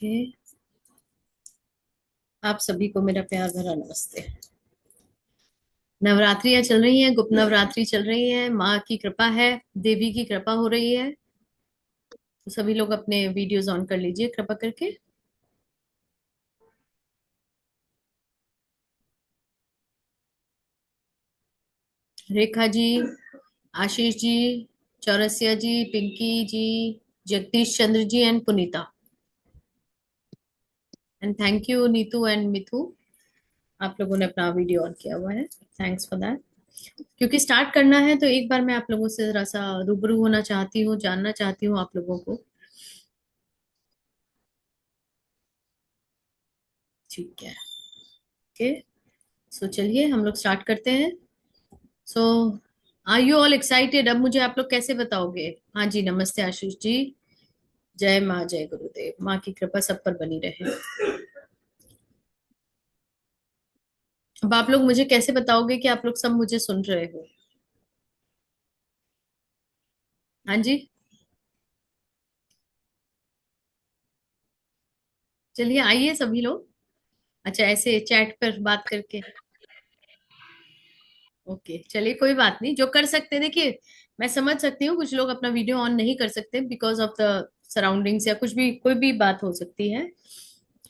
Okay. आप सभी को मेरा प्यार भरा नमस्ते। नवरात्रियां चल रही हैं, गुप्त नवरात्रि चल रही है, माँ की कृपा है, देवी की कृपा हो रही है। तो सभी लोग अपने वीडियोस ऑन कर लीजिए कृपा करके। Rekha ji, Ashish ji, Chaurasia ji, Pinky ji, Jagdish Chandra ji and Punita. And thank you Neetu and Mithu, आप लोगों ने अपना वीडियो ऑन किया हुआ है। Thanks for that. क्योंकि स्टार्ट करना है तो एक बार मैं आप लोगों से जरा सा रूबरू होना चाहती हूँ, जानना चाहती हूँ आप लोगों को। ठीक है। ओके। सो चलिए हम लोग स्टार्ट करते हैं। सो आर यू ऑल एक्साइटेड? अब मुझे आप लोग कैसे बताओगे? हाँ जी, नमस्ते आशीष जी। जय माँ, जय गुरुदेव। माँ की कृपा सब पर बनी रहे। अब आप लोग मुझे कैसे बताओगे कि आप लोग सब मुझे सुन रहे हो? हाँ जी। चलिए आइए सभी लोग। अच्छा, ऐसे चैट पर बात करके। ओके, चलिए कोई बात नहीं, जो कर सकते हैं देखिए। मैं समझ सकती हूँ कुछ लोग अपना वीडियो ऑन नहीं कर सकते बिकॉज ऑफ द सराउंडिंग्स, या कुछ भी, कोई भी बात हो सकती है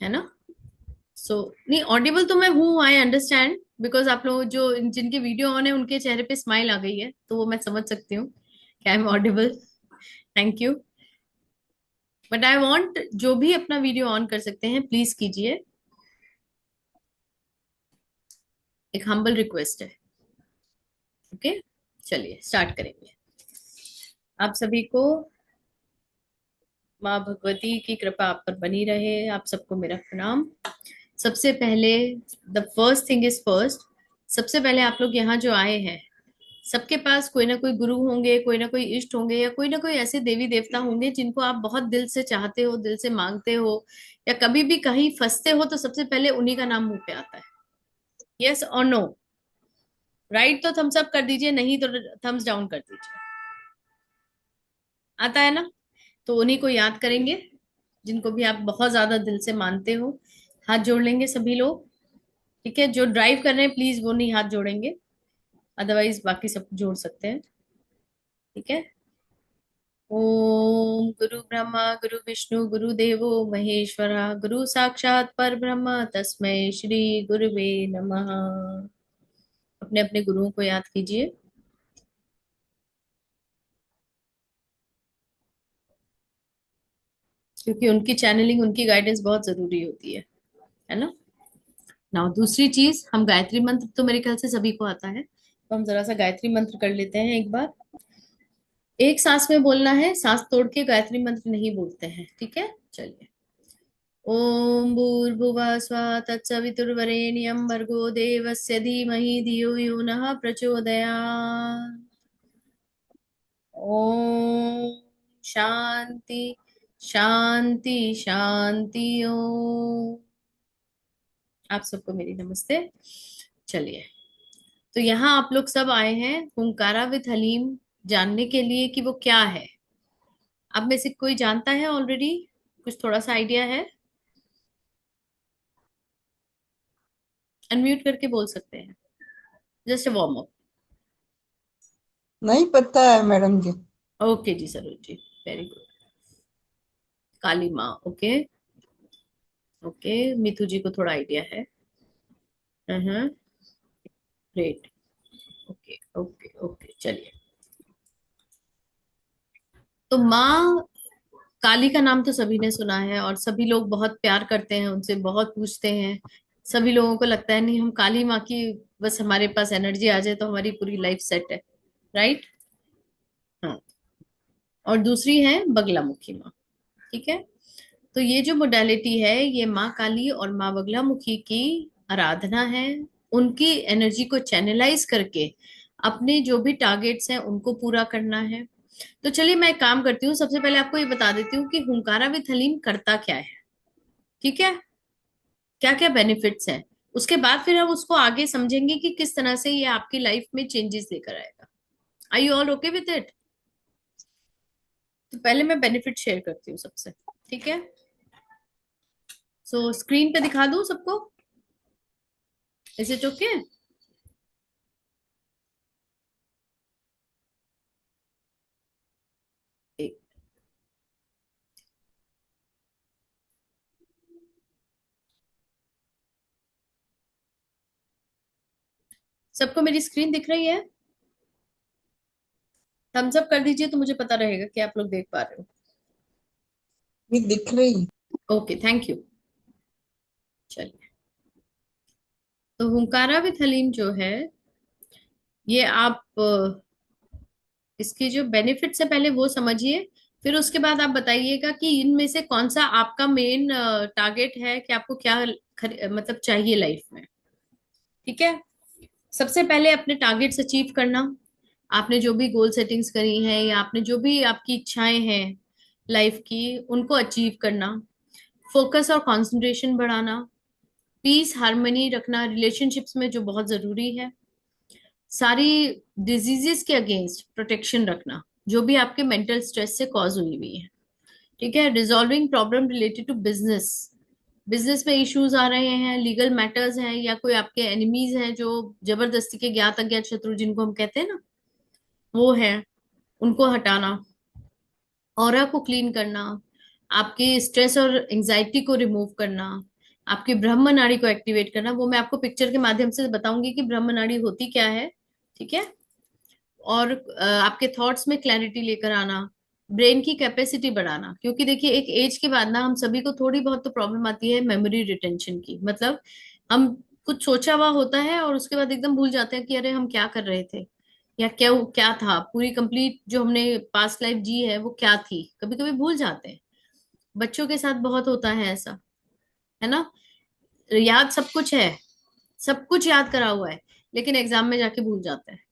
ना। सो नहीं, ऑडिबल तो मैं हूँ, आई अंडरस्टैंड। बिकॉज आप लोग जो जिनकी वीडियो ऑन है उनके चेहरे पे स्माइल आ गई है, तो वो मैं समझ सकती हूँ कि I am audible. Thank you. But I want, जो भी अपना वीडियो ऑन कर सकते हैं प्लीज कीजिए। एक हम्बल रिक्वेस्ट है। ओके। चलिए स्टार्ट करेंगे। आप सभी को माँ भगवती की कृपा आप पर बनी रहे। आप सबको मेरा प्रणाम। सबसे पहले, the first thing is first. सबसे पहले आप लोग यहाँ जो आए हैं, सबके पास कोई ना कोई गुरु होंगे, कोई ना कोई इष्ट होंगे, या कोई ना कोई ऐसे देवी देवता होंगे जिनको आप बहुत दिल से चाहते हो, दिल से मांगते हो, या कभी भी कहीं फंसते हो तो सबसे पहले उन्हीं का नाम मुंह पे आता है। यस और नो? राइट तो थम्स अप कर दीजिए, नहीं तो थम्स डाउन कर दीजिए। आता है ना? तो उन्हीं को याद करेंगे, जिनको भी आप बहुत ज्यादा दिल से मानते हो। हाथ जोड़ लेंगे सभी लोग। ठीक है, जो ड्राइव कर रहे हैं प्लीज वो नहीं हाथ जोड़ेंगे, अदरवाइज बाकी सब जोड़ सकते हैं। ठीक है। ओम गुरु ब्रह्मा गुरु विष्णु गुरु देवो महेश्वरा, गुरु साक्षात पर ब्रह्म तस्मै श्री गुरुवे नमः। अपने अपने गुरुओं को याद कीजिए, क्योंकि उनकी चैनलिंग, उनकी गाइडेंस बहुत जरूरी होती है ना। नाउ दूसरी चीज, हम गायत्री मंत्र तो मेरे ख्याल से सभी को आता है, तो हम जरा सा गायत्री मंत्र कर लेते हैं एक बार। एक सांस में बोलना है, सांस तोड़ के गायत्री मंत्र नहीं बोलते हैं, ठीक है? चलिए। ओम भूर्भुवः स्वः तत्सवितुर्वरेण्यं भर्गो देवस्य धीमहि धियो यो नः प्रचोदयात्। ओम शांति शांति शांति। ओम। आप सबको मेरी नमस्ते। चलिए, तो यहाँ आप लोग सब आए हैं हुंकारा विद हलीम जानने के लिए कि वो क्या है। आप में से कोई जानता है ऑलरेडी? कुछ थोड़ा सा आइडिया है? अनम्यूट करके बोल सकते हैं, जस्ट वार्म अप। नहीं पता है मैडम जी। ओके जी सरोज जी, वेरी गुड। काली माँ, ओके। ओके, मिथु जी को थोड़ा आइडिया है। हम्म। ग्रेट। ओके ओके ओके, चलिए। तो माँ काली का नाम तो सभी ने सुना है, और सभी लोग बहुत प्यार करते हैं उनसे, बहुत पूछते हैं। सभी लोगों को लगता है नहीं, हम काली माँ की बस हमारे पास एनर्जी आ जाए तो हमारी पूरी लाइफ सेट है। राइट। हाँ। और दूसरी है बगलामुखी माँ। ठीक है। तो ये जो मोडालिटी है, ये माँ काली और माँ बगलामुखी की आराधना है। उनकी एनर्जी को चैनलाइज करके अपने जो भी टारगेट्स हैं उनको पूरा करना है। तो चलिए मैं एक काम करती हूँ, सबसे पहले आपको ये बता देती हूँ कि हुंकारा विद हलीम करता क्या है। ठीक है, क्या क्या बेनिफिट्स हैं। उसके बाद फिर हम उसको आगे समझेंगे कि किस तरह से ये आपकी लाइफ में चेंजेस लेकर आएगा। I you all okay with it? तो पहले मैं बेनिफिट शेयर करती हूँ सबसे। ठीक है। सो स्क्रीन पे दिखा दूं सबको? Is it okay? सबको मेरी स्क्रीन दिख रही है? थम्स अप कर दीजिए तो मुझे पता रहेगा कि आप लोग देख पा रहे ये दिख रही। हो। Okay, thank you. चलिए, तो हुंकारा विद हलीम जो है, ये आप इसकी जो बेनिफिट्स है पहले वो समझिए। फिर उसके बाद आप बताइएगा कि इनमें से कौन सा आपका मेन टारगेट है, कि आपको क्या मतलब चाहिए लाइफ में। ठीक है? सबसे पहले अपने टारगेट्स अचीव करना। आपने जो भी गोल सेटिंग्स करी हैं या आपने जो भी आपकी इच्छाएं हैं लाइफ की, उनको अचीव करना। फोकस और कंसंट्रेशन बढ़ाना। पीस हार्मनी रखना रिलेशनशिप्स में, जो बहुत जरूरी है। सारी डिजीजेस के अगेंस्ट प्रोटेक्शन रखना, जो भी आपके मेंटल स्ट्रेस से कॉज हुई हुई है। ठीक है? Resolving problem related to business. Business में इश्यूज आ रहे हैं, लीगल मैटर्स हैं, या कोई आपके एनिमीज हैं जो जबरदस्ती के, ज्ञात अज्ञात शत्रु जिनको हम कहते हैं ना, वो है, उनको हटाना। ऑरा को क्लीन करना। आपकी स्ट्रेस और एंजाइटी को रिमूव करना। आपकी ब्रह्म नाड़ी को एक्टिवेट करना। वो मैं आपको पिक्चर के माध्यम से बताऊंगी कि ब्रह्म नाड़ी होती क्या है। ठीक है? और आपके थॉट्स में क्लैरिटी लेकर आना। ब्रेन की कैपेसिटी बढ़ाना, क्योंकि देखिए एक एज के बाद ना हम सभी को थोड़ी बहुत तो प्रॉब्लम आती है मेमोरी रिटेंशन की। मतलब हम कुछ सोचा हुआ होता है और उसके बाद एकदम भूल जाते हैं कि अरे हम क्या कर रहे थे, या क्या क्या था, पूरी कंप्लीट जो हमने पास्ट लाइफ जी है वो क्या थी, कभी कभी भूल जाते हैं। बच्चों के साथ बहुत होता है ऐसा, है ना? याद सब कुछ है, सब कुछ याद करा हुआ है, लेकिन एग्जाम में जाके भूल जाते हैं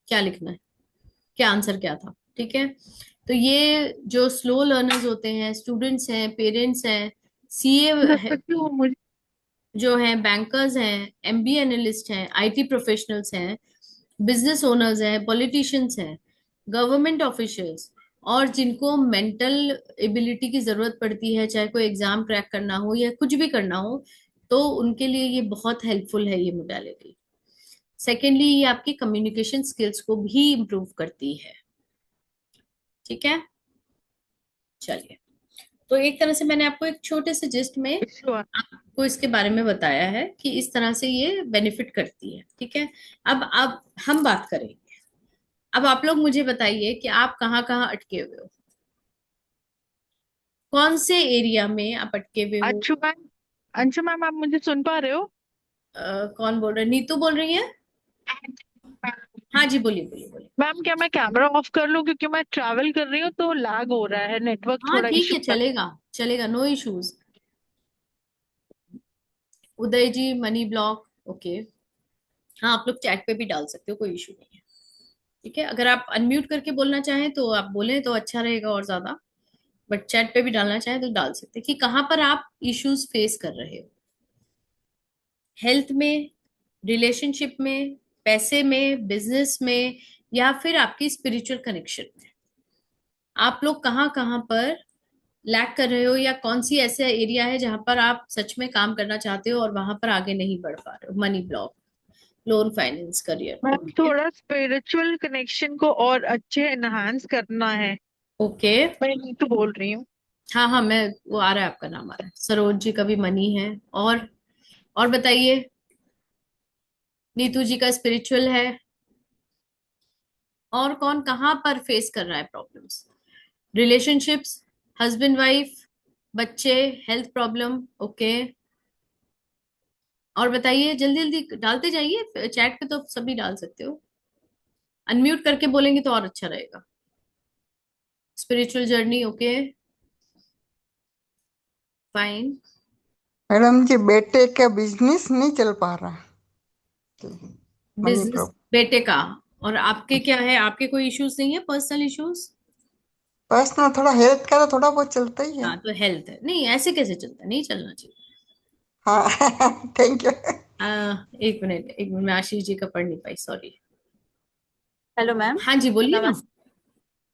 क्या लिखना है, क्या आंसर क्या था। ठीक है? तो ये जो स्लो लर्नर्स होते हैं, स्टूडेंट्स हैं, पेरेंट्स हैं, सीए सकती हूँ मुझे। जो हैं, बैंकर्स हैं, एमबीए एनालिस्ट हैं, आईटी प्रोफेशनल्स हैं, बिजनेस ओनर्स हैं, पॉलिटिशियंस हैं, गवर्नमेंट ऑफिशियल्स, और जिनको मेंटल एबिलिटी की जरूरत पड़ती है, चाहे कोई एग्जाम क्रैक करना हो या कुछ भी करना हो, तो उनके लिए ये बहुत हेल्पफुल है ये मोडालिटी। सेकेंडली, ये आपकी कम्युनिकेशन स्किल्स को भी इम्प्रूव करती है। ठीक है? चलिए, तो एक तरह से मैंने आपको एक छोटे से जिस्ट में इश्यू आ। आपको इसके बारे में बताया है कि इस तरह से ये बेनिफिट करती है। ठीक है? अब हम बात करेंगे। अब आप लोग मुझे बताइए कि आप कहाँ कहाँ अटके हुए हो, कौन से एरिया में आप अटके हुए हो। अंशु मैम, अंशु मैम आप मुझे सुन पा रहे हो? कौन बोल रहे हैं? नीतू बोल रही है? हाँ जी, बोलिए बोलिए बोलिए। मैम क्या मैं कैमरा ऑफ कर लूं, क्योंकि मैं ट्रैवल कर रही हूँ तो लैग हो रहा है, नेटवर्क हाँ थोड़ा ठीक इशू है, है। चलेगा चलेगा, नो इश्यूज। उदय जी, मनी ब्लॉक, ओके। हाँ, आप लोग चैट पे भी डाल सकते हो, कोई इशू नहीं है। ठीक है? अगर आप अनम्यूट करके बोलना चाहें तो आप बोलें तो अच्छा रहेगा और ज्यादा। बट चैट पे भी डालना चाहें तो डाल सकते हैं कि कहाँ पर आप इश्यूज फेस कर रहे हो। हेल्थ में, रिलेशनशिप में, पैसे में, बिजनेस में, या फिर आपकी स्पिरिचुअल कनेक्शन में। आप लोग कहाँ कहाँ पर लैक कर रहे हो, या कौन सी ऐसा एरिया है जहां पर आप सच में काम करना चाहते हो और वहां पर आगे नहीं बढ़ पा रहे हो। Money block, loan, finance, career. Ma'am okay. थोड़ा स्पिरिचुअल कनेक्शन को और अच्छे एनहांस करना है। ओके। मैं नीतू बोल रही हूँ। हाँ हाँ, मैं, वो आ रहा है, आपका नाम आ रहा है, सरोज जी का भी मनी है। और बताइए, नीतू जी का स्पिरिचुअल है। और कौन कहाँ पर फेस कर रहा है प्रॉब्लम्स? रिलेशनशिप्स, हस्बैंड वाइफ, बच्चे, हेल्थ प्रॉब्लम। ओके। और बताइए, जल्दी जल्दी डालते जाइए, चैट पे तो सभी डाल सकते हो। अनम्यूट करके बोलेंगे तो और अच्छा रहेगा। Spiritual journey, okay, fine. Madam ji बेटे का बिजनेस नहीं चल पा रहा। Money business problem. बेटे का। और आपके क्या है? आपके कोई इश्यूज नहीं है, पर्सनल इश्यूज? पर्सनल थोड़ा हेल्थ का तो थोड़ा बहुत चलता ही है। हाँ, तो हेल्थ है, नहीं ऐसे कैसे चलता है, नहीं चलना चाहिए। हाँ थैंक यू। एक मिनट एक मिनट, मैं आशीष जी का पढ़ नहीं पाई, सॉरी। Hello ma'am. हाँ जी, बोलिए ना। नमस्ते।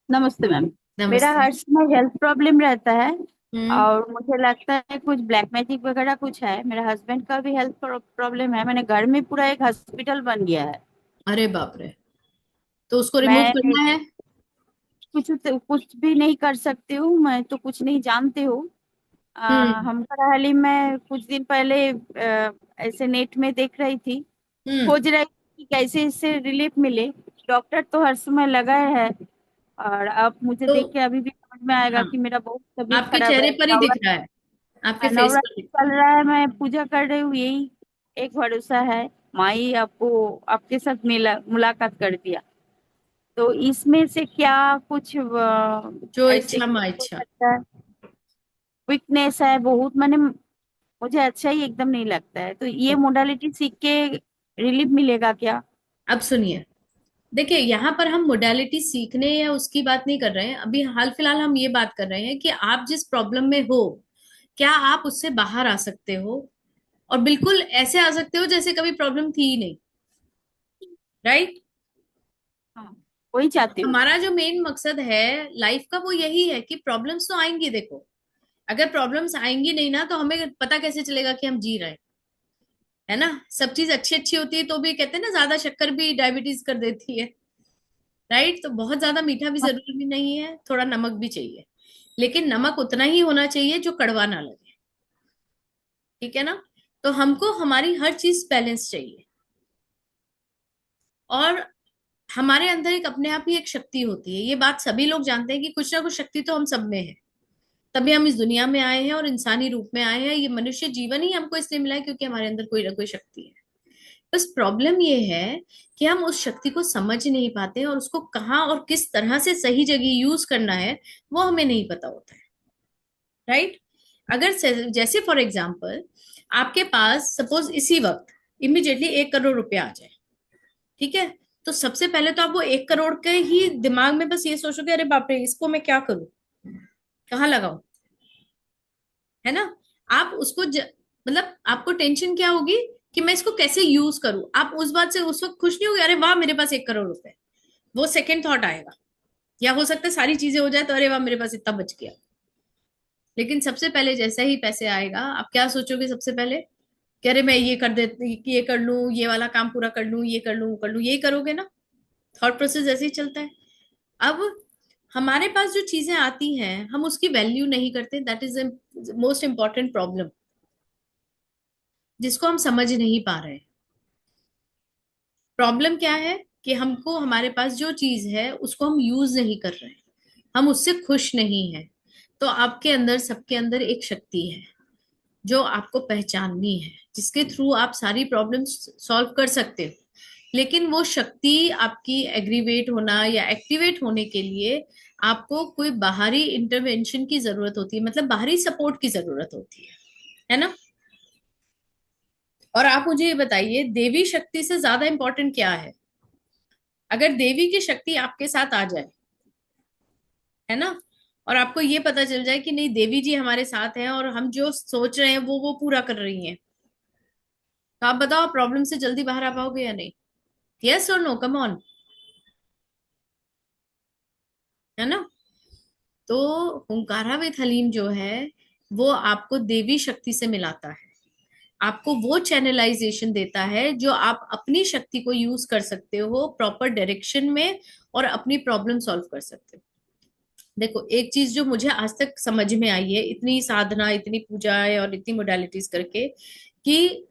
नमस्ते मैम। मेरा नमस्ते। हर समय हेल्थ प्रॉब्लम रहता है। हम्म। और मुझे लगता है कुछ ब्लैक मैजिक वगैरह कुछ है। मेरे हस्बैंड का भी हेल्थ प्रॉब्लम है। मैंने घर में पूरा एक हॉस्पिटल बन गया है। अरे बाप रे, तो उसको रिमूव मैं करना है। कुछ भी नहीं कर सकती हूँ। मैं तो कुछ नहीं जानती हूँ। हम्म। हम हाल ही में कुछ दिन पहले ऐसे नेट में देख रही थी, हम्म। खोज रही थी कि कैसे इससे रिलीफ मिले। डॉक्टर तो हर समय लगाए है। और अब मुझे तो देख के अभी भी समझ में आएगा हाँ, कि मेरा बहुत तबीयत आपके खराब है। चेहरे पर ही दिख रहा है, आपके फेस पर दिख नवरात्र चल रहा है, मैं पूजा कर रही हूँ। यही एक भरोसा है, माई आपको आपके साथ मिला मुलाकात कर दिया। तो इसमें से क्या कुछ जो ऐसे इच्छा माँ हो इच्छा। सकता है? वीकनेस है बहुत, मैंने मुझे अच्छा ही एकदम नहीं लगता है। तो ये मोडालिटी सीख के रिलीफ मिलेगा क्या? अब सुनिए, देखिए यहाँ पर हम मोडालिटी सीखने या उसकी बात नहीं कर रहे हैं, अभी हाल फिलहाल हम ये बात कर रहे हैं कि आप जिस प्रॉब्लम में हो, क्या आप उससे बाहर आ सकते हो, और बिल्कुल ऐसे आ सकते हो जैसे कभी प्रॉब्लम थी ही नहीं। राइट। हाँ, वही चाहती हूँ। हमारा जो मेन मकसद है लाइफ का वो यही है कि प्रॉब्लम्स तो आएंगी, देखो, अगर प्रॉब्लम्स आएंगी नहीं ना तो हमें पता कैसे चलेगा कि हम जी रहे हैं। है ना, सब चीज अच्छी अच्छी होती है तो भी कहते हैं ना, ज्यादा शक्कर भी डायबिटीज कर देती है। राइट, तो बहुत ज्यादा मीठा भी जरूरी भी नहीं है, थोड़ा नमक भी चाहिए, लेकिन नमक उतना ही होना चाहिए जो कड़वा ना लगे। ठीक है ना, तो हमको हमारी हर चीज बैलेंस चाहिए। और हमारे अंदर एक अपने आप ही एक शक्ति होती है, ये बात सभी लोग जानते हैं कि कुछ ना कुछ शक्ति तो हम सब में है, तभी हम इस दुनिया में आए हैं और इंसानी रूप में आए हैं। ये मनुष्य जीवन ही हमको इसलिए मिला है क्योंकि हमारे अंदर कोई ना कोई शक्ति है। बस प्रॉब्लम ये है कि हम उस शक्ति को समझ नहीं पाते हैं और उसको कहाँ और किस तरह से सही जगह यूज करना है वो हमें नहीं पता होता है। राइट। अगर जैसे फॉर एग्जाम्पल आपके पास सपोज इसी वक्त इमिडिएटली 1 करोड़ रुपया आ जाए, ठीक है, तो सबसे पहले तो आप वो 1 करोड़ के ही दिमाग में बस ये सोचोगे, अरे बाप रे इसको मैं क्या करूं, कहाँ लगाऊं। है ना, आप उसको मतलब आपको टेंशन क्या होगी कि मैं इसको कैसे यूज करूं, आप उस बात से उस वक्त खुश नहीं होगे, अरे वाह मेरे पास 1 करोड़ रुपए। वो सेकंड थॉट आएगा, या हो सकता है सारी चीजें हो जाए तो अरे वाह मेरे पास इतना बच गया। लेकिन सबसे पहले जैसे ही पैसे आएगा आप क्या सोचोगे सबसे पहले, कि अरे मैं ये कर देती, ये कर लूं, ये वाला काम पूरा कर लूं, ये कर लूं, वो कर लूं, यही करोगे ना। थॉट प्रोसेस ऐसे ही चलता है। अब हमारे पास जो चीजें आती हैं हम उसकी वैल्यू नहीं करते, that is most important problem, जिसको हम समझ नहीं पा रहे हैं। प्रॉब्लम क्या है कि हमको हमारे पास जो चीज है उसको हम यूज नहीं कर रहे हैं, हम उससे खुश नहीं हैं। तो आपके अंदर, सबके अंदर एक शक्ति है जो आपको पहचाननी है, जिसके थ्रू आप सारी प्रॉब्लम्स सॉल्व कर सकते हो। लेकिन वो शक्ति आपकी एग्रीवेट होना या एक्टिवेट होने के लिए आपको कोई बाहरी इंटरवेंशन की जरूरत होती है, मतलब बाहरी सपोर्ट की जरूरत होती है ना। और आप मुझे ये बताइए, देवी शक्ति से ज्यादा इंपॉर्टेंट क्या है। अगर देवी की शक्ति आपके साथ आ जाए, है ना, और आपको ये पता चल जाए कि नहीं देवी जी हमारे साथ हैं और हम जो सोच रहे हैं वो पूरा कर रही हैं, तो आप बताओ प्रॉब्लम से जल्दी बाहर आ पाओगे या नहीं। यस और नो, कम ऑन। है ना, तो हुंकाराविद हलीम जो है वो आपको देवी शक्ति से मिलाता है, आपको वो चैनलाइजेशन देता है जो आप अपनी शक्ति को यूज कर सकते हो प्रॉपर डायरेक्शन में, और अपनी प्रॉब्लम सॉल्व कर सकते हो। देखो एक चीज जो मुझे आज तक समझ में आई है, इतनी साधना, इतनी पूजाएं और इतनी मोडालिटीज करके, कि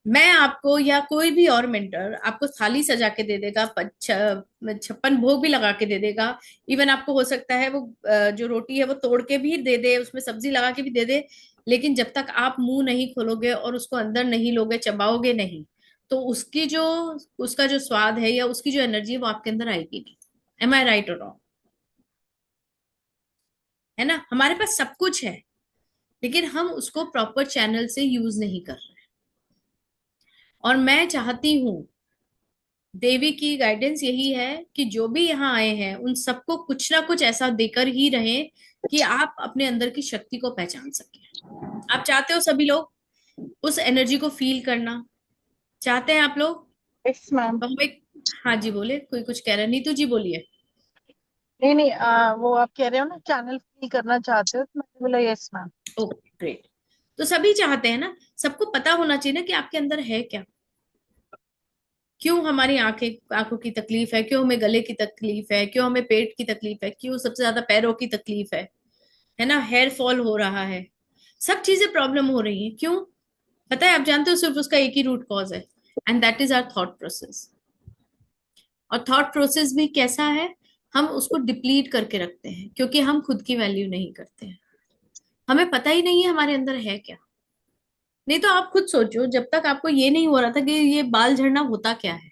मैं आपको या कोई भी और मेंटर आपको थाली सजा के दे देगा, 56 भोग भी लगा के दे देगा, इवन आपको हो सकता है वो जो रोटी है वो तोड़ के भी दे दे, उसमें सब्जी लगा के भी दे दे, लेकिन जब तक आप मुंह नहीं खोलोगे और उसको अंदर नहीं लोगे, चबाओगे नहीं, तो उसकी जो, उसका जो स्वाद है या उसकी जो एनर्जी है वो आपके अंदर आएगी नहीं। एम आई राइट और रॉन्ग। है ना, हमारे पास सब कुछ है लेकिन हम उसको प्रॉपर चैनल से यूज नहीं कर रहे। और मैं चाहती हूँ, देवी की गाइडेंस यही है कि जो भी यहाँ आए हैं उन सबको कुछ ना कुछ ऐसा देकर ही रहें कि आप अपने अंदर की शक्ति को पहचान सकें। आप चाहते हो सभी लोग उस एनर्जी को फील करना चाहते हैं आप लोग। Yes ma'am. तो हम एक, हाँ जी बोले, कोई कुछ कह रहा है, नीतू जी बोलिए। नहीं नहीं, वो आप कह रहे हो ना चैनल फील करना चाहते हो, तो मैं बोला यस मैम। Okay great. तो सभी चाहते हैं ना, सबको पता होना चाहिए ना कि आपके अंदर है क्या। क्यों हमारी आंखों की तकलीफ है, क्यों हमें गले की तकलीफ है, क्यों हमें पेट की तकलीफ है, क्यों सबसे ज्यादा पैरों की तकलीफ है ना, हेयर फॉल हो रहा है, सब चीजें प्रॉब्लम हो रही है, क्यों? पता है, आप जानते हो सिर्फ उसका एक ही रूट कॉज है, and that is our thought process. और थॉट प्रोसेस भी कैसा है, हम उसको डिप्लीट करके रखते हैं क्योंकि हम खुद की वैल्यू नहीं करते हैं। हमें पता ही नहीं है हमारे अंदर है क्या। नहीं तो आप खुद सोचो, जब तक आपको ये नहीं हो रहा था कि ये बाल झड़ना होता क्या है,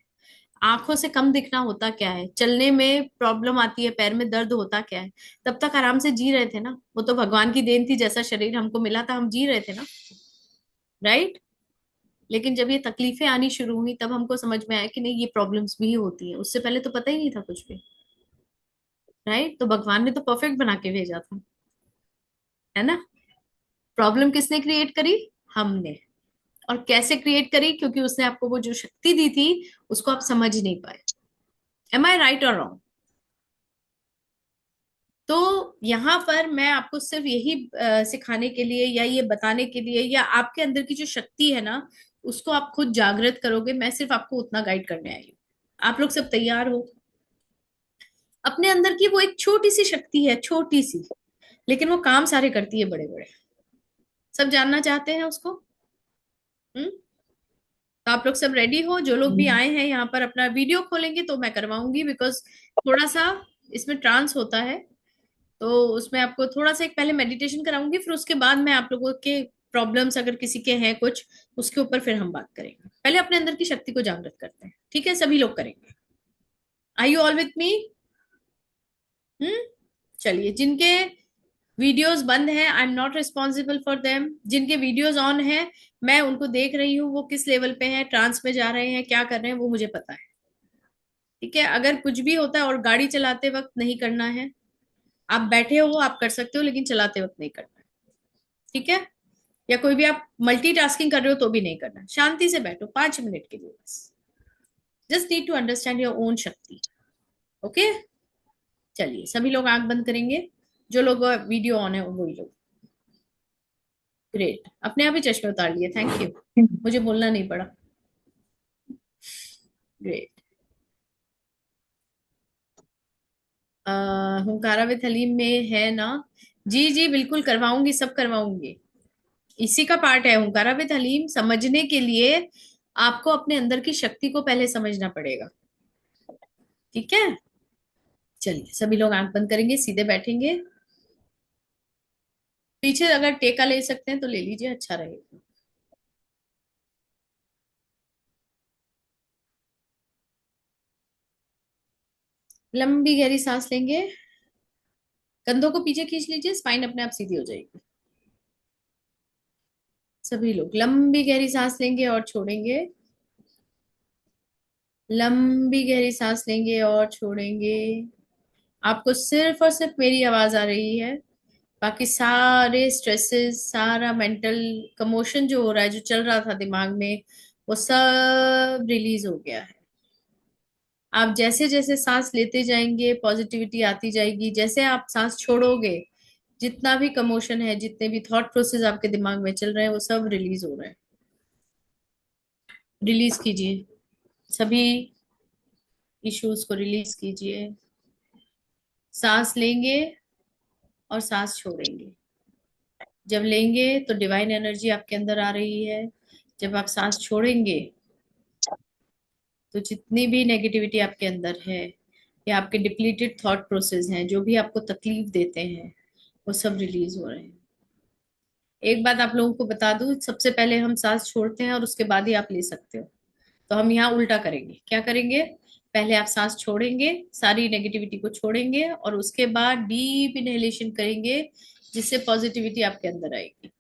आंखों से कम दिखना होता क्या है, चलने में प्रॉब्लम आती है, पैर में दर्द होता क्या है, तब तक आराम से जी रहे थे ना। वो तो भगवान की देन थी, जैसा शरीर हमको मिला था हम जी रहे थे ना, राइट। लेकिन जब ये तकलीफें आनी शुरू हुई तब हमको समझ में आया कि नहीं, ये प्रॉब्लम्स भी होती हैं, उससे पहले तो पता ही नहीं था कुछ भी, राइट। तो भगवान ने तो परफेक्ट बना के भेजा था, है ना। प्रॉब्लम किसने क्रिएट करी? हमने। और कैसे क्रिएट करी? क्योंकि उसने आपको वो जो शक्ति दी थी उसको आप समझ नहीं पाए। एम आई राइट और रॉन्ग? तो यहाँ पर मैं आपको सिर्फ यही सिखाने के लिए या ये बताने के लिए, या आपके अंदर की जो शक्ति है ना उसको आप खुद जागृत करोगे, मैं सिर्फ आपको उतना गाइड करने आई हूँ। आप लोग सब तैयार हो? अपने अंदर की वो एक छोटी सी शक्ति है, छोटी सी, लेकिन वो काम सारे करती है बड़े बड़े। सब जानना चाहते हैं उसको? हम्म। तो आप लोग सब रेडी हो? जो लोग भी आए हैं यहाँ पर अपना वीडियो खोलेंगे तो मैं करवाऊंगी, बिकॉज थोड़ा सा इसमें ट्रांस होता है। तो उसमें आपको थोड़ा सा एक पहले मेडिटेशन कराऊंगी, फिर उसके बाद मैं आप लोगों के प्रॉब्लम्स अगर किसी के हैं कुछ, उसके ऊपर फिर हम बात करेंगे। पहले अपने अंदर की शक्ति को जागृत करते हैं, ठीक है? सभी लोग करेंगे। आई यू ऑल विथ मी? हम्म। चलिए, जिनके वीडियोस बंद हैं I am not responsible for them, जिनके वीडियोस ऑन है मैं उनको देख रही हूँ, वो किस लेवल पे हैं, ट्रांस में जा रहे हैं, क्या कर रहे हैं, वो मुझे पता है। ठीक है, अगर कुछ भी होता है, और गाड़ी चलाते वक्त नहीं करना है, आप बैठे हो आप कर सकते हो, लेकिन चलाते वक्त नहीं करना है, ठीक है? या कोई भी आप मल्टीटास्किंग कर रहे हो तो भी नहीं करना, शांति से बैठो 5 मिनट के लिए बस। Just need to understand your own shakti. Okay, चलिए सभी लोग आंख बंद करेंगे, जो लोग वीडियो ऑन है वही लोग। ग्रेट, अपने आप ही चश्मे उतार लिए, थैंक यू, मुझे बोलना नहीं पड़ा। ग्रेट। हुंकारा विद हलीम में है ना? जी जी बिल्कुल करवाऊंगी, सब करवाऊंगी। इसी का पार्ट है हुंकारा विद हलीम। समझने के लिए आपको अपने अंदर की शक्ति को पहले समझना पड़ेगा, ठीक है? चलिए सभी लोग आंख बंद करेंगे, सीधे बैठेंगे। पीछे अगर टेका ले सकते हैं तो ले लीजिए, अच्छा रहेगा। लंबी गहरी सांस लेंगे, कंधों को पीछे खींच लीजिए, स्पाइन अपने आप सीधी हो जाएगी। सभी लोग लंबी गहरी सांस लेंगे और छोड़ेंगे, लंबी गहरी सांस लेंगे और छोड़ेंगे। आपको सिर्फ और सिर्फ मेरी आवाज आ रही है, बाकी सारे स्ट्रेसेस, सारा मेंटल कमोशन जो हो रहा है, जो चल रहा था दिमाग में, वो सब रिलीज हो गया है। आप जैसे जैसे सांस लेते जाएंगे पॉजिटिविटी आती जाएगी, जैसे आप सांस छोड़ोगे जितना भी कमोशन है, जितने भी थॉट प्रोसेस आपके दिमाग में चल रहे हैं, वो सब रिलीज हो रहे हैं। रिलीज कीजिए, सभी इश्यूज को रिलीज कीजिए। सांस लेंगे और सांस छोड़ेंगे। जब लेंगे तो डिवाइन एनर्जी आपके अंदर आ रही है, जब आप सांस छोड़ेंगे तो जितनी भी नेगेटिविटी आपके अंदर है, या आपके डिप्लीटेड थॉट प्रोसेस हैं जो भी आपको तकलीफ देते हैं, वो सब रिलीज हो रहे हैं। एक बात आप लोगों को बता दूं, सबसे पहले हम सांस छोड़ते हैं और उसके बाद ही आप ले सकते हो। तो हम यहाँ उल्टा करेंगे, क्या करेंगे? पहले आप सांस छोड़ेंगे, सारी नेगेटिविटी को छोड़ेंगे, और उसके बाद डीप इनहेलेशन करेंगे, जिससे पॉजिटिविटी आपके अंदर आएगी।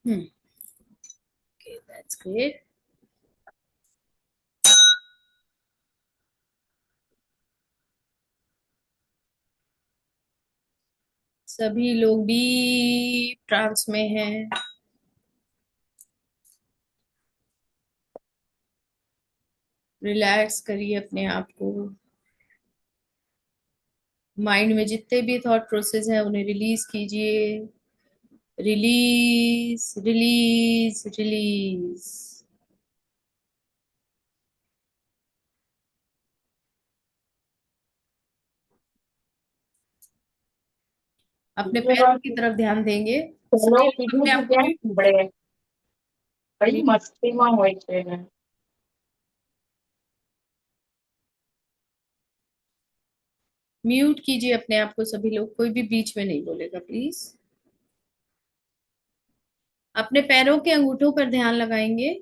हम्म। That's great. सभी लोग डीप ट्रांस में हैं। रिलैक्स करिए अपने आप को। माइंड में जितने भी थॉट प्रोसेस हैं उन्हें रिलीज कीजिए। Release release release. अपने पैरों की तरफ ध्यान देंगे। सभी लोग अपने आप को बड़ी मस्ती में હોય છે म्यूट कीजिए अपने आप को। सभी लोग, कोई भी बीच में नहीं बोलेगा प्लीज। अपने पैरों के अंगूठों पर ध्यान लगाएंगे।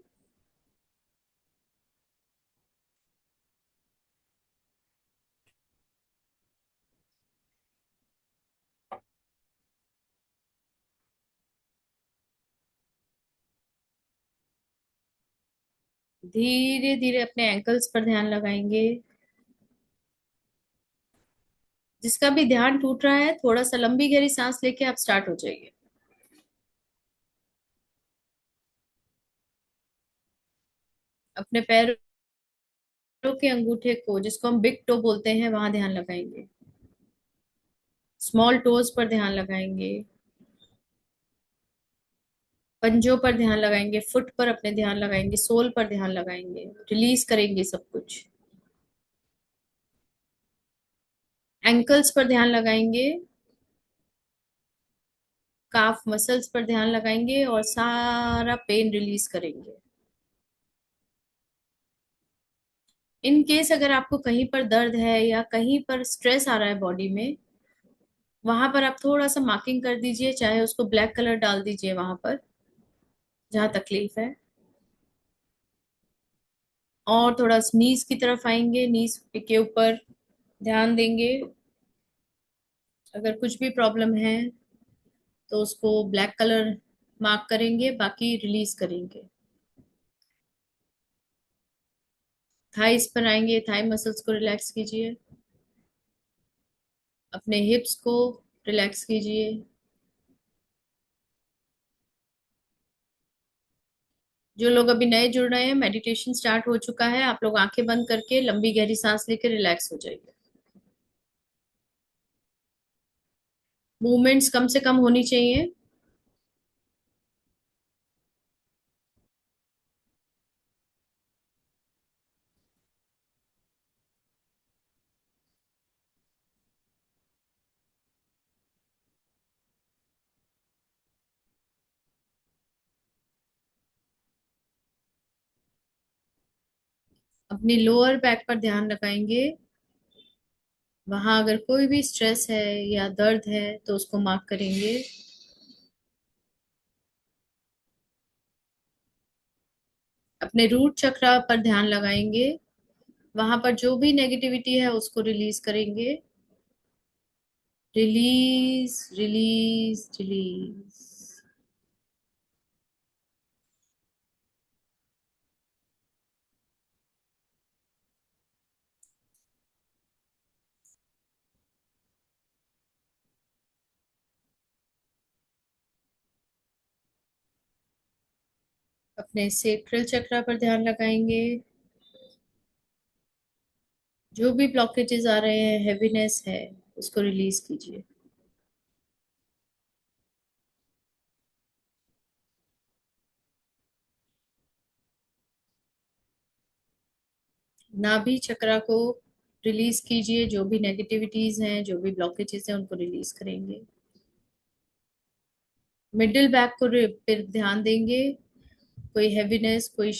धीरे धीरे अपने एंकल्स पर ध्यान लगाएंगे। जिसका भी ध्यान टूट रहा है, थोड़ा सा लंबी गहरी सांस लेके आप स्टार्ट हो जाइए। अपने पैरों के अंगूठे को, जिसको हम बिग टो बोलते हैं, वहां ध्यान लगाएंगे। स्मॉल टोज पर ध्यान लगाएंगे। पंजों पर ध्यान लगाएंगे। फुट पर अपने ध्यान लगाएंगे। सोल पर ध्यान लगाएंगे। रिलीज करेंगे सब कुछ। एंकल्स पर ध्यान लगाएंगे। काफ मसल्स पर ध्यान लगाएंगे और सारा पेन रिलीज करेंगे। इन केस अगर आपको कहीं पर दर्द है या कहीं पर स्ट्रेस आ रहा है बॉडी में, वहां पर आप थोड़ा सा मार्किंग कर दीजिए, चाहे उसको ब्लैक कलर डाल दीजिए वहां पर जहां तकलीफ है। और थोड़ा नीज की तरफ आएंगे। नीज के ऊपर ध्यान देंगे। अगर कुछ भी प्रॉब्लम है तो उसको ब्लैक कलर मार्क करेंगे, बाकी रिलीज करेंगे। थाइस पर आएंगे। थाई मसल्स को रिलैक्स कीजिए। अपने हिप्स को रिलैक्स कीजिए। जो लोग अभी नए जुड़ रहे हैं, मेडिटेशन स्टार्ट हो चुका है। आप लोग आंखें बंद करके लंबी गहरी सांस लेकर रिलैक्स हो जाइए। मूवमेंट्स कम से कम होनी चाहिए। अपनी लोअर बैक पर ध्यान लगाएंगे। वहां अगर कोई भी स्ट्रेस है या दर्द है तो उसको मार्क करेंगे। अपने रूट चक्र पर ध्यान लगाएंगे। वहां पर जो भी नेगेटिविटी है उसको रिलीज करेंगे। Release release release. अपने सेक्रल चक्र पर ध्यान लगाएंगे। जो भी ब्लॉकेजेस आ रहे हैं, हैवीनेस है, उसको रिलीज कीजिए। नाभि चक्र को रिलीज कीजिए। जो भी नेगेटिविटीज हैं, जो भी ब्लॉकेजेस हैं, उनको रिलीज करेंगे। मिडिल बैक को फिर ध्यान देंगे। कोई हैवीनेस, कोई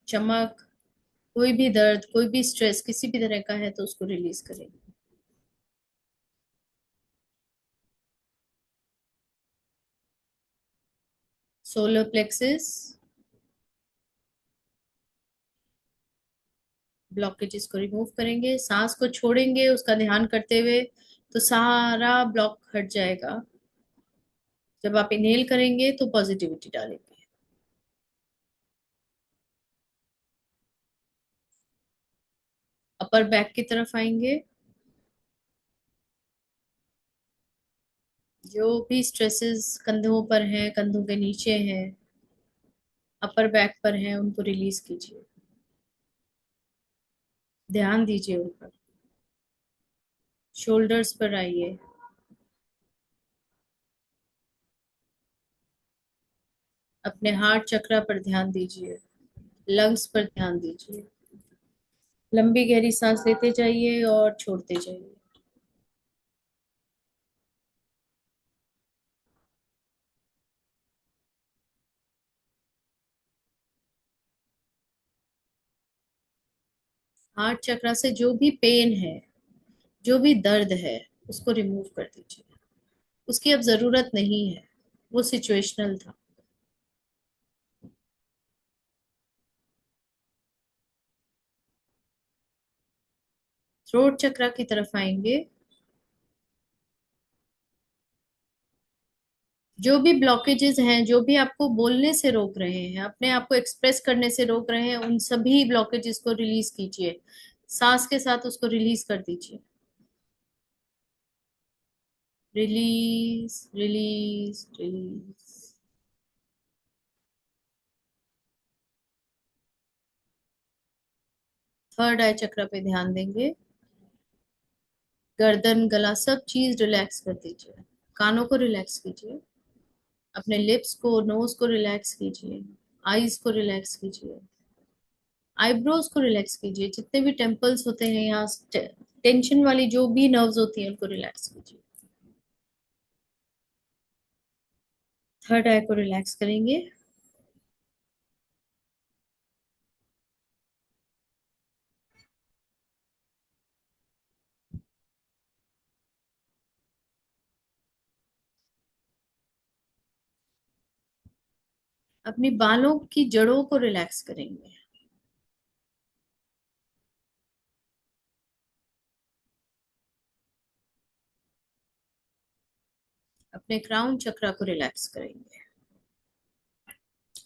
चमक, कोई भी दर्द, कोई भी स्ट्रेस किसी भी तरह का है तो उसको रिलीज करेंगे। सोलर प्लेक्सिस, ब्लॉकेजेस को रिमूव करेंगे। सांस को छोड़ेंगे उसका ध्यान करते हुए, तो सारा ब्लॉक हट जाएगा। जब आप इनहेल करेंगे तो पॉजिटिविटी डालेंगे। अपर बैक की तरफ आएंगे। जो भी स्ट्रेसेस कंधों पर हैं, कंधों के नीचे हैं, अपर बैक पर हैं, उनको रिलीज कीजिए। ध्यान दीजिए उन पर। शोल्डर्स पर आइए। अपने हार्ट चक्रा पर ध्यान दीजिए। लंग्स पर ध्यान दीजिए। लंबी गहरी सांस लेते जाइए और छोड़ते जाइए। हार्ट चक्रा से जो भी पेन है, जो भी दर्द है, उसको रिमूव कर दीजिए। उसकी अब जरूरत नहीं है। वो सिचुएशनल था। थ्रोट चक्रा की तरफ आएंगे। जो भी ब्लॉकेजेस हैं, जो भी आपको बोलने से रोक रहे हैं, अपने आप को एक्सप्रेस करने से रोक रहे हैं, उन सभी ब्लॉकेजेस को रिलीज कीजिए। सांस के साथ उसको रिलीज कर दीजिए। Release, release, release. थर्ड आई चक्र पे ध्यान देंगे। गर्दन, गला, सब चीज रिलैक्स कर दीजिए। कानों को रिलैक्स कीजिए। अपने लिप्स को, नोज को रिलैक्स कीजिए। आईज को रिलैक्स कीजिए। आईब्रोज को रिलैक्स कीजिए। जितने भी टेम्पल्स होते हैं यहाँ, टेंशन वाली जो भी नर्व्स होती हैं, उनको रिलैक्स कीजिए। थर्ड आई को रिलैक्स करेंगे। अपनी बालों की जड़ों को रिलैक्स करेंगे। अपने क्राउन चक्रा को रिलैक्स करेंगे।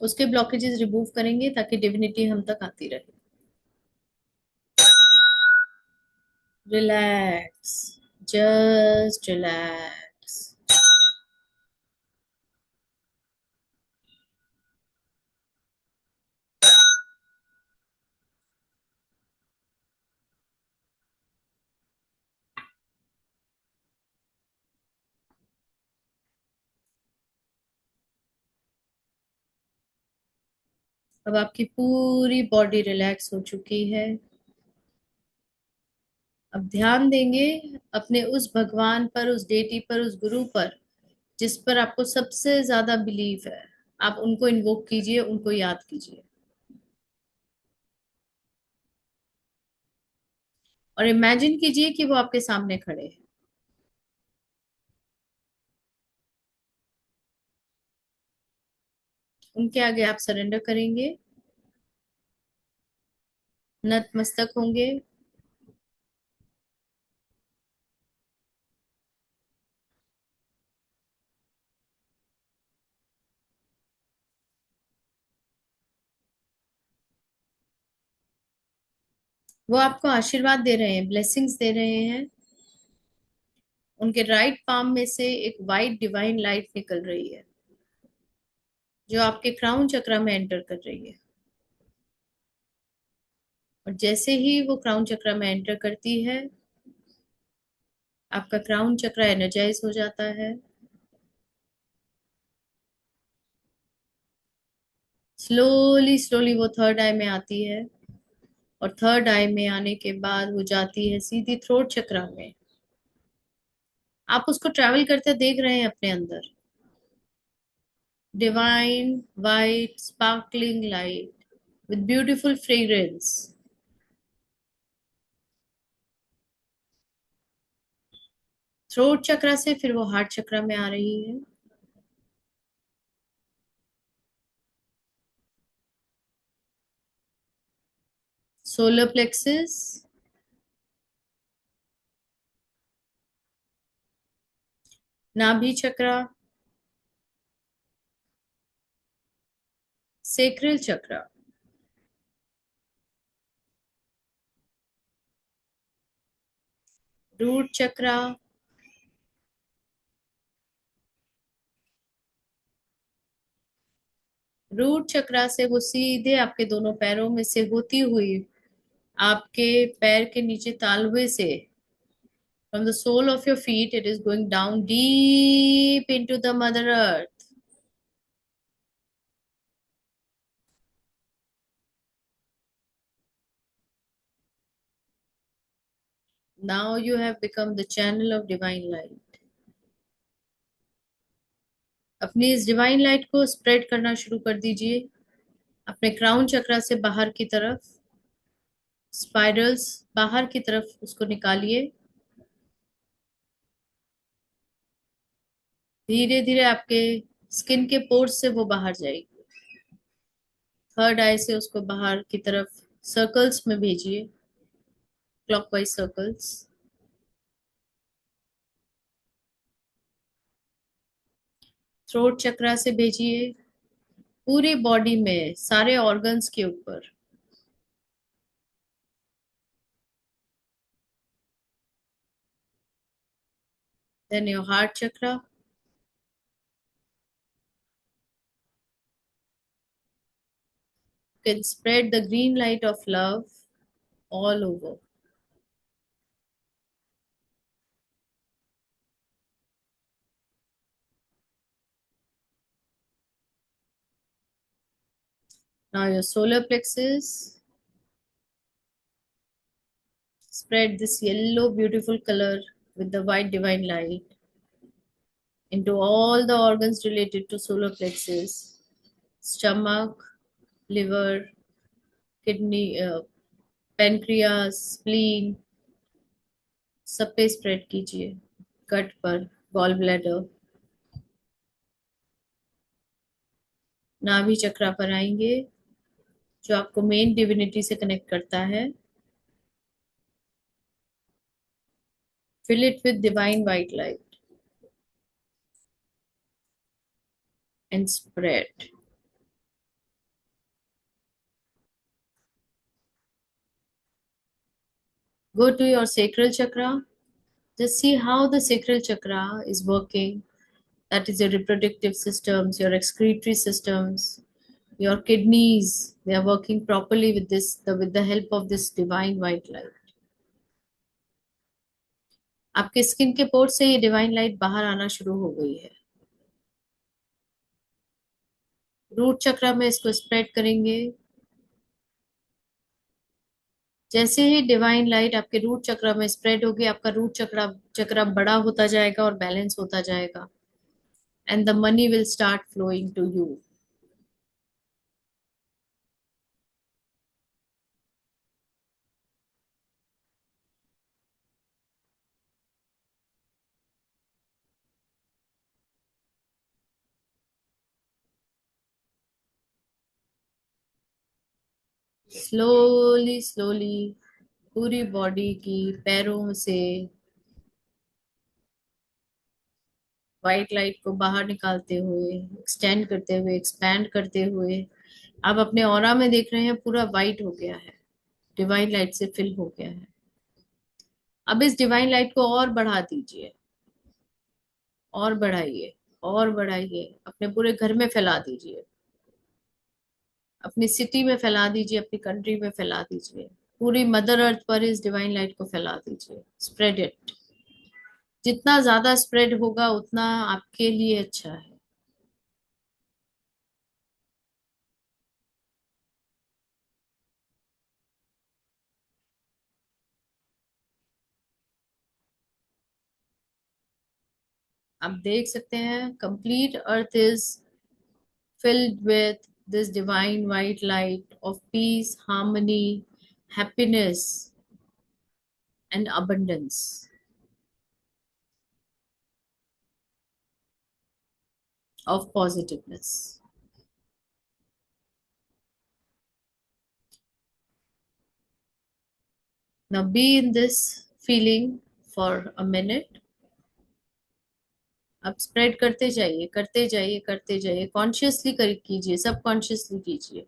उसके ब्लॉकेजेस रिमूव करेंगे ताकि डिविनिटी हम तक आती रहे। रिलैक्स। Just relax. अब आपकी पूरी बॉडी रिलैक्स हो चुकी है। अब ध्यान देंगे अपने उस भगवान पर, उस डेटी पर, उस गुरु पर, जिस पर आपको सबसे ज्यादा बिलीव है। आप उनको इन्वोक कीजिए, उनको याद कीजिए। और इमेजिन कीजिए कि वो आपके सामने खड़े हैं। उनके आगे आप सरेंडर करेंगे। नतमस्तक होंगे। वो आपको आशीर्वाद दे रहे हैं, ब्लेसिंग्स दे रहे हैं। उनके राइट पाम में से एक वाइट डिवाइन लाइट निकल रही है, जो आपके क्राउन चक्रा में एंटर कर रही है। और जैसे ही वो क्राउन चक्रा में एंटर करती है, आपका क्राउन चक्रा एनर्जाइज हो जाता है। स्लोली स्लोली वो थर्ड आई में आती है। और थर्ड आई में आने के बाद वो जाती है सीधी थ्रोट चक्रा में। आप उसको ट्रैवल करते देख रहे हैं अपने अंदर। Divine white sparkling light with beautiful fragrance. Throat chakra से फिर वो हार्ट चक्रा में आ रही है। सोलर प्लेक्सस, नाभि चक्रा, सेक्रल चक्रा, रूट चक्रा, रूट चक्रा से वो सीधे आपके दोनों पैरों में से होती हुई आपके पैर के नीचे तालवे से, from the sole of your feet it is going down deep into the mother earth. Now you have become the channel of divine light. अपनी इस डिवाइन लाइट को स्प्रेड करना शुरू कर दीजिए अपने क्राउन चक्रा से बाहर की तरफ, स्पाइरल्स बाहर की तरफ उसको निकालिए। धीरे धीरे आपके स्किन के पोर्स से वो बाहर जाएगी। थर्ड आई से उसको बाहर की तरफ सर्कल्स में भेजिए, क्लॉकवाइज सर्कल्स। थ्रोट चक्रा से भेजिए पूरी बॉडी में, सारे ऑर्गन्स के ऊपर। Then your heart chakra, can spread the green light of love all over. Now your solar plexus, spread this yellow beautiful color with the white divine light into all the organs related to solar plexus, stomach, liver, kidney, pancreas, spleen, सब पे spread कीजिए। गट पर, gall bladder, नाभि चक्रा पर आएंगे जो आपको main divinity से कनेक्ट करता है। Fill it with divine white light and spread. Go to your sacral chakra. Just see how the sacral chakra is working. That is your reproductive systems, your excretory systems, your kidneys. They are working properly with with the help of this divine white light. आपके skin के pores से ये divine light बाहर आना शुरू हो गई है। रूट चक्रा में इसको स्प्रेड करेंगे। जैसे ही डिवाइन लाइट आपके रूट चक्रा में स्प्रेड होगी, आपका रूट चक्रा चक्रा बड़ा होता जाएगा और बैलेंस होता जाएगा, and the money will start flowing to you. Slowly slowly पूरी बॉडी की, पैरों से व्हाइट लाइट को बाहर निकालते हुए, एक्सटेंड करते हुए, एक्सपैंड करते हुए, आप अपने ऑरा में देख रहे हैं पूरा वाइट हो गया है, डिवाइन लाइट से फिल हो गया है। अब इस डिवाइन लाइट को और बढ़ा दीजिए, और बढ़ाइए, और बढ़ाइए, अपने पूरे घर में फैला दीजिए, अपनी सिटी में फैला दीजिए, अपनी कंट्री में फैला दीजिए, पूरी मदर अर्थ पर इस डिवाइन लाइट को फैला दीजिए। Spread it. जितना ज्यादा स्प्रेड होगा उतना आपके लिए अच्छा है। आप देख सकते हैं complete earth is filled with this divine white light of peace, harmony, happiness, and abundance, of positiveness. Now be in this feeling for a minute. अब स्प्रेड करते जाइए, करते जाइए, करते जाइए, कॉन्शियसली कर कीजिए, सब कॉन्शियसली कीजिए।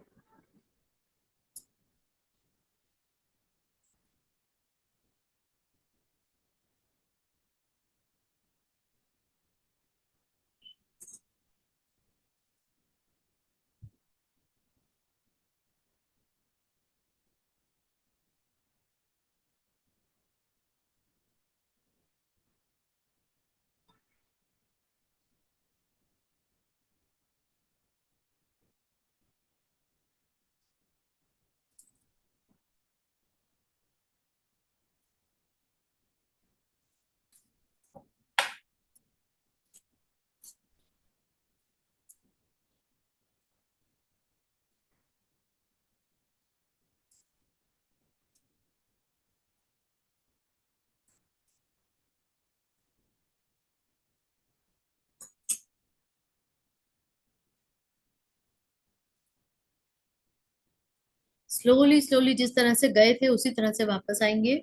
स्लोली स्लोली जिस तरह से गए थे उसी तरह से वापस आएंगे.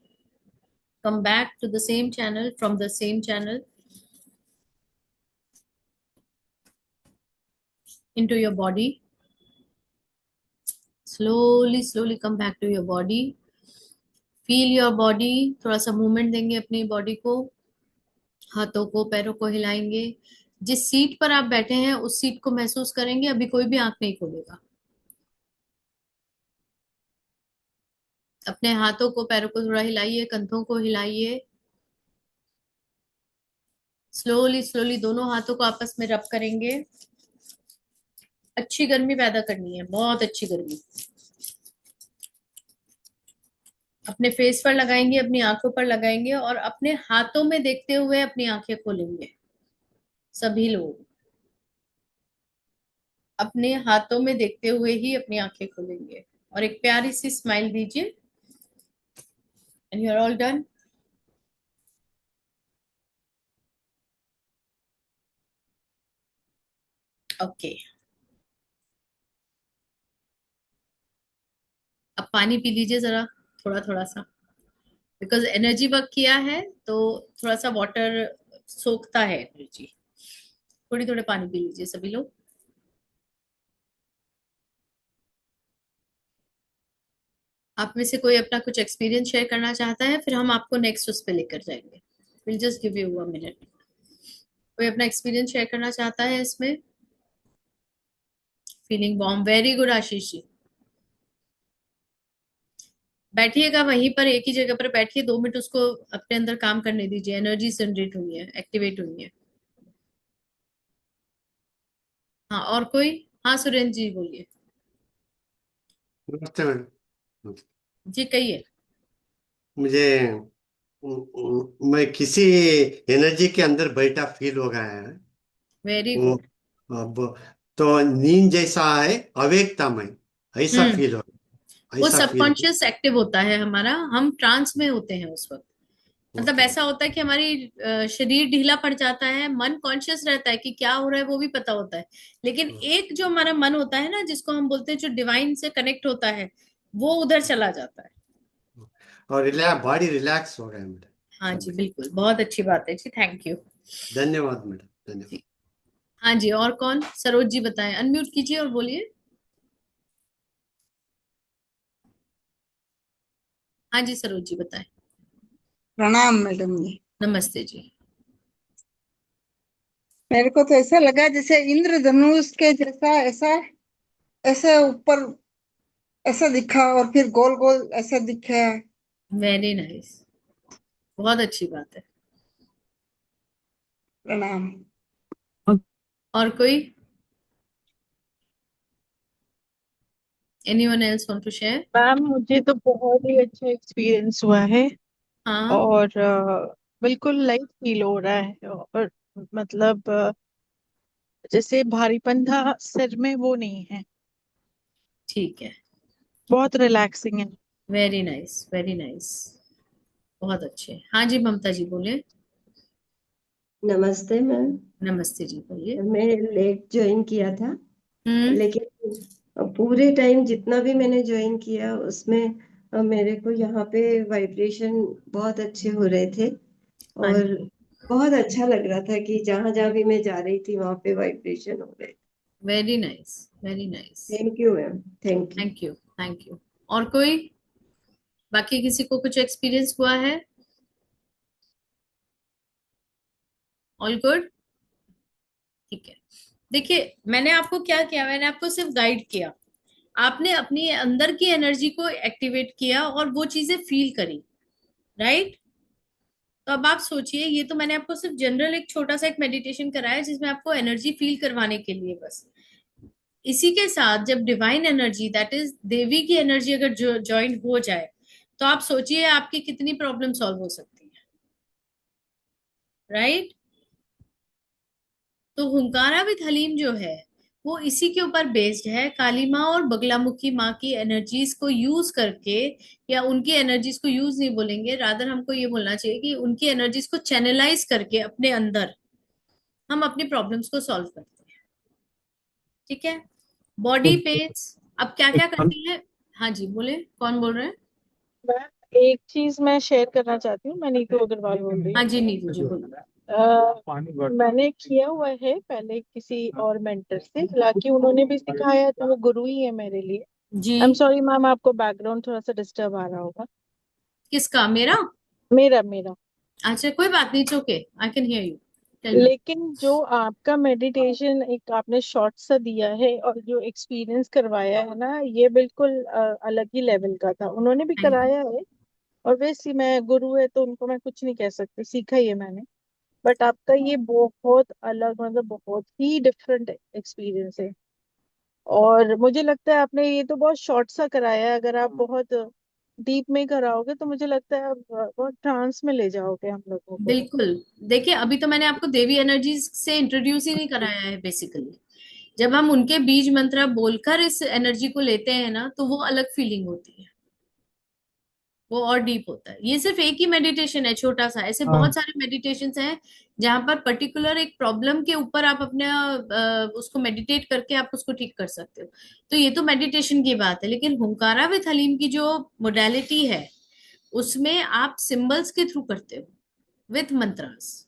Come back to the same channel, from the same channel into your body. Slowly slowly come back to your body. Feel your body. थोड़ा सा मूवमेंट देंगे अपनी बॉडी को, हाथों को पैरों को हिलाएंगे. जिस सीट पर आप बैठे हैं उस सीट को महसूस करेंगे. अभी कोई भी आंख नहीं खोलेगा. अपने हाथों को पैरों को थोड़ा हिलाइए, कंधों को हिलाइए. स्लोली स्लोली दोनों हाथों को आपस में रब करेंगे. अच्छी गर्मी पैदा करनी है, बहुत अच्छी गर्मी. अपने फेस पर लगाएंगे, अपनी आंखों पर लगाएंगे और अपने हाथों में देखते हुए अपनी आंखें खोलेंगे. सभी लोग अपने हाथों में देखते हुए ही अपनी आंखें खोलेंगे और एक प्यारी सी स्माइल दीजिए. And you are all done. Okay. अब पानी पी लीजिए जरा, थोड़ा थोड़ा सा. बिकॉज एनर्जी वर्क किया है तो थोड़ा सा वाटर सोखता है एनर्जी. थोड़ी थोड़े पानी पी लीजिए सभी लोग. आप में से कोई अपना कुछ एक्सपीरियंस शेयर करना चाहता है, फिर हम आपको नेक्स्ट उस पे लेकर जाएंगे. Will just give you a minute. कोई अपना एक्सपीरियंस शेयर करना चाहता है इसमें? Feeling warm. Very good Ashish ji. बैठिएगा वहीं पर, एक ही जगह पर बैठिए. 2 मिनट उसको अपने अंदर काम करने दीजिए. एनर्जी जनरेट हुई है, एक्टिवेट हुई है. हाँ और कोई? हाँ सुरेंद्र जी बोलिए. नमस्ते मैम। जी कहिए. मुझे मैं किसी एनर्जी के अंदर बैठा फील हो गया है वेरी वो। गुड. अब तो नींद जैसा है, अवेकता में ऐसा हम्म. फील हो, वो ऐसा फील सबकॉन्शियस एक्टिव होता है हमारा, हम ट्रांस में होते हैं उस वक्त. मतलब ओके। ऐसा होता है कि हमारी शरीर ढीला पड़ जाता है, मन कॉन्शियस रहता है कि क्या हो रहा है वो भी पता होता है. लेकिन एक जो हमारा मन होता है ना, जिसको हम बोलते हैं जो डिवाइन से कनेक्ट होता है, वो उधर चला जाता है. और बॉडी रिलैक्स हो गया मेरा हाँ जी सब। बिल्कुल, बहुत अच्छी बात है जी. Thank you. धन्यवाद मैडम, धन्यवाद। जी. हाँ जी, और कौन? सरोज जी बताएं. अनम्यूट कीजिए और बोलिए. हाँ जी सरोज जी बताएं. प्रणाम मैडम जी। नमस्ते जी. मेरे को तो ऐसा लगा जैसे इंद्रधनुष के जैसा, ऐसा ऐसे ऊपर ऐसा दिखा और फिर गोल गोल ऐसा दिखा। Very nice. बहुत अच्छी बात है. प्रणाम। और कोई? Anyone else want to share? Ma'am मुझे तो बहुत ही अच्छा एक्सपीरियंस हुआ है। हाँ. और बिल्कुल लाइट फील हो रहा है। और मतलब जैसे भारीपन था सिर में वो नहीं है। ठीक है. बहुत रिलैक्सिंग है। Very nice, very nice. बहुत अच्छे. हाँ जी ममता जी बोले. नमस्ते मैम। नमस्ते जी बोलिए. मैं लेट ज्वाइन किया था, हम्म. लेकिन पूरे टाइम जितना भी मैंने ज्वाइन किया उसमें मेरे को यहाँ पे वाइब्रेशन बहुत अच्छे हो रहे थे हाँ. और बहुत अच्छा लग रहा था कि जहां जहां भी मैं जा रही थी वहां पे वाइब्रेशन हो रहे थे। Very nice, very nice. Thank you ma'am, thank you. Thank you, thank you. और कोई? बाकी किसी को कुछ एक्सपीरियंस हुआ है? All good. ठीक है. देखिए मैंने आपको क्या किया, मैंने आपको सिर्फ गाइड किया. आपने अपनी अंदर की एनर्जी को एक्टिवेट किया और वो चीजें फील करी. राइट. तो अब आप सोचिए, ये तो मैंने आपको सिर्फ जनरल एक छोटा सा एक मेडिटेशन कराया जिसमें आपको एनर्जी फील करवाने के लिए बस. इसी के साथ जब डिवाइन एनर्जी, दैट इज देवी की एनर्जी, अगर जो ज्वाइन हो जाए, तो आप सोचिए आपकी कितनी प्रॉब्लम सॉल्व हो सकती है. राइट. तो हुंकारा विद हलीम जो है वो इसी के ऊपर बेस्ड है. काली माँ और बगलामुखी माँ की एनर्जीज को यूज करके, या उनकी एनर्जीज को यूज नहीं बोलेंगे, रादर हमको ये बोलना चाहिए कि उनकी एनर्जीज को चैनलाइज करके अपने अंदर हम अपनी प्रॉब्लम्स को सॉल्व करते हैं. ठीक है. बॉडी पेन्स अब क्या क्या करती है? हाँ जी, बोले, कौन बोल रहे हैं? मैम एक चीज मैं शेयर करना चाहती हूँ। मैं नीतू अग्रवाल बोल रही हाँ हूँ। जी, नीतू जी बोलिए। मैंने किया हुआ है पहले किसी और मेंटर से, हालांकि उन्होंने भी सिखाया तो वो गुरु ही है मेरे लिए। जी। आई एम सॉरी मैम, आपको बैकग्राउंड थोड़ा सा डिस्टर्ब आ रहा होगा। किसका, मेरा? मेरा मेरा अच्छा, कोई बात नहीं, okay, I can hear you, tell me. लेकिन जो आपका मेडिटेशन एक आपने शॉर्ट सा दिया है और जो एक्सपीरियंस करवाया है ना, ये बिल्कुल अलग ही लेवल का था। उन्होंने भी थैंक यू। कराया है। और वैसे मैं गुरु है तो उनको मैं कुछ नहीं कह सकती, सीखा ही है मैंने। बट आपका ये बहुत अलग, मतलब बहुत ही डिफरेंट एक्सपीरियंस है। और मुझे लगता है आपने ये तो बहुत शॉर्ट सा कराया है। अगर आप बहुत डीप में कराओगे तो मुझे लगता है आप बहुत ट्रांस में ले जाओगे हम लोगों को। बिल्कुल। देखिए, अभी तो मैंने आपको देवी एनर्जी से इंट्रोड्यूस ही नहीं कराया है बेसिकली। जब हम उनके बीज मंत्र बोलकर इस एनर्जी को लेते हैं ना, तो वो अलग फीलिंग होती है, वो और डीप होता है। ये सिर्फ एक ही मेडिटेशन है छोटा सा, ऐसे बहुत सारे मेडिटेशंस हैं जहां पर पर्टिकुलर एक प्रॉब्लम के ऊपर आप अपने उसको मेडिटेट करके आप उसको ठीक कर सकते हो। तो ये तो मेडिटेशन की बात है, लेकिन हुंकारा विद हलीम की जो मोडालिटी है, उसमें आप सिंबल्स के थ्रू करते हो, विथ मंत्रास।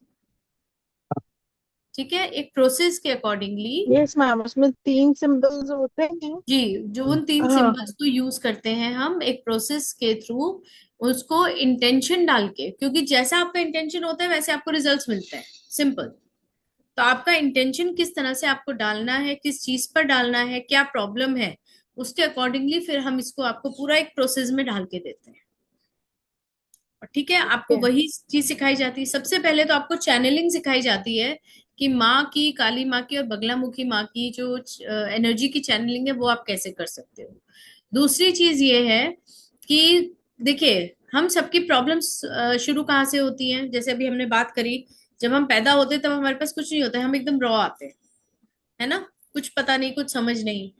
ठीक है, एक प्रोसेस के अकॉर्डिंगली। यस मैम, उसमें 3 सिंबल्स होते हैं। जी, जो उन तीन हाँ। सिंबल्स को यूज करते हैं हम एक प्रोसेस के थ्रू, उसको इंटेंशन डाल के, क्योंकि जैसा आपका इंटेंशन होता है वैसे आपको रिजल्ट्स मिलते हैं, सिंपल। तो आपका इंटेंशन किस तरह से आपको डालना है, किस चीज पर डालना है, क्या प्रॉब्लम है, उसके अकॉर्डिंगली फिर हम इसको आपको पूरा एक प्रोसेस में डाल के देते हैं। और ठीक है, आपको वही चीज सिखाई जाती है। सबसे पहले तो आपको चैनलिंग सिखाई जाती है कि माँ की, काली माँ की और बगलामुखी माँ की जो एनर्जी की चैनलिंग है वो आप कैसे कर सकते हो। दूसरी चीज ये है कि देखिए, हम सबकी प्रॉब्लम्स शुरू कहाँ से होती हैं, जैसे अभी हमने बात करी, जब हम पैदा होते हैं तब हमारे पास कुछ नहीं होता है, हम एकदम रॉ आते हैं, है ना, कुछ पता नहीं, कुछ समझ नहीं।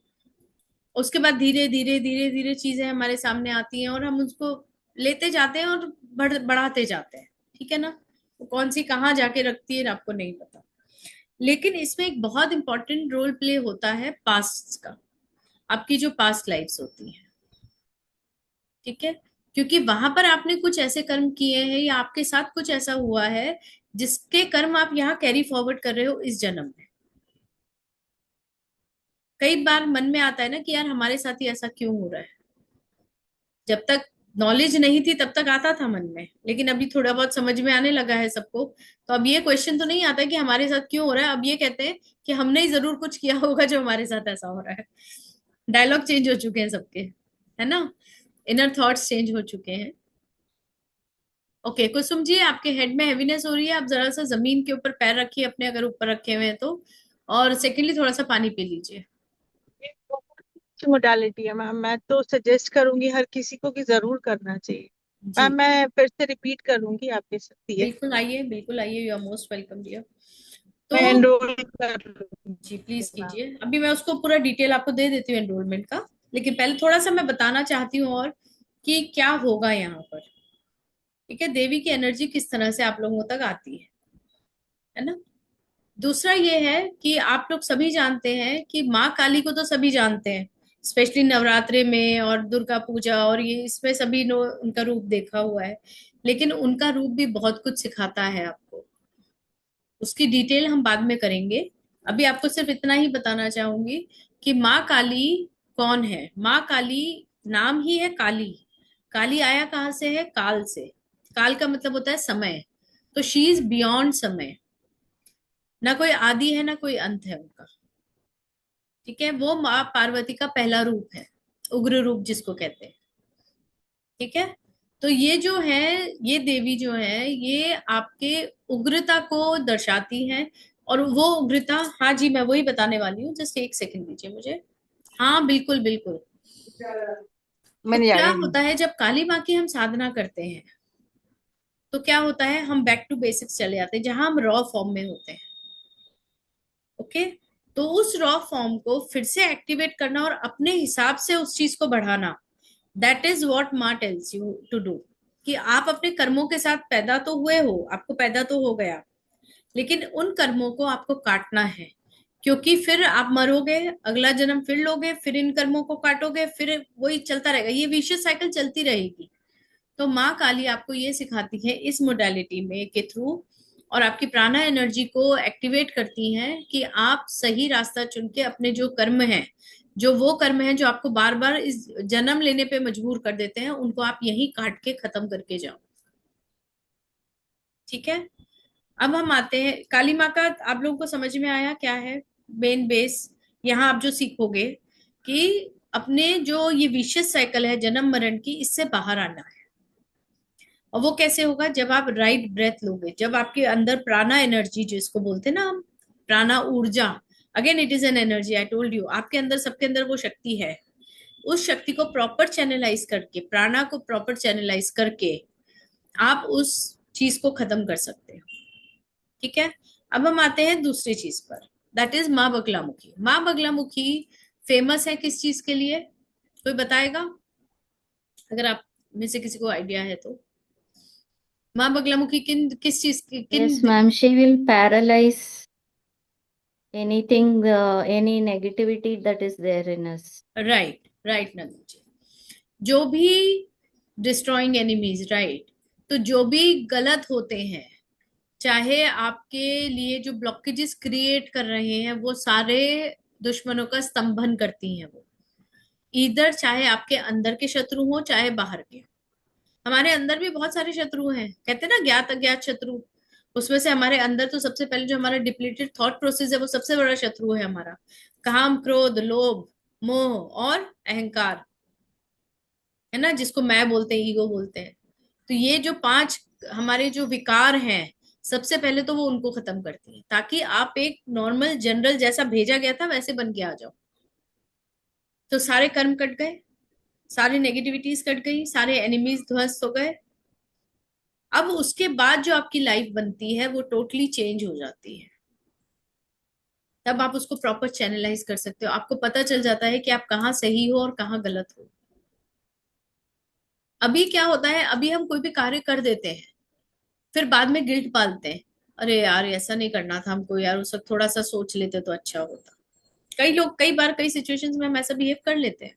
उसके बाद धीरे धीरे धीरे धीरे चीजें हमारे सामने आती हैं और हम उसको लेते जाते हैं और बढ़ाते जाते हैं। ठीक है ना, तो कौन सी कहाँ जाके रखती है आपको नहीं पता। लेकिन इसमें एक बहुत इंपॉर्टेंट रोल प्ले होता है पास्ट का, आपकी जो पास्ट लाइफ्स होती हैं। ठीक है, क्योंकि वहां पर आपने कुछ ऐसे कर्म किए हैं या आपके साथ कुछ ऐसा हुआ है जिसके कर्म आप यहाँ कैरी फॉरवर्ड कर रहे हो इस जन्म में। कई बार मन में आता है ना कि यार हमारे साथ ही ऐसा क्यों हो रहा है। जब तक नॉलेज नहीं थी तब तक आता था मन में, लेकिन अभी थोड़ा बहुत समझ में आने लगा है सबको, तो अब ये क्वेश्चन तो नहीं आता कि हमारे साथ क्यों हो रहा है। अब ये कहते हैं कि हमने ही जरूर कुछ किया होगा जो हमारे साथ ऐसा हो रहा है। डायलॉग चेंज हो चुके हैं सबके, है ना, इनर थॉट्स चेंज हो चुके हैं। ओके, कुसुम जी, आपके हेड में हैवीनेस हो रही है, आप जरा सा जमीन के ऊपर पैर रखिए अपने, अगर ऊपर रखे हुए हैं तो। और सेकेंडली, थोड़ा सा पानी पी लीजिए। अच्छी मोडालिटी है मैम, मैं तो सजेस्ट करूंगी हर किसी को कि जरूर करना चाहिए। जी, मैम मैं फिर से रिपीट करूंगी, आप कह सकती है। बिल्कुल आइए, बिल्कुल आइए, you are most welcome dear. तो मैं एनरोल कर लूंगी। जी, प्लीज कीजिए। अभी मैं उसको पूरा डिटेल आपको दे देती हूँ एनरोलमेंट का, लेकिन पहले थोड़ा सा मैं बताना चाहती हूँ और कि क्या होगा यहाँ पर। ठीक है, देवी की एनर्जी किस तरह से आप लोगों तक आती है ना। दूसरा ये है कि आप लोग सभी जानते हैं कि माँ काली को तो सभी जानते हैं, स्पेशली नवरात्रे में और दुर्गा पूजा, और ये इसमें सभी ने उनका रूप देखा हुआ है। लेकिन उनका रूप भी बहुत कुछ सिखाता है आपको, उसकी डिटेल हम बाद में करेंगे। अभी आपको सिर्फ इतना ही बताना चाहूंगी कि माँ काली कौन है। माँ काली नाम ही है काली। काली आया कहाँ से है? काल से। काल का मतलब होता है समय। तो शी इज बियॉन्ड समय, ना कोई आदि है ना कोई अंत है उनका। ठीक है, वो माँ पार्वती का पहला रूप है, उग्र रूप जिसको कहते हैं। ठीक है, तो ये जो है, ये देवी जो है, ये आपके उग्रता को दर्शाती है। और वो उग्रता, हाँ जी, मैं वही बताने वाली हूँ, जस्ट एक सेकंड दीजिए मुझे। हाँ, बिल्कुल बिल्कुल। तो मैंने क्या याद होता है जब काली माँ की हम साधना करते हैं, तो क्या होता है, हम बैक टू बेसिक्स चले जाते हैं जहां हम रॉ फॉर्म में होते हैं। ओके, तो उस रॉ फॉर्म को फिर से एक्टिवेट करना और अपने हिसाब से उस चीज को बढ़ाना, दैट इज वॉट माँ टेल्स यू टू डू। कि आप अपने कर्मों के साथ पैदा तो हुए हो, आपको पैदा तो हो गया, लेकिन उन कर्मों को आपको काटना है। क्योंकि फिर आप मरोगे, अगला जन्म फिर लोगे, फिर इन कर्मों को काटोगे, फिर वही चलता रहेगा, ये विशियस साइकिल चलती रहेगी। तो माँ काली आपको ये सिखाती है इस मोडालिटी में के थ्रू, और आपकी प्राणा एनर्जी को एक्टिवेट करती हैं कि आप सही रास्ता चुन के अपने जो कर्म हैं, जो वो कर्म हैं जो आपको बार बार इस जन्म लेने पे मजबूर कर देते हैं, उनको आप यहीं काट के खत्म करके जाओ। ठीक है। अब हम आते हैं काली माँ का, आप लोगों को समझ में आया क्या है मेन बेस? यहाँ आप जो सीखोगे कि अपने जो ये विशियस साइकिल है जन्म मरण की, इससे बाहर आना है। और वो कैसे होगा? जब आप राइट ब्रेथ लोगे, जब आपके अंदर प्राणा एनर्जी जिसको बोलते हैं ना हम, प्राणा ऊर्जा, again it is an energy, I told you, आपके अंदर सबके अंदर वो शक्ति है। उस शक्ति को प्रॉपर चैनलाइज करके, प्राणा को प्रॉपर चैनलाइज करके आप उस चीज को खत्म कर सकते हो। ठीक है। अब हम आते हैं दूसरी चीज पर, दैट इज माँ बगलामुखी। माँ बगलामुखी फेमस है किस चीज के लिए? कोई बताएगा अगर आप में से किसी को आइडिया है तो? माँ बगलामुखी किस चीज की Yes, ma'am. She will paralyze anything, any negativity that is there in us. Right right Nandu ji, जो भी डिस्ट्रॉइंग एनिमीज, राइट। तो जो भी गलत होते हैं, चाहे आपके लिए जो ब्लॉकेजेस क्रिएट कर रहे हैं, वो सारे दुश्मनों का स्तंभन करती हैं वो। इधर चाहे आपके अंदर के शत्रु हो चाहे बाहर के। हमारे अंदर भी बहुत सारे शत्रु हैं, कहते हैं ना ज्ञात अज्ञात शत्रु। उसमें से हमारे अंदर तो सबसे पहले जो हमारा डिप्लीटेड थॉट प्रोसेस है, वो सबसे बड़ा शत्रु है हमारा। काम, क्रोध, लोभ, मोह और अहंकार, है ना, जिसको मैं बोलते हैं, ईगो बोलते हैं। तो ये जो 5 हमारे जो विकार हैं, सबसे पहले तो वो उनको खत्म करती है, ताकि आप एक नॉर्मल जनरल जैसा भेजा गया था वैसे बन के आ जाओ। तो सारे कर्म कट गए, सारी नेगेटिविटीज कट गई, सारे एनिमीज ध्वस्त हो गए। अब उसके बाद जो आपकी लाइफ बनती है वो टोटली चेंज हो जाती है। तब आप उसको प्रॉपर चैनलाइज कर सकते हो, आपको पता चल जाता है कि आप कहाँ सही हो और कहाँ गलत हो। अभी क्या होता है, अभी हम कोई भी कार्य कर देते हैं, फिर बाद में गिल्ट पालते हैं, अरे यार ऐसा नहीं करना था हमको, यार उस वक्त थोड़ा सा सोच लेते तो अच्छा होता। कई लोग कई बार कई सिचुएशंस में हम ऐसा बिहेव कर लेते हैं,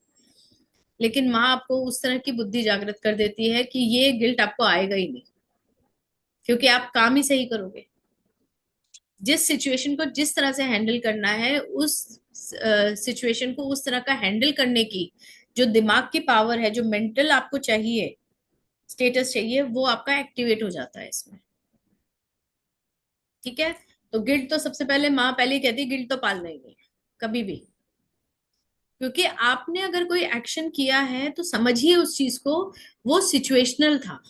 लेकिन माँ आपको उस तरह की बुद्धि जागृत कर देती है कि ये गिल्ट आपको आएगा ही नहीं, क्योंकि आप काम ही सही करोगे। जिस सिचुएशन को जिस तरह से हैंडल करना है, उस सिचुएशन को उस तरह का हैंडल करने की जो दिमाग की पावर है, जो मेंटल आपको चाहिए, स्टेटस चाहिए, वो आपका एक्टिवेट हो जाता है इसमें। ठीक है। तो गिल्ट तो सबसे पहले माँ पहले ही कहती है, गिल्ट तो पालना ही नहीं है कभी भी। क्योंकि आपने अगर कोई एक्शन किया है तो समझिए उस चीज को, वो सिचुएशनल था,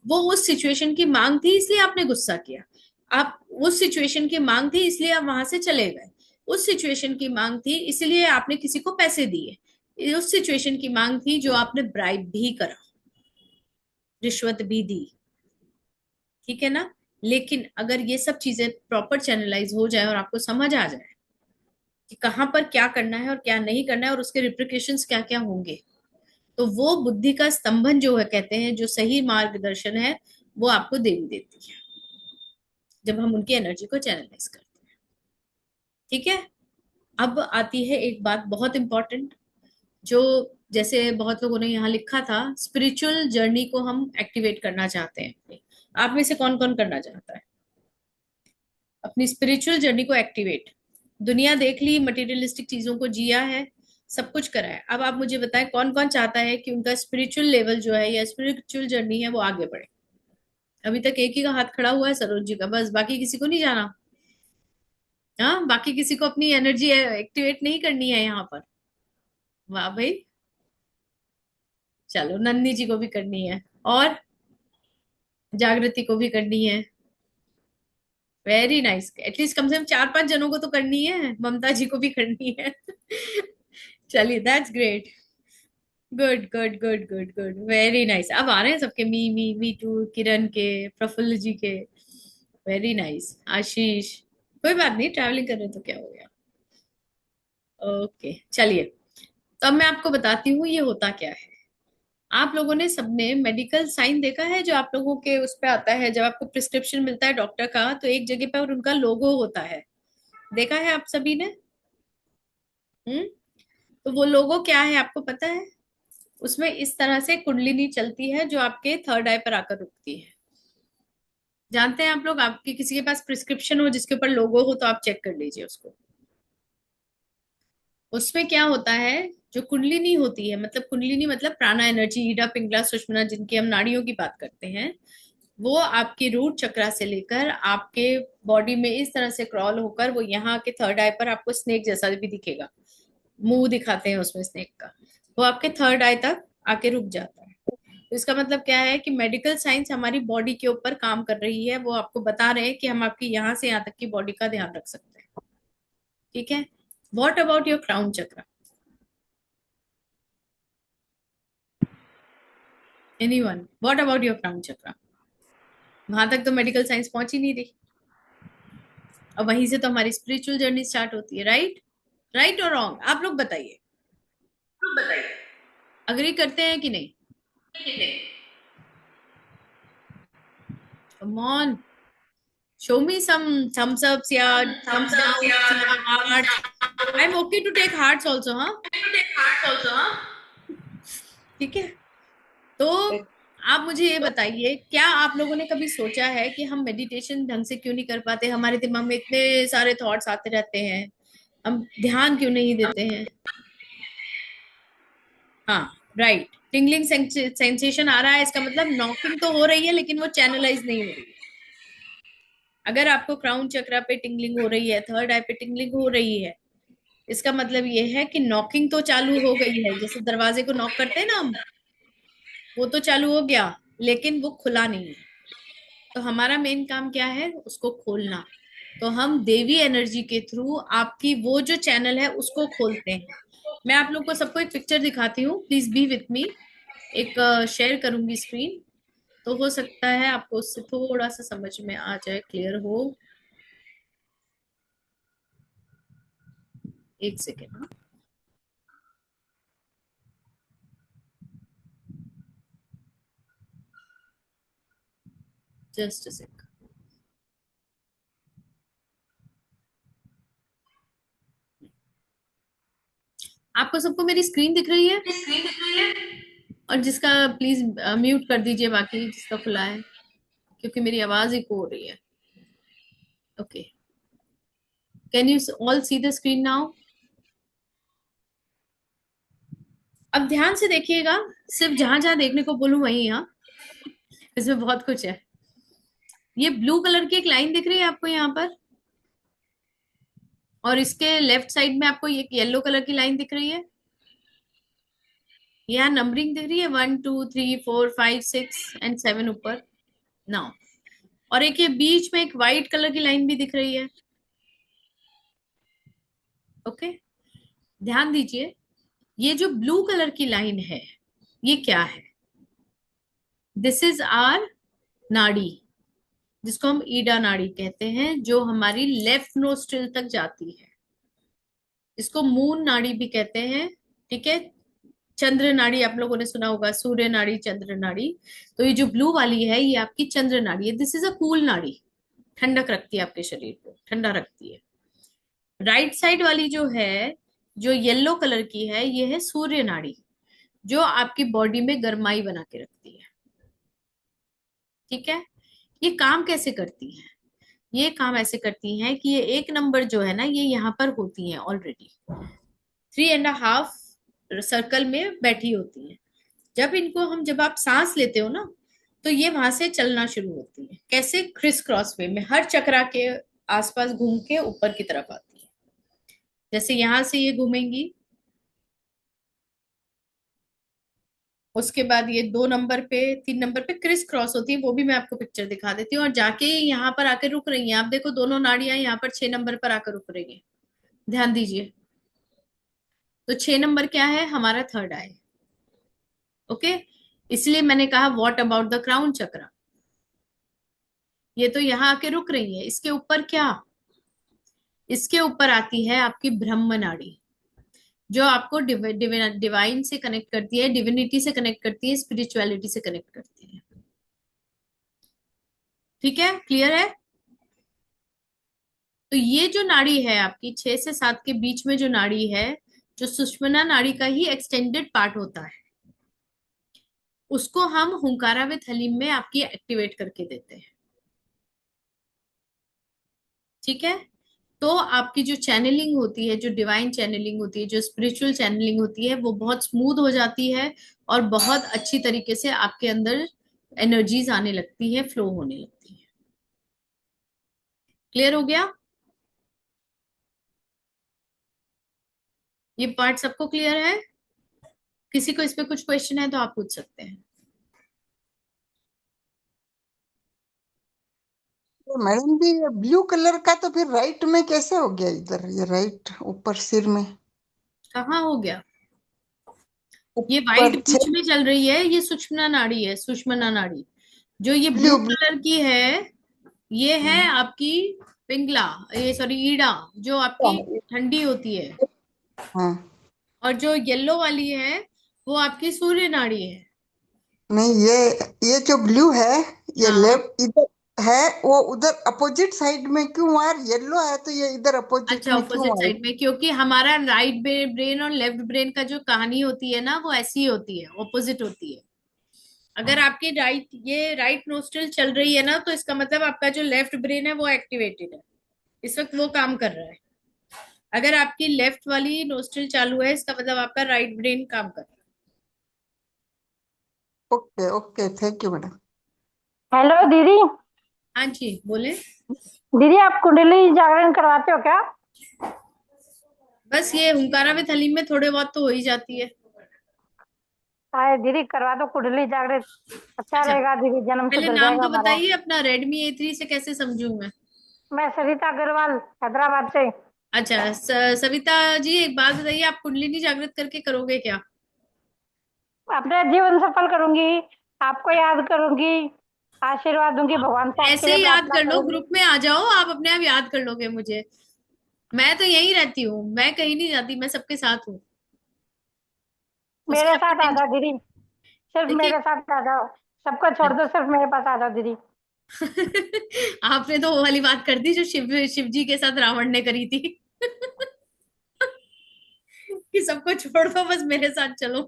वो उस सिचुएशन की मांग थी इसलिए आपने गुस्सा किया। आप उस सिचुएशन की मांग थी इसलिए आप वहां से चले गए। उस सिचुएशन की मांग थी इसलिए आपने किसी को पैसे दिए। उस सिचुएशन की मांग थी जो आपने ब्राइब भी करा, रिश्वत भी दी। ठीक है ना। लेकिन अगर ये सब चीजें प्रॉपर चैनलाइज हो जाए और आपको समझ आ जाए कि कहाँ पर क्या करना है और क्या नहीं करना है और उसके रिप्रिकेशंस क्या क्या होंगे, तो वो बुद्धि का स्तंभन जो है, कहते हैं जो सही मार्गदर्शन है, वो आपको देवी देती है जब हम उनकी एनर्जी को चैनलाइज करते हैं। ठीक है। अब आती है एक बात बहुत इंपॉर्टेंट, जो जैसे बहुत लोगों ने यहाँ लिखा था, स्पिरिचुअल जर्नी को हम एक्टिवेट करना चाहते हैं। आप में से कौन कौन करना चाहता है अपनी स्पिरिचुअल जर्नी को एक्टिवेट? दुनिया देख ली, मटेरियलिस्टिक चीजों को जिया है, सब कुछ करा है। अब आप मुझे बताएं कौन कौन चाहता है कि उनका स्पिरिचुअल लेवल जो है या स्पिरिचुअल जर्नी है वो आगे बढ़े? अभी तक एक ही का हाथ खड़ा हुआ है, सरोज जी का, बस। बाकी किसी को नहीं जाना? हाँ, बाकी किसी को अपनी एनर्जी एक्टिवेट नहीं करनी है यहाँ पर? वाह भाई, चलो नंदी जी को भी करनी है और जागृति को भी करनी है। Very nice. एटलीस्ट कम से कम 4-5 जनों को तो करनी है, ममता जी को भी करनी है। चलिए, that's great, good good good good good, very nice. अब आ रहे हैं सबके, मी टू, किरण के, प्रफुल्ल जी के, वेरी नाइस। आशीष, कोई बात नहीं, ट्रैवलिंग कर रहे तो क्या हो गया। ओके चलिए, तो अब मैं आपको बताती हूँ ये होता क्या है। आप लोगों ने सबने मेडिकल साइन देखा है जो आप लोगों के उस पे आता है, जब आपको प्रिस्क्रिप्शन मिलता है डॉक्टर का, तो एक जगह पर उनका लोगो होता है, देखा है आप सभी ने? तो वो लोगो क्या है आपको पता है? उसमें इस तरह से कुंडलिनी चलती है जो आपके थर्ड आई पर आकर रुकती है। जानते हैं आप लोग? आपके किसी के पास प्रिस्क्रिप्शन हो जिसके ऊपर लोगो हो तो आप चेक कर लीजिए उसको। उसमें क्या होता है, जो कुंडलिनी होती है, मतलब कुंडलिनी मतलब प्राणा एनर्जी, ईडा पिंगला सुषुम्ना, जिनकी हम नाड़ियों की बात करते हैं, वो आपकी रूट चक्रा से लेकर आपके बॉडी में इस तरह से क्रॉल होकर वो यहाँ के थर्ड आई पर आपको स्नेक जैसा भी दिखेगा, मुंह दिखाते हैं उसमें स्नेक का, वो आपके थर्ड आई तक आके रुक जाता है। तो इसका मतलब क्या है कि मेडिकल साइंस हमारी बॉडी के ऊपर काम कर रही है, वो आपको बता रहे हैं कि हम आपकी यहाँ से यहाँ तक की बॉडी का ध्यान रख सकते हैं। ठीक है। What about your crown chakra? Anyone? What about your crown chakra? वहां तक तो मेडिकल साइंस पहुंच ही नहीं रही, और वहीं से तो हमारी स्पिरिचुअल जर्नी स्टार्ट होती है। राइट? राइट और रॉन्ग? आप लोग बताइए, अग्री करते हैं कि नहीं? Come on, show me some thumbs ups या thumbs downs या hearts. I'm okay to take hearts also, हाँ? ठीक है। तो आप मुझे ये बताइए, क्या आप लोगों ने कभी सोचा है कि हम मेडिटेशन ढंग से क्यों नहीं कर पाते? हमारे दिमाग में इतने सारे थॉट्स आते रहते हैं, हम ध्यान क्यों नहीं देते हैं? हाँ, राइट। टिंगलिंग सेंसेशन आ रहा है, इसका मतलब नॉकिंग तो हो रही है लेकिन वो चैनलाइज नहीं हो रही है। अगर आपको क्राउन चक्रा पे टिंगलिंग हो रही है, थर्ड आई पे टिंगलिंग हो रही है, इसका मतलब ये है कि नॉकिंग तो चालू हो गई है, जैसे दरवाजे को नॉक करते हैं ना हम, वो तो चालू हो गया लेकिन वो खुला नहीं है। तो हमारा मेन काम क्या है? उसको खोलना। तो हम देवी एनर्जी के थ्रू आपकी वो जो चैनल है उसको खोलते हैं। मैं आप लोग को सबको एक पिक्चर दिखाती हूँ, प्लीज बी विथ मी। एक शेयर करूंगी स्क्रीन, तो हो सकता है आपको उससे थोड़ा सा समझ में आ जाए, क्लियर हो। एक सेकेंड। जस्ट अ सेक। आपको सबको मेरी स्क्रीन दिख रही है? और जिसका प्लीज म्यूट कर दीजिए, बाकी जिसका खुला है, क्योंकि मेरी आवाज इको हो रही है। Okay, can you all see the screen now? अब ध्यान से देखिएगा, सिर्फ जहां जहां देखने को बोलूं वहीं, यहाँ इसमें बहुत कुछ है। ये ब्लू कलर की एक लाइन दिख रही है आपको यहाँ पर, और इसके लेफ्ट साइड में आपको ये येलो कलर की लाइन दिख रही है। यहाँ नंबरिंग दिख रही है, 1 2 3 4 5 6 एंड 7 ऊपर। नाउ, और एक ये बीच में एक व्हाइट कलर की लाइन भी दिख रही है। ओके, ध्यान दीजिए, ये जो ब्लू कलर की लाइन है ये क्या है? दिस इज आर नाड़ी, जिसको हम ईडा नाड़ी कहते हैं, जो हमारी लेफ्ट नोस्ट्रिल तक जाती है। इसको मून नाड़ी भी कहते हैं। ठीक है। चंद्र नाड़ी आप लोगों ने सुना होगा, सूर्य नाड़ी, चंद्र नाड़ी। तो ये जो ब्लू वाली है ये आपकी चंद्र नाड़ी है। दिस इज अ कूल नाड़ी, ठंडक रखती है, आपके शरीर को ठंडा रखती है। राइट साइड वाली जो है, जो येलो कलर की है, ये है सूर्य नाड़ी, जो आपकी बॉडी में गर्माई बना के रखती है। ठीक है। ये काम कैसे करती है? ये काम ऐसे करती हैं कि ये एक नंबर जो है ना, ये यहाँ पर होती है ऑलरेडी, 3.5 सर्कल में बैठी होती है। जब इनको हम, जब आप सांस लेते हो ना, तो ये वहां से चलना शुरू होती है। कैसे? क्रिस क्रॉस वे में, हर चक्रा के आसपास घूम के ऊपर की तरफ आती है। जैसे यहां से ये घूमेंगी, उसके बाद ये 2 नंबर पे, 3 नंबर पे क्रिस क्रॉस होती है, वो भी मैं आपको पिक्चर दिखा देती हूँ। और जाके यहाँ पर आकर रुक रही हैं, आप देखो दोनों नाड़ियां यहाँ पर 6 नंबर पर आकर रुक रही है। ध्यान दीजिए। तो 6 नंबर क्या है? हमारा थर्ड आई। ओके, इसलिए मैंने कहा व्हाट अबाउट द क्राउन चक्रा। ये तो यहाँ आके रुक रही है, इसके ऊपर क्या? इसके ऊपर आती है आपकी ब्रह्म नाड़ी, जो आपको डिवाइन से कनेक्ट करती है, डिविनिटी से कनेक्ट करती है, स्पिरिचुअलिटी से कनेक्ट करती है। ठीक है, क्लियर है? तो ये जो नाड़ी है आपकी 6 से 7 के बीच में जो नाड़ी है, जो सुषुम्ना नाड़ी का ही एक्सटेंडेड पार्ट होता है, उसको हम हुंकारावित हलीम में आपकी एक्टिवेट करके देते हैं। ठीक है। तो आपकी जो चैनलिंग होती है, जो डिवाइन चैनलिंग होती है, जो स्पिरिचुअल चैनलिंग होती है, वो बहुत स्मूथ हो जाती है और बहुत अच्छी तरीके से आपके अंदर एनर्जीज आने लगती है, फ्लो होने लगती है। क्लियर हो गया? ये पार्ट सबको क्लियर है? किसी को इस पे कुछ क्वेश्चन है तो आप पूछ सकते हैं। तो मैडम जी, ये ब्लू कलर का तो फिर राइट में कैसे हो गया? इधर ये राइट ऊपर सिर में, कहाँ हो गया? ये वाइट ऊपर बीच में चल रही है, ये सुषुम्ना नाड़ी है, सुषुम्ना नाड़ी। जो ये ब्लू ब्लू ब्लू। कलर की है, ये है आपकी पिंगला, ये सॉरी ईड़ा, जो आपकी ठंडी होती है। हाँ। और जो येलो वाली है, वो आपकी सूर्य नाड़ी है। नहीं, ये जो ब्लू है, ये हाँ। लेफ्ट इधर है, वो उधर अपोजिट साइड में क्यों आ रहा? येलो है तो ये इधर अपोजिट अच्छा, में क्यों ऑपोजिट आ साइड में, क्योंकि हमारा राइट ब्रेन और लेफ्ट ब्रेन का जो कहानी होती है ना, वो ऐसी होती है, ऑपोजिट होती है। अगर आपकी ये राइट नोस्ट्रल चल रही है ना, तो इसका मतलब आपका जो लेफ्ट ब्रेन है वो एक्टिवेटेड है, इस वक्त वो काम कर रहा है। अगर आपकी लेफ्ट वाली नोस्ट्रल चालू है, इसका मतलब आपका राइट ब्रेन काम कर रहा okay okay, thank you madam. Hello दीदी। है। हाँ जी, बोले। दीदी आप कुंडली जागरण करवाते हो क्या? बस ये हुंकारा में थलीम में थोड़े बहुत तो हो ही जाती है। अरे दीदी करवा दो कुंडली जागृत, अच्छा अच्छा, रहेगा दीदी, जन्म पहले सुधर नाम जाएगा तो हमारा। बताइए अपना, रेडमी A3 से कैसे समझूं मैं? मैं सरिता अग्रवाल, हैदराबाद से। अच्छा, सविता जी, एक बात बताइए, आप कुंडलिनी जागृत करके करोगे क्या? अपना जीवन सफल करूंगी, आपको याद करूंगी, आशीर्वाद दूंगी, भगवान से आपके ऐसे लिए ही याद प्रार्थना कर लो, करूंगी। ग्रुप में आ जाओ, आप अपने आप याद कर लोगे मुझे। मैं तो यहीं रहती हूँ, मैं कहीं नहीं जाती, मैं सबके साथ हूँ। उसकी मेरे आपको साथ आ टेंशन। जाओ दीदी, सिर्फ देखिए। मेरे साथ आ जाओ, सबको छोड़ दो, सिर्फ मेरे पास आ जाओ दीदी। आपने तो वो वाली बात कर दी जो शिव जी के साथ रावण ने करी थी। कि सबको छोड़ दो, बस मेरे साथ चलो।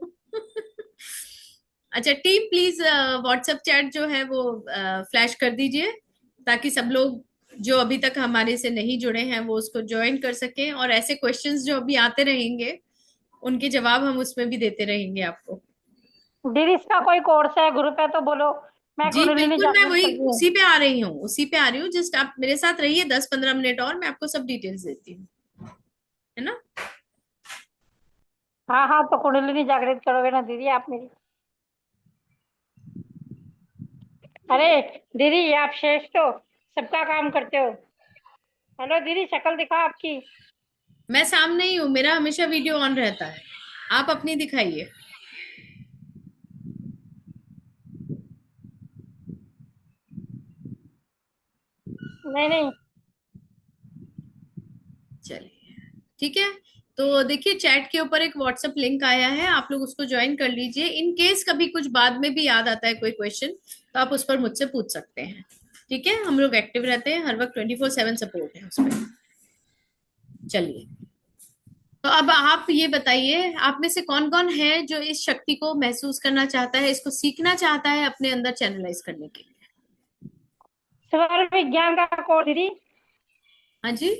अच्छा टीम, प्लीज व्हाट्सएप चैट जो है वो फ्लैश कर दीजिए, ताकि सब लोग जो अभी तक हमारे से नहीं जुड़े हैं वो उसको ज्वाइन कर सकें, और ऐसे क्वेश्चंस जो अभी आते रहेंगे उनके जवाब हम उसमें भी देते रहेंगे आपको। दीदी इसका कोई कोर्स है, ग्रुप है तो बोलो, मैं जी कुंडलिनी बिल्कुल, मैं जागृत वही कर रही हूँ। उसी पे आ रही हूँ, उसी पे आ रही हूँ। जस्ट आप मेरे साथ रहिए 10-15 मिनट और, मैं आपको सब डिटेल्स देती हूँ, है ना? हाँ हाँ, तो कुंडलिनी जागृत करोगे ना दीदी आप मेरी? अरे दीदी ये आप श्रेष्ठ हो, सबका काम करते हो। हेलो दीदी, शक्ल दिखाओ आपकी। मैं सामने ही हूँ, मेरा हमेशा वीडियो ऑन रहता है, आप अपनी दिखाइए। नहीं नहीं। चलिए, ठीक है। तो देखिए, चैट के ऊपर एक व्हाट्सएप लिंक आया है, आप लोग उसको ज्वाइन कर लीजिए। इन केस कभी कुछ बाद में भी याद आता है कोई क्वेश्चन, तो आप उस पर मुझसे पूछ सकते हैं। ठीक है, हम लोग एक्टिव रहते हैं हर वक्त, 24/7 सपोर्ट है उसमें। चलिए, तो अब आप ये बताइए, आप में से कौन कौन है जो इस शक्ति को महसूस करना चाहता है, इसको सीखना चाहता है अपने अंदर चैनलाइज करने के लिए? स्वर विज्ञान का कोर्स दीदी, हाँ जी,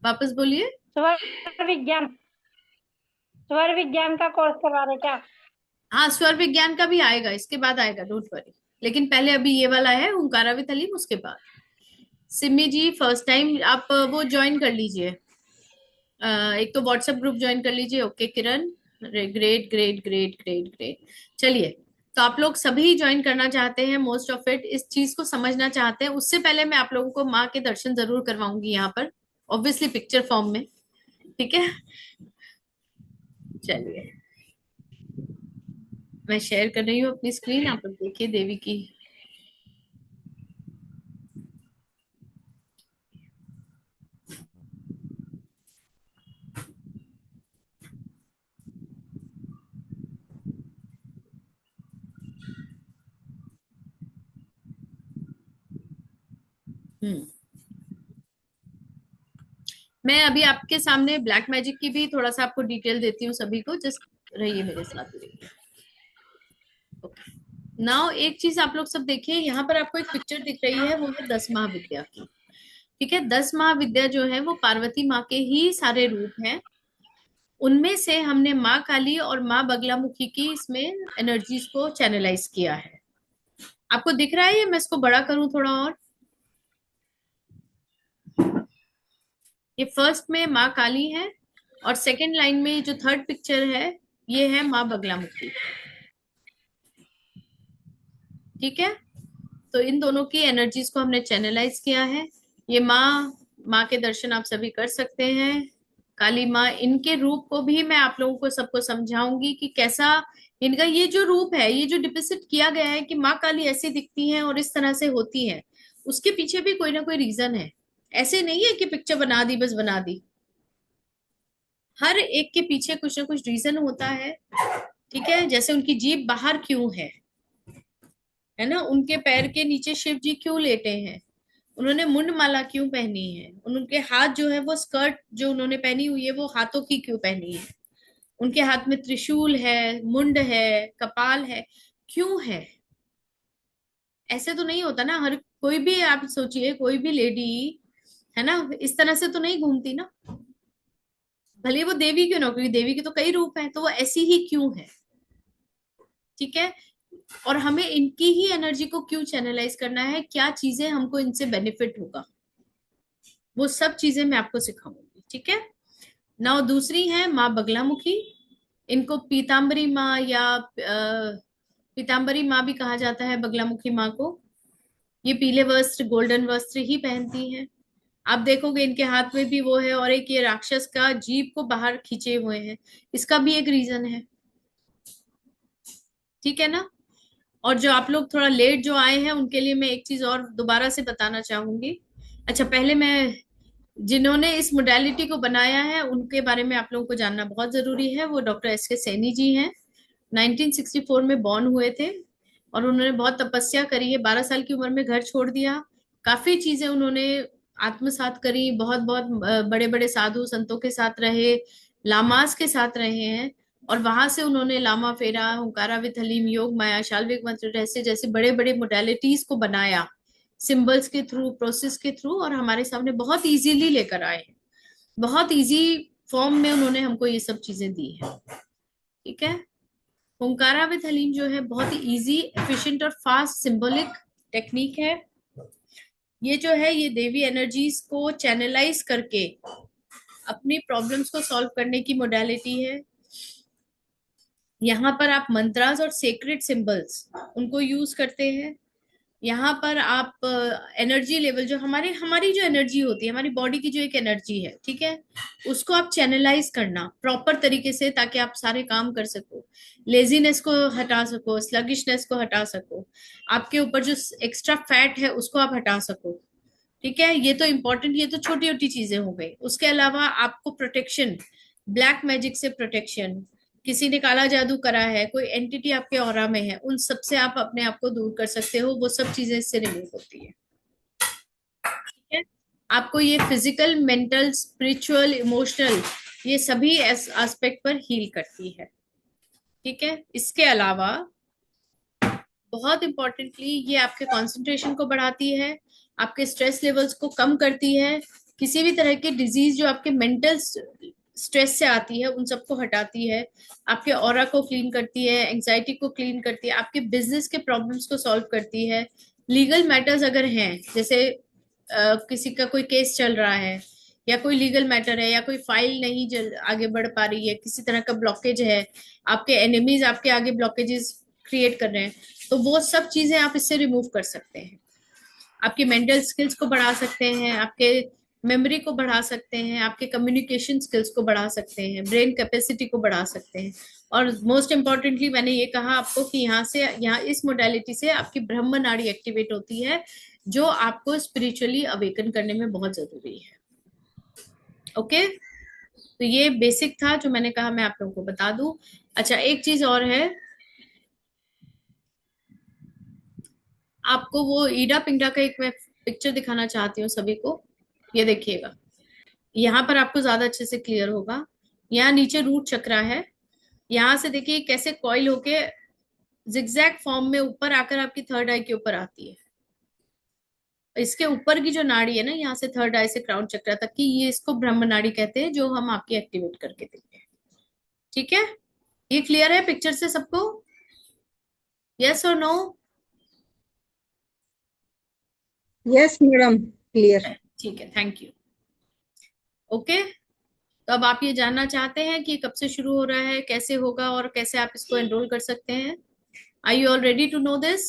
वापस बोलिए। स्वर विज्ञान, स्वर विज्ञान का कोर्स करवा रहे क्या? हाँ, स्वर विज्ञान का भी आएगा, इसके बाद आएगा, डोंट वरी। लेकिन पहले अभी ये वाला है ओंकारा विद हलीम, उसके बाद। सिमी जी, फर्स्ट टाइम आप वो ज्वाइन कर लीजिए। एक तो व्हाट्सएप ग्रुप ज्वाइन कर लीजिए। Okay Kiran, great great great great great. चलिए, तो आप लोग सभी ज्वाइन करना चाहते हैं, मोस्ट ऑफ इट इस चीज को समझना चाहते हैं। उससे पहले मैं आप लोगों को माँ के दर्शन जरूर करवाऊंगी यहाँ पर, ऑब्वियसली पिक्चर फॉर्म में। ठीक है, चलिए, मैं शेयर कर रही हूँ अपनी स्क्रीन, आप लोग देखिए देवी की। हम्म। मैं अभी आपके सामने ब्लैक मैजिक की भी थोड़ा सा आपको डिटेल देती हूँ सभी को, जस्ट रहिए मेरे साथ रहिए। नाउ एक चीज आप लोग सब देखिए, यहाँ पर आपको एक पिक्चर दिख रही है, वो है 10 महाविद्या की। ठीक है, 10 महाविद्या जो है वो पार्वती माँ के ही सारे रूप हैं। उनमें से हमने माँ काली और माँ बगलामुखी की इसमें एनर्जीज को चैनलाइज किया है। आपको दिख रहा है ये? मैं इसको बड़ा करूं थोड़ा और। ये फर्स्ट में माँ काली है और सेकंड लाइन में जो थर्ड पिक्चर है ये है माँ बगलामुखी। ठीक है, तो इन दोनों की एनर्जीज को हमने चैनलाइज किया है। ये माँ के दर्शन आप सभी कर सकते हैं। काली माँ, इनके रूप को भी मैं आप लोगों को सबको समझाऊंगी कि कैसा इनका ये जो रूप है, ये जो डिपिक्ट किया गया है कि माँ काली ऐसी दिखती हैं और इस तरह से होती है, उसके पीछे भी कोई ना कोई रीजन है। ऐसे नहीं है कि पिक्चर बना दी बस बना दी, हर एक के पीछे कुछ ना कुछ रीजन होता है। ठीक है, जैसे उनकी जीभ बाहर क्यों है ना, उनके पैर के नीचे शिव जी क्यों लेटे हैं, उन्होंने मुंड माला क्यों पहनी है, उनके हाथ जो है वो स्कर्ट जो उन्होंने पहनी हुई है वो हाथों की क्यों पहनी है, उनके हाथ में त्रिशूल है, मुंड है, कपाल है, क्यों है? ऐसे तो नहीं होता ना, हर कोई भी आप सोचिए, कोई भी लेडी है ना इस तरह से तो नहीं घूमती ना, भले वो देवी क्यों ना हो, क्योंकि देवी के तो कई रूप हैं, तो वो ऐसी ही क्यों है? ठीक है, और हमें इनकी ही एनर्जी को क्यों चैनलाइज करना है, क्या चीजें हमको इनसे बेनिफिट होगा, वो सब चीजें मैं आपको सिखाऊंगी। ठीक है, नाउ दूसरी है माँ बगलामुखी। इनको पीताम्बरी माँ या पीताम्बरी माँ भी कहा जाता है बगलामुखी माँ को। ये पीले वस्त्र, गोल्डन वस्त्र ही पहनती हैं। आप देखोगे इनके हाथ में भी वो है, और एक ये राक्षस का जीभ को बाहर खींचे हुए हैं, इसका भी एक रीजन है। ठीक है ना, और जो आप लोग थोड़ा लेट जो आए हैं उनके लिए मैं एक चीज और दोबारा से बताना चाहूंगी। अच्छा, पहले मैं, जिन्होंने इस मोडालिटी को बनाया है उनके बारे में आप लोगों को जानना बहुत जरूरी है। वो डॉक्टर एस के सैनी जी हैं, 1964 में बॉर्न हुए थे और उन्होंने बहुत तपस्या करी है। 12 साल की उम्र में घर छोड़ दिया, काफी चीजें उन्होंने आत्मसात करी, बहुत बहुत बड़े बड़े साधु संतों के साथ रहे, लामास के साथ रहे हैं, और वहां से उन्होंने लामा फेरा, हुंकारा विद हलीम, योग माया, शाल्विक मंत्र रहस्य जैसे बड़े बड़े मोडालिटीज को बनाया, सिंबल्स के थ्रू, प्रोसेस के थ्रू, और हमारे सामने बहुत इजीली लेकर आए, बहुत इजी फॉर्म में उन्होंने हमको ये सब चीजें दी है। ठीक है, ओंकारा विद हलीम जो है बहुत ही इजी, एफिशिएंट और फास्ट सिंबॉलिक टेक्निक है। ये जो है ये देवी एनर्जीज को चैनलाइज करके अपनी प्रॉब्लम्स को सॉल्व करने की मोडालिटी है। यहाँ पर आप मंत्रास और सेक्रेट सिंबल्स उनको यूज करते हैं। यहाँ पर आप एनर्जी लेवल, जो हमारी जो एनर्जी होती है, हमारी बॉडी की जो एक एनर्जी है, ठीक है, उसको आप चैनलाइज करना प्रॉपर तरीके से, ताकि आप सारे काम कर सको, लेजीनेस को हटा सको, स्लगिशनेस को हटा सको, आपके ऊपर जो एक्स्ट्रा फैट है उसको आप हटा सको। ठीक है, ये तो इम्पोर्टेंट, ये तो छोटी छोटी चीजें हो गई। उसके अलावा आपको प्रोटेक्शन, ब्लैक मैजिक से प्रोटेक्शन, किसी ने काला जादू करा है, कोई एंटिटी आपके ऑरा में है, उन सब से आप अपने आप को दूर कर सकते हो, वो सब चीजें इससे रिमूव होती है। ठीक है, आपको ये फिजिकल, मेंटल, स्पिरिचुअल, इमोशनल, ये सभी एस्पेक्ट पर हील करती है। ठीक है, इसके अलावा बहुत इंपॉर्टेंटली ये आपके कंसंट्रेशन को बढ़ाती है, आपके स्ट्रेस लेवल्स को कम करती है, किसी भी तरह की डिजीज जो आपके मेंटल स्ट्रेस से आती है उन सबको हटाती है, आपके ऑरा को क्लीन करती है, एंजाइटी को क्लीन करती है, आपके बिजनेस के प्रॉब्लम्स को सॉल्व करती है। लीगल मैटर्स अगर हैं, जैसे किसी का कोई केस चल रहा है, या कोई लीगल मैटर है, या कोई फाइल नहीं आगे बढ़ पा रही है, किसी तरह का ब्लॉकेज है, आपके एनिमीज आपके आगे ब्लॉकेजेस क्रिएट कर रहे हैं, तो वो सब चीजें आप इससे रिमूव कर सकते हैं। आपकी मेंटल स्किल्स को बढ़ा सकते हैं, आपके मेमोरी को बढ़ा सकते हैं, आपके कम्युनिकेशन स्किल्स को बढ़ा सकते हैं, ब्रेन कैपेसिटी को बढ़ा सकते हैं, और मोस्ट इम्पॉर्टेंटली मैंने ये कहा आपको कि यहाँ इस मोडालिटी से आपकी ब्रह्म नाड़ी एक्टिवेट होती है, जो आपको स्पिरिचुअली अवेकन करने में बहुत जरूरी है। ओके, तो ये बेसिक था जो मैंने कहा मैं आप लोगों को बता दूं। अच्छा, एक चीज और है, आपको वो ईडा पिंगला का एक मैं पिक्चर दिखाना चाहती हूँ सभी को, ये देखिएगा। यहाँ पर आपको ज्यादा अच्छे से क्लियर होगा। यहाँ नीचे रूट चक्रा है, यहाँ से देखिए कैसे कॉइल होके जिगजैग फॉर्म में ऊपर आकर आपकी थर्ड आई के ऊपर आती है। इसके ऊपर की जो नाड़ी है ना, यहाँ से थर्ड आई से क्राउन चक्र तक की, ये इसको ब्रह्म नाड़ी कहते हैं, जो हम आपकी एक्टिवेट करके देंगे। ठीक है, ये क्लियर है पिक्चर से सबको? यस और नो? Yes madam, clear. ठीक है, थैंक यू। ओके, तो अब आप ये जानना चाहते हैं कि कब से शुरू हो रहा है, कैसे होगा, और कैसे आप इसको एनरोल कर सकते हैं। Are you all ready to know this?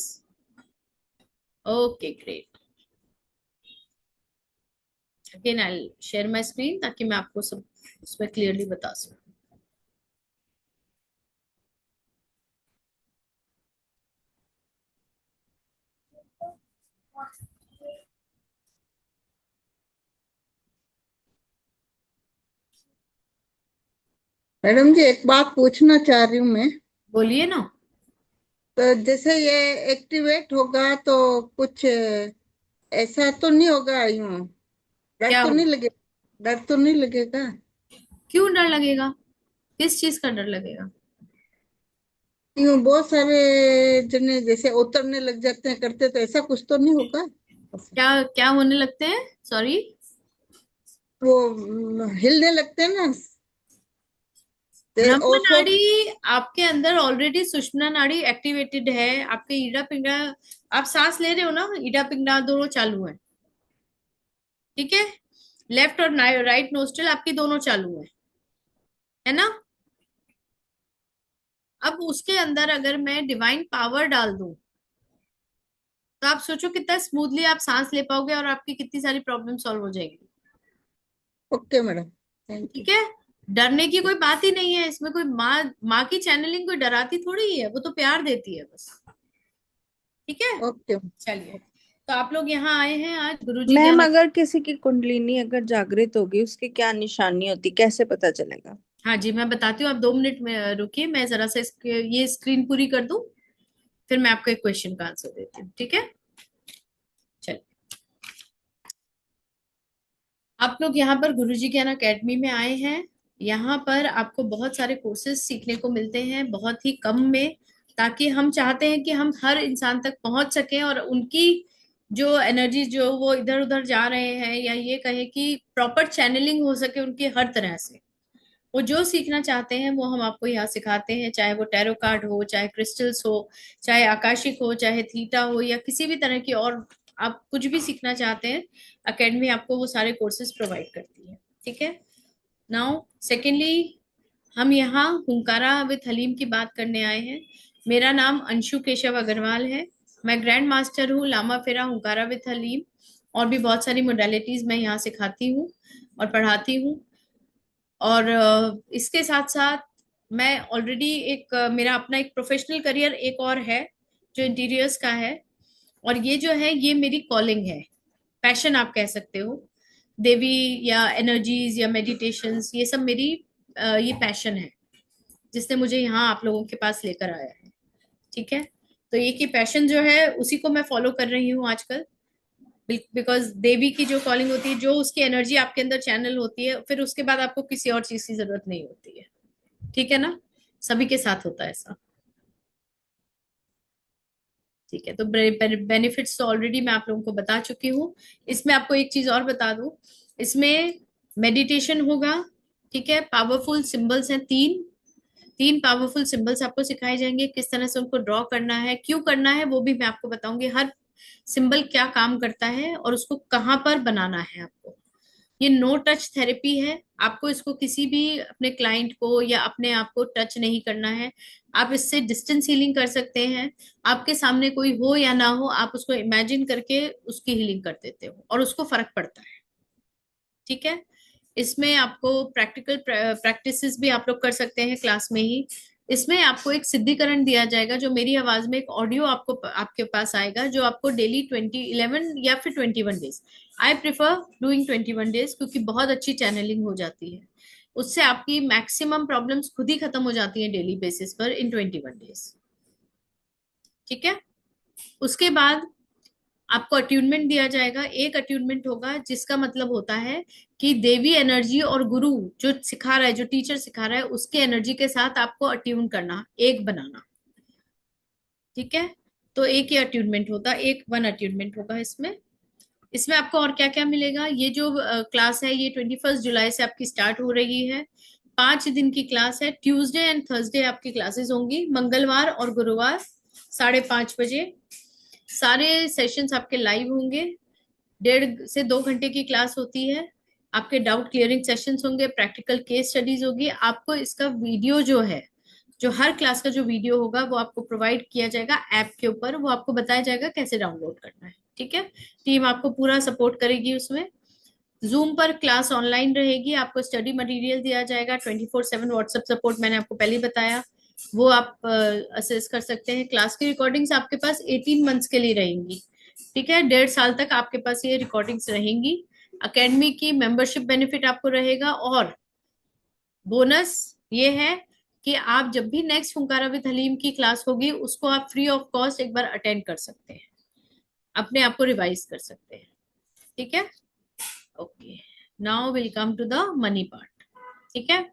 Okay, great. Again I share my screen ताकि मैं आपको सब उसमें क्लियरली बता सकूं। मैडम जी, एक बात पूछना चाह रही हूँ मैं। बोलिए ना। तो जैसे ये एक्टिवेट होगा तो कुछ ऐसा तो नहीं होगा यूं? डर क्या तो हो? नहीं लगेगा? डर तो नहीं लगेगा? क्यों डर लगेगा? किस चीज का डर लगेगा? यूं बहुत सारे जने जैसे उतरने लग जाते हैं करते, तो ऐसा कुछ तो नहीं होगा? क्या क्या होने लगते हैं? सॉरी। वो हिलने लगते हैं ना। ब्रह्म और नाड़ी आपके अंदर ऑलरेडी, सुषुम्ना नाड़ी एक्टिवेटेड है, आपके ईड़ा पिंगला, आप सांस ले रहे हो ना, ईड़ा पिंगला दोनों चालू है। ठीक है, लेफ्ट और राइट नोस्ट्रल आपकी दोनों चालू है ना? अब उसके अंदर अगर मैं डिवाइन पावर डाल दूं, तो आप सोचो कितना स्मूथली आप सांस ले पाओगे और आपकी कितनी सारी प्रॉब्लम सॉल्व हो जाएगी। Okay madam, thank you. ठीक है, डरने की कोई बात ही नहीं है इसमें। कोई माँ माँ की चैनलिंग कोई डराती थोड़ी ही है, वो तो प्यार देती है बस। ठीक है, ओके। चलिए। तो आप लोग यहाँ आए हैं आज गुरुजी मैम, ज्ञान। अगर किसी की कुंडलिनी अगर जागृत होगी, उसकी क्या निशानी होती, कैसे पता चलेगा? हाँ जी, मैं बताती हूँ, आप 2 मिनट में रुकिए, मैं जरा सा ये स्क्रीन पूरी कर दूं, फिर मैं आपको एक क्वेश्चन का आंसर देती हूँ। ठीक है, चलिए। आप लोग यहाँ पर गुरुजी ज्ञान अकेडमी में आए हैं। यहाँ पर आपको बहुत सारे कोर्सेज सीखने को मिलते हैं बहुत ही कम में, ताकि हम चाहते हैं कि हम हर इंसान तक पहुंच सकें और उनकी जो एनर्जी जो वो इधर उधर जा रहे हैं, या ये कहें कि प्रॉपर चैनलिंग हो सके उनकी हर तरह से। वो जो सीखना चाहते हैं वो हम आपको यहाँ सिखाते हैं, चाहे वो टैरो कार्ड हो, चाहे क्रिस्टल्स हो, चाहे आकाशिक हो, चाहे थीटा हो, या किसी भी तरह की और आप कुछ भी सीखना चाहते हैं, अकेडमी आपको वो सारे कोर्सेज प्रोवाइड करती है। ठीक है, नाउ सेकेंडली, हम यहाँ हुंकारा विद हलीम की बात करने आए हैं। मेरा नाम अंशु केशव अग्रवाल है। मैं ग्रैंड मास्टर हूँ लामा फेरा हुंकारा विद हलीम, और भी बहुत सारी मोडालिटीज मैं यहाँ सिखाती हूँ और पढ़ाती हूँ। और इसके साथ साथ मैं ऑलरेडी एक मेरा अपना एक प्रोफेशनल करियर एक और है, जो इंटीरियर्स का है। और ये जो है ये मेरी कॉलिंग है, पैशन आप कह सकते हो। देवी या एनर्जीज या मेडिटेशंस, ये सब मेरी ये पैशन है, जिसने मुझे यहाँ आप लोगों के पास लेकर आया है। ठीक है, तो ये की पैशन जो है उसी को मैं फॉलो कर रही हूँ आजकल, बिकॉज देवी की जो कॉलिंग होती है, जो उसकी एनर्जी आपके अंदर चैनल होती है, फिर उसके बाद आपको किसी और चीज की जरूरत नहीं होती है। ठीक है ना, सभी के साथ होता है ऐसा। ठीक है, तो बेनिफिट्स तो ऑलरेडी मैं आप लोगों को बता चुकी हूँ। इसमें आपको एक चीज और बता दूं, इसमें मेडिटेशन होगा। ठीक है, पावरफुल सिंबल्स हैं, तीन तीन पावरफुल सिंबल्स आपको सिखाए जाएंगे, किस तरह से उनको ड्रॉ करना है, क्यों करना है वो भी मैं आपको बताऊंगी, हर सिंबल क्या काम करता है और उसको कहाँ पर बनाना है आपको। ये नो टच थेरेपी है, आपको इसको किसी भी अपने क्लाइंट को या अपने आप को टच नहीं करना है। आप इससे डिस्टेंस हीलिंग कर सकते हैं। आपके सामने कोई हो या ना हो, आप उसको इमेजिन करके उसकी हीलिंग कर देते हो और उसको फर्क पड़ता है। ठीक है, इसमें आपको प्रैक्टिकल प्रैक्टिसेस भी आप लोग कर सकते हैं क्लास में ही। इसमें आपको एक सिद्धिकरण दिया जाएगा, जो मेरी आवाज में एक ऑडियो आपको आपके पास आएगा, जो आपको डेली 11 या फिर 21 days, I prefer doing 21 days, क्योंकि बहुत अच्छी चैनलिंग हो जाती है। उससे आपकी मैक्सिमम प्रॉब्लम्स खुद ही खत्म हो जाती हैं डेली बेसिस पर इन 21 डेज। ठीक है, उसके बाद आपको अट्यूनमेंट दिया जाएगा। एक अट्यूनमेंट होगा जिसका मतलब होता है कि देवी एनर्जी और गुरु जो सिखा रहा है, जो टीचर सिखा रहा है, उसके एनर्जी के साथ आपको अट्यून करना, एक बनाना। ठीक है, तो एक ही अट्यूनमेंट होता, एक वन अट्यूनमेंट होगा इसमें। इसमें आपको और क्या क्या मिलेगा? ये जो क्लास है ये 21 जुलाई से आपकी स्टार्ट हो रही है। 5 दिन की क्लास है। ट्यूसडे एंड थर्सडे आपकी क्लासेस होंगी, मंगलवार और गुरुवार 5:30 बजे। सारे सेशंस आपके लाइव होंगे। 1.5 से 2 घंटे की क्लास होती है। आपके डाउट क्लियरिंग सेशंस होंगे, प्रैक्टिकल केस स्टडीज होगी। आपको इसका वीडियो जो है, जो हर क्लास का जो वीडियो होगा वो आपको प्रोवाइड किया जाएगा ऐप के ऊपर। वो आपको बताया जाएगा कैसे डाउनलोड करना है। ठीक है, टीम आपको पूरा सपोर्ट करेगी उसमें। जूम पर क्लास ऑनलाइन रहेगी। आपको स्टडी मटेरियल दिया जाएगा। 24/7 व्हाट्सएप सपोर्ट मैंने आपको पहले ही बताया, वो आप असेस कर सकते हैं। क्लास की रिकॉर्डिंग्स आपके पास 18 मंथ्स के लिए रहेंगी। ठीक है, 1.5 साल तक आपके पास ये रिकॉर्डिंग्स रहेंगी। अकेडमी की मेंबरशिप बेनिफिट आपको रहेगा। और बोनस ये है कि आप जब भी नेक्स्ट हुंकारा विद हलीम की क्लास होगी उसको आप फ्री ऑफ कॉस्ट एक बार अटेंड कर सकते हैं, अपने आप को रिवाइज कर सकते हैं। ठीक है, okay, now will come to the money part. ठीक है,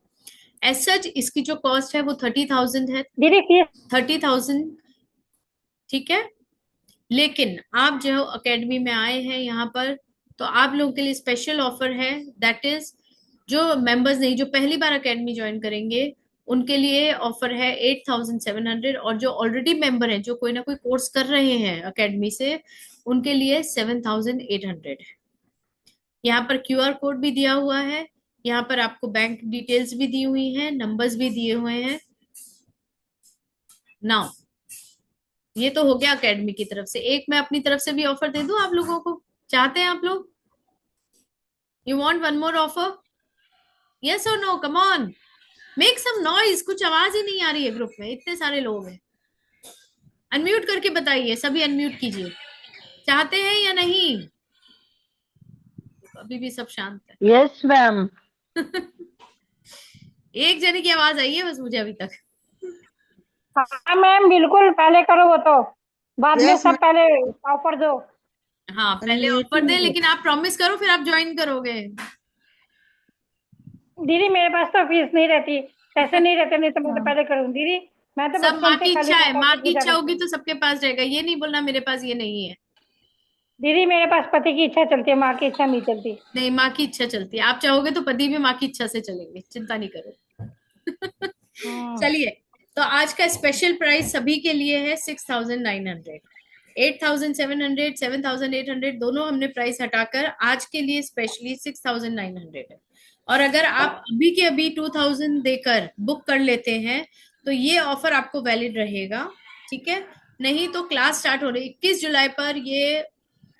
एज सच इसकी जो कॉस्ट है वो 30,000 है। दीदी फीस 30,000। ठीक है, लेकिन आप जो अकेडमी में आए हैं यहाँ पर, तो आप लोगों के लिए स्पेशल ऑफर है। दैट इज, जो मेंबर्स नहीं, जो पहली बार अकेडमी ज्वाइन करेंगे उनके लिए ऑफर है 8,700। और जो ऑलरेडी मेंबर हैं, जो कोई ना कोई कोर्स कर रहे हैं अकेडमी से, उनके लिए 7,800 है। यहाँ पर क्यूआर कोड भी दिया हुआ है। यहाँ पर आपको बैंक डिटेल्स भी दी हुई हैं, नंबर्स भी दिए हुए हैं। नाउ ये तो हो गया अकेडमी की तरफ से। एक मैं अपनी तरफ से भी ऑफर दे दूं आप लोगों को, चाहते हैं आप लोग? You want one more offer? Yes और no? Come on, make some noise. कुछ आवाज ही नहीं आ रही है ग्रुप में, इतने सारे लोग हैं। अनम्यूट करके बताइए, सभी अनम्यूट कीजिए। चाहते हैं या नहीं? अभी भी सब शांत है। Yes ma'am. एक जने की आवाज आई है बस मुझे अभी तक। हाँ मैम बिल्कुल, पहले करो वो तो, बाद में यस सब पहले ऑफर दो। हाँ, पहले अनम्यूट ऑफर ही दे, नहीं लेकिन आप प्रॉमिस करो फिर आप ज्वाइन करोगे। दीदी मेरे पास तो फीस नहीं रहती, पैसे नहीं रहते, नहीं तो मैं तो हाँ। पहले करूँ दीदी। मैं तो सब बचपन माँ से की काली इच्छा है, माता माँ की की पूजा इच्छा करती होगी हूँ। तो सबके पास रहेगा। ये नहीं बोलना मेरे पास ये नहीं है। दीदी मेरे पास पति की इच्छा चलती है, माँ की इच्छा नहीं चलती। नहीं, माँ की इच्छा चलती है। आप चाहोगे तो पति भी माँ की इच्छा से चलेंगे, चिंता नहीं करो। हम्म। चलिए, तो आज का स्पेशल प्राइस सभी के लिए है 6,900। 8,700, 7,800 दोनों हमने प्राइस हटाकर आज के लिए स्पेशली 6,900 है। और अगर आप अभी के अभी 2,000 देकर बुक कर लेते हैं तो ये ऑफर आपको वैलिड रहेगा। ठीक है, नहीं तो क्लास स्टार्ट हो रही 21 जुलाई पर, ये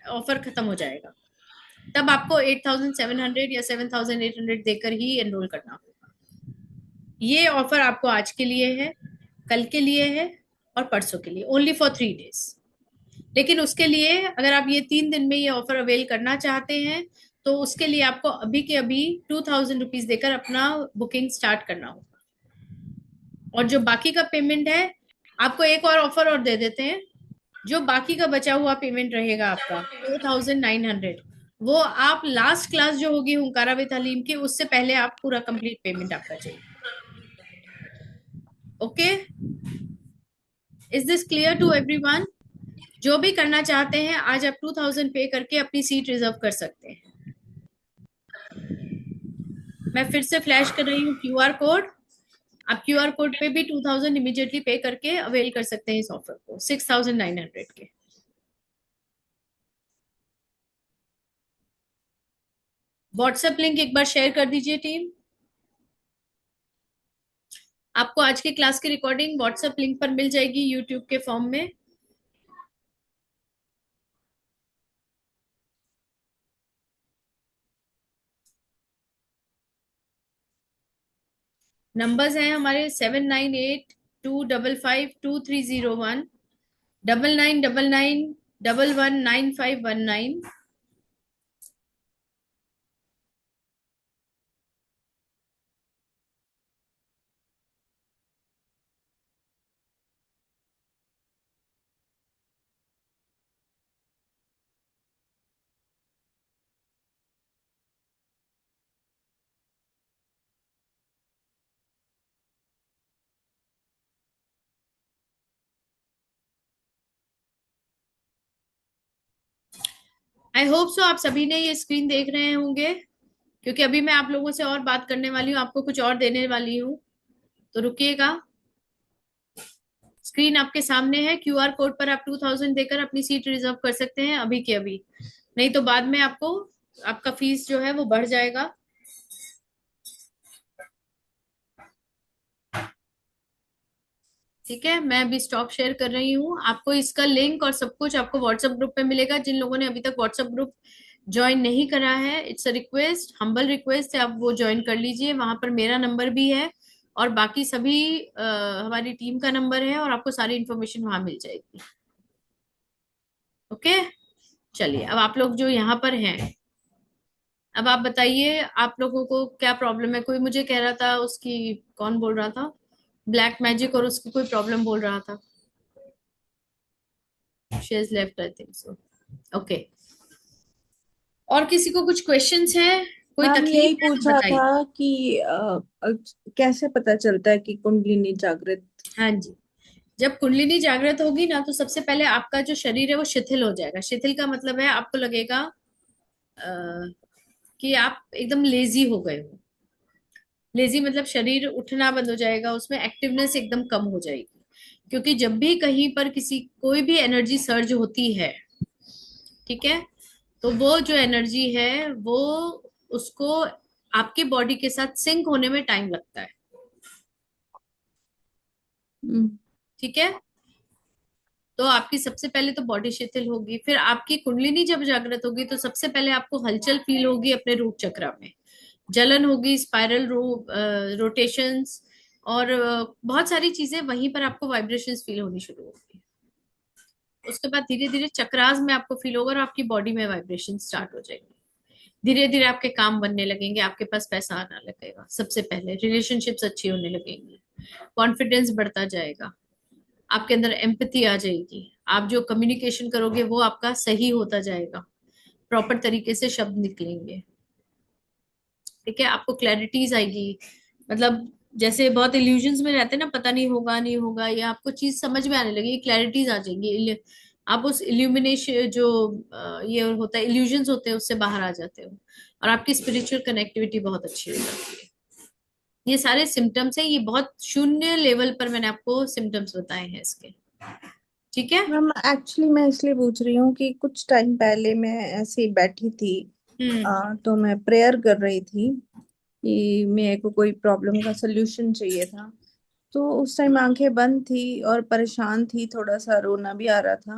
ऑफर खत्म हो जाएगा। तब आपको 8,700 या 7,800 देकर ही एनरोल करना होगा। ये ऑफर आपको आज के लिए है, कल के लिए है और परसों के लिए, ओनली फॉर 3 डेज। लेकिन उसके लिए अगर आप ये 3 दिन में ये ऑफर अवेल करना चाहते हैं तो उसके लिए आपको अभी के अभी 2,000 रुपीज देकर अपना बुकिंग स्टार्ट करना होगा। और जो बाकी का पेमेंट है, आपको एक और ऑफर और दे देते हैं। जो बाकी का बचा हुआ पेमेंट रहेगा आपका 4,900, वो आप लास्ट क्लास जो होगी हुंकारा विद हलीम की, उससे पहले आप पूरा कंप्लीट पेमेंट आपका चाहिए। Okay, is this clear to everyone? जो भी करना चाहते हैं आज आप 2,000 पे करके अपनी सीट रिजर्व कर सकते हैं। मैं फिर से फ्लैश कर रही हूँ क्यूआर कोड। आप क्यूआर कोड पे भी 2,000 इमीडिएटली पे करके अवेल कर सकते हैं इस ऑफर को 6,900 के। व्हाट्सएप लिंक एक बार शेयर कर दीजिए टीम। आपको आज की क्लास की रिकॉर्डिंग व्हाट्सएप लिंक पर मिल जाएगी यूट्यूब के फॉर्म में। नंबर्स हैं हमारे 7982552301, 9999119519। आई होप सो आप सभी ने ये स्क्रीन देख रहे होंगे, क्योंकि अभी मैं आप लोगों से और बात करने वाली हूँ, आपको कुछ और देने वाली हूँ, तो रुकिएगा। स्क्रीन आपके सामने है, क्यूआर कोड पर आप 2000 देकर अपनी सीट रिजर्व कर सकते हैं अभी के अभी, नहीं तो बाद में आपको आपका फीस जो है वो बढ़ जाएगा। ठीक है, मैं अभी स्टॉप शेयर कर रही हूँ। आपको इसका लिंक और सब कुछ आपको व्हाट्सएप ग्रुप पे मिलेगा। जिन लोगों ने अभी तक व्हाट्सएप ग्रुप ज्वाइन नहीं करा है, it's a request, humble request है, आप वो ज्वाइन कर लीजिए। वहां पर मेरा नंबर भी है और बाकी सभी हमारी टीम का नंबर है, और आपको सारी इंफॉर्मेशन वहां मिल जाएगी। ओके, चलिए अब आप लोग जो यहाँ पर हैं, अब आप बताइए आप लोगों को क्या प्रॉब्लम है। कोई मुझे कह रहा था उसकी, कौन बोल रहा था, ब्लैक मैजिक, और उसकी कोई प्रॉब्लम बोल रहा था। She has left I think so. Okay, और किसी को कुछ क्वेश्चंस है, कोई मैम यही तकलीफ है तो पूछा बताइए। था कि कैसे पता चलता है कि कुंडलिनी जागृत। हाँ जी, जब कुंडलिनी जागृत होगी ना, तो सबसे पहले आपका जो शरीर है वो शिथिल हो जाएगा। शिथिल का मतलब है आपको लगेगा कि आप एकदम लेजी हो गए हो। लेजी मतलब शरीर उठना बंद हो जाएगा, उसमें एक्टिवनेस एकदम कम हो जाएगी। क्योंकि जब भी कहीं पर किसी कोई भी एनर्जी सर्ज होती है, ठीक है, तो वो जो एनर्जी है वो, उसको आपकी बॉडी के साथ सिंक होने में टाइम लगता है। हम्म। ठीक है, तो आपकी सबसे पहले तो बॉडी शिथिल होगी, फिर आपकी कुंडलिनी जब जागृत होगी तो सबसे पहले आपको हलचल फील होगी अपने रूट चक्र में, जलन होगी, स्पाइरल रोटेशंस, और बहुत सारी चीजें वहीं पर आपको वाइब्रेशंस फील होनी शुरू होगी। उसके बाद धीरे धीरे चक्रास में आपको फील होगा और आपकी बॉडी में वाइब्रेशन स्टार्ट हो जाएगी। धीरे धीरे आपके काम बनने लगेंगे, आपके पास पैसा आना लगेगा, सबसे पहले रिलेशनशिप्स अच्छी होने लगेंगी, कॉन्फिडेंस बढ़ता जाएगा, आपके अंदर एम्पैथी आ जाएगी, आप जो कम्युनिकेशन करोगे वो आपका सही होता जाएगा, प्रॉपर तरीके से शब्द निकलेंगे। ठीक है, आपको क्लैरिटीज आएगी, मतलब जैसे बहुत इल्यूजन्स में रहते हैं ना, पता नहीं होगा नहीं होगा, या आपको चीज समझ में आने लगेगी, क्लैरिटीज आ जाएंगी, आप उस इल्यूमिनेशन जो ये होता है, इल्यूजन्स होते हैं, उससे बाहर आ जाते हो, और आपकी स्पिरिचुअल कनेक्टिविटी बहुत अच्छी हो जाती है। ये सारे सिम्टम्स हैं, ये बहुत शून्य लेवल पर मैंने आपको सिम्टम्स बताए हैं इसके। ठीक है। मैम एक्चुअली मैं इसलिए पूछ रही हूँ कि कुछ टाइम पहले मैं ऐसे ही बैठी थी, हम्म। तो मैं प्रेयर कर रही थी कि मेरे को कोई प्रॉब्लम का सल्यूशन चाहिए था। तो उस टाइम आंखें बंद थी और परेशान थी, थोड़ा सा रोना भी आ रहा था।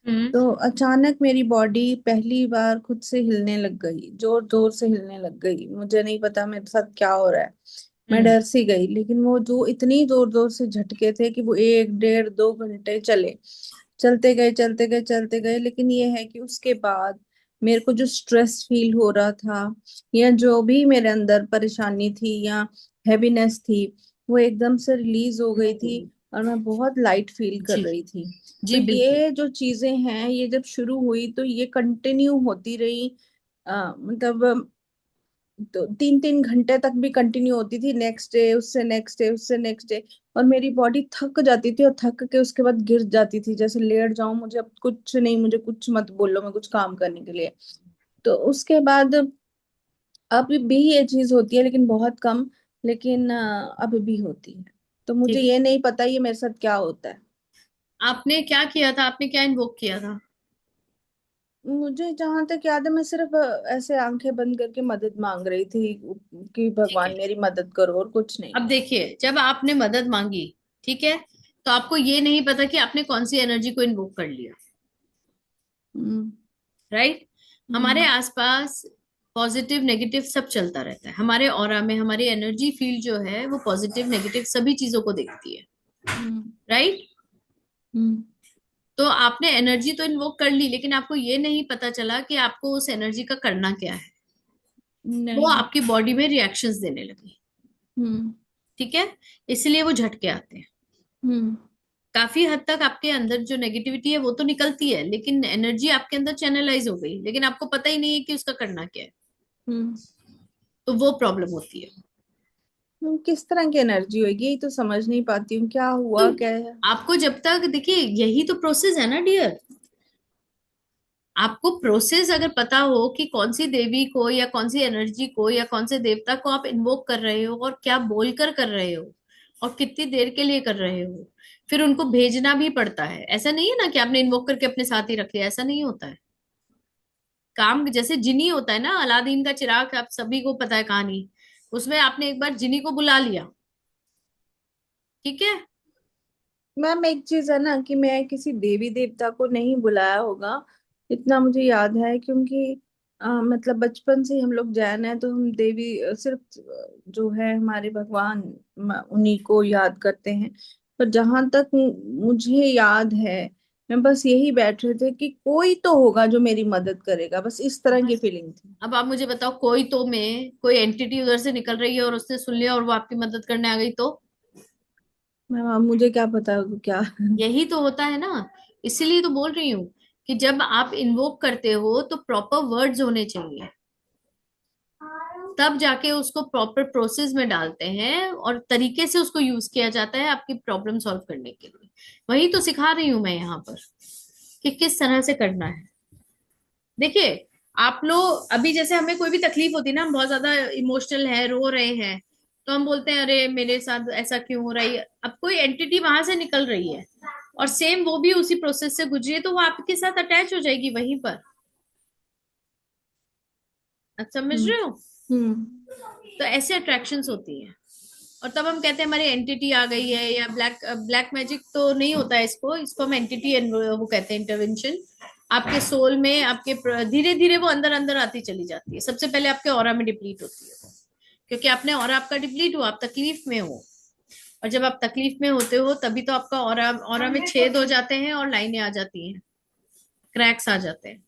हम्म। तो अचानक मेरी बॉडी पहली बार खुद से हिलने लग गई, जोर जोर से हिलने लग गई। मुझे नहीं पता मेरे साथ क्या हो रहा है, मैं हम्म। डर सी गई। लेकिन वो जो इतनी जोर जोर से झटके थे कि वो 1 1.5 2 घंटे चले, चलते गए चलते गए चलते गए। लेकिन ये है कि उसके बाद मेरे को जो स्ट्रेस फील हो रहा था, या जो भी मेरे अंदर परेशानी थी या हैवीनेस थी, वो एकदम से रिलीज हो गई थी और मैं बहुत लाइट फील कर जी रही थी। तो जी बिल्कुल। ये जो चीजें हैं, ये जब शुरू हुई तो ये कंटिन्यू होती रही। मतलब तो 3 3 घंटे तक भी कंटिन्यू होती थी, नेक्स्ट डे उससे नेक्स्ट डे उससे नेक्स्ट डे। और मेरी बॉडी थक जाती थी और थक के उसके बाद गिर जाती थी, जैसे लेट जाऊं, मुझे अब कुछ नहीं, मुझे कुछ मत बोलो, मैं कुछ काम करने के लिए। तो उसके बाद अभी भी ये चीज होती है, लेकिन बहुत कम। लेकिन अभी भी होती है। तो मुझे ठीक, ये नहीं पता ये मेरे साथ क्या होता है। आपने क्या किया था, आपने क्या इन्वोक किया था। मुझे जहां तक याद है, मैं सिर्फ ऐसे आंखें बंद करके मदद मांग रही थी कि ठीक है, भगवान मेरी मदद करो, और कुछ नहीं। अब देखिए जब आपने मदद मांगी, ठीक है, तो आपको ये नहीं पता कि आपने कौन सी एनर्जी को इन्वोक कर लिया। हम्म। राइट, हमारे हम्म। आसपास पॉजिटिव नेगेटिव सब चलता रहता है, हमारे ऑरा में हमारी एनर्जी फील्ड जो है वो पॉजिटिव नेगेटिव सभी चीजों को देखती है। हम्म। राइट, हम्म। तो आपने एनर्जी तो इन्वोक कर ली, लेकिन आपको ये नहीं पता चला कि आपको उस एनर्जी का करना क्या है। वो नहीं। आपकी बॉडी में रिएक्शंस देने लगी। हम्म। ठीक है, इसलिए वो झटके आते हैं। हम्म। काफी हद तक आपके अंदर जो नेगेटिविटी है वो तो निकलती है, लेकिन एनर्जी आपके अंदर चैनलाइज हो गई, लेकिन आपको पता ही नहीं है कि उसका करना क्या है। हम्म। तो वो प्रॉब्लम होती है। किस तरह की एनर्जी होगी, यही तो समझ नहीं पाती हूँ, क्या तो हुआ क्या है। आपको जब तक देखिए, यही तो प्रोसेस है ना डियर। आपको प्रोसेस अगर पता हो कि कौन सी देवी को या कौन सी एनर्जी को या कौन से देवता को आप इन्वोक कर रहे हो और क्या बोलकर कर रहे हो और कितनी देर के लिए कर रहे हो, फिर उनको भेजना भी पड़ता है। ऐसा नहीं है ना कि आपने इन्वोक करके अपने साथ ही रख लिया, ऐसा नहीं होता है। काम जैसे जिनी होता है ना, अलादीन का चिराग, आप सभी को पता है कहानी। उसमें आपने एक बार जिनी को बुला लिया, ठीक है। मैम एक चीज है ना कि मैं किसी देवी देवता को नहीं बुलाया होगा, इतना मुझे याद है, क्योंकि मतलब बचपन से ही हम लोग जैन है, तो हम देवी सिर्फ जो है हमारे भगवान उन्हीं को याद करते हैं। पर जहां तक मुझे याद है, मैं बस यही बैठ रहे थे कि कोई तो होगा जो मेरी मदद करेगा, बस इस तरह की बस फीलिंग थी। अब आप मुझे बताओ, कोई तो में कोई एंटिटी उधर से निकल रही है और उसने सुन लिया और वो आपकी मदद करने आ गई, तो मैम अब मुझे क्या पता क्या। यही तो होता है ना। इसीलिए तो बोल रही हूँ कि जब आप इन्वोक करते हो तो प्रॉपर वर्ड्स होने चाहिए, तब जाके उसको प्रॉपर प्रोसेस में डालते हैं और तरीके से उसको यूज किया जाता है आपकी प्रॉब्लम सॉल्व करने के लिए। वही तो सिखा रही हूं मैं यहाँ पर कि किस तरह से करना है। देखिए, आप लोग अभी जैसे हमें कोई भी तकलीफ होती है ना, हम बहुत ज्यादा इमोशनल है, रो रहे हैं, तो हम बोलते हैं अरे मेरे साथ ऐसा क्यों हो रहा है। अब कोई एंटिटी वहां से निकल रही है और सेम वो भी उसी प्रोसेस से गुजरी है, तो वो आपके साथ अटैच हो जाएगी वहीं पर। अच्छा, समझ हम्म। रहे हो? तो ऐसे अट्रैक्शंस होती हैं। और तब हम कहते हैं हमारी एंटिटी आ गई है, या ब्लैक ब्लैक मैजिक तो नहीं होता है, इसको इसको हम एंटिटी वो कहते हैं इंटरवेंशन। आपके सोल में आपके धीरे धीरे वो अंदर अंदर आती चली जाती है। सबसे पहले आपके ऑरा में डिप्लीट होती है वो, क्योंकि आपने ऑरा आपका डिप्लीट हुआ, आप तकलीफ में हो। और जब आप तकलीफ में होते हो तभी तो आपका ऑरा ऑरा में छेद हो जाते हैं और लाइनें आ जाती हैं, क्रैक्स आ जाते हैं,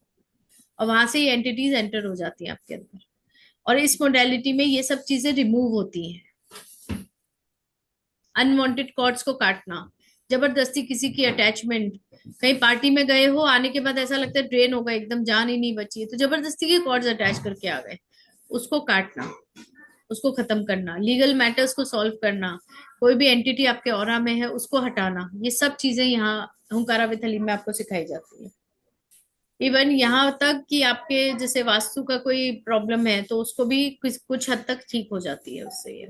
और वहां से ये एंटिटीज एंटर हो जाती हैं आपके अंदर। और इस मोडेलिटी में ये सब चीजें रिमूव होती हैं। अनवांटेड कॉर्ड्स को काटना, जबरदस्ती किसी की अटैचमेंट, कहीं पार्टी में गए हो, आने के बाद ऐसा लगता है ड्रेन हो गए, एकदम जान ही नहीं बची है, तो जबरदस्ती के कॉर्ड्स अटैच करके आ गए, उसको काटना, उसको खत्म करना, लीगल मैटर्स को सॉल्व करना, कोई भी एंटिटी आपके ऑरा में है उसको हटाना, ये सब चीजें यहाँ हुंकारा विद हलीम में आपको सिखाई जाती है। इवन यहाँ तक कि आपके जैसे वास्तु का कोई प्रॉब्लम है तो उसको भी कुछ हद तक ठीक हो जाती है उससे ये,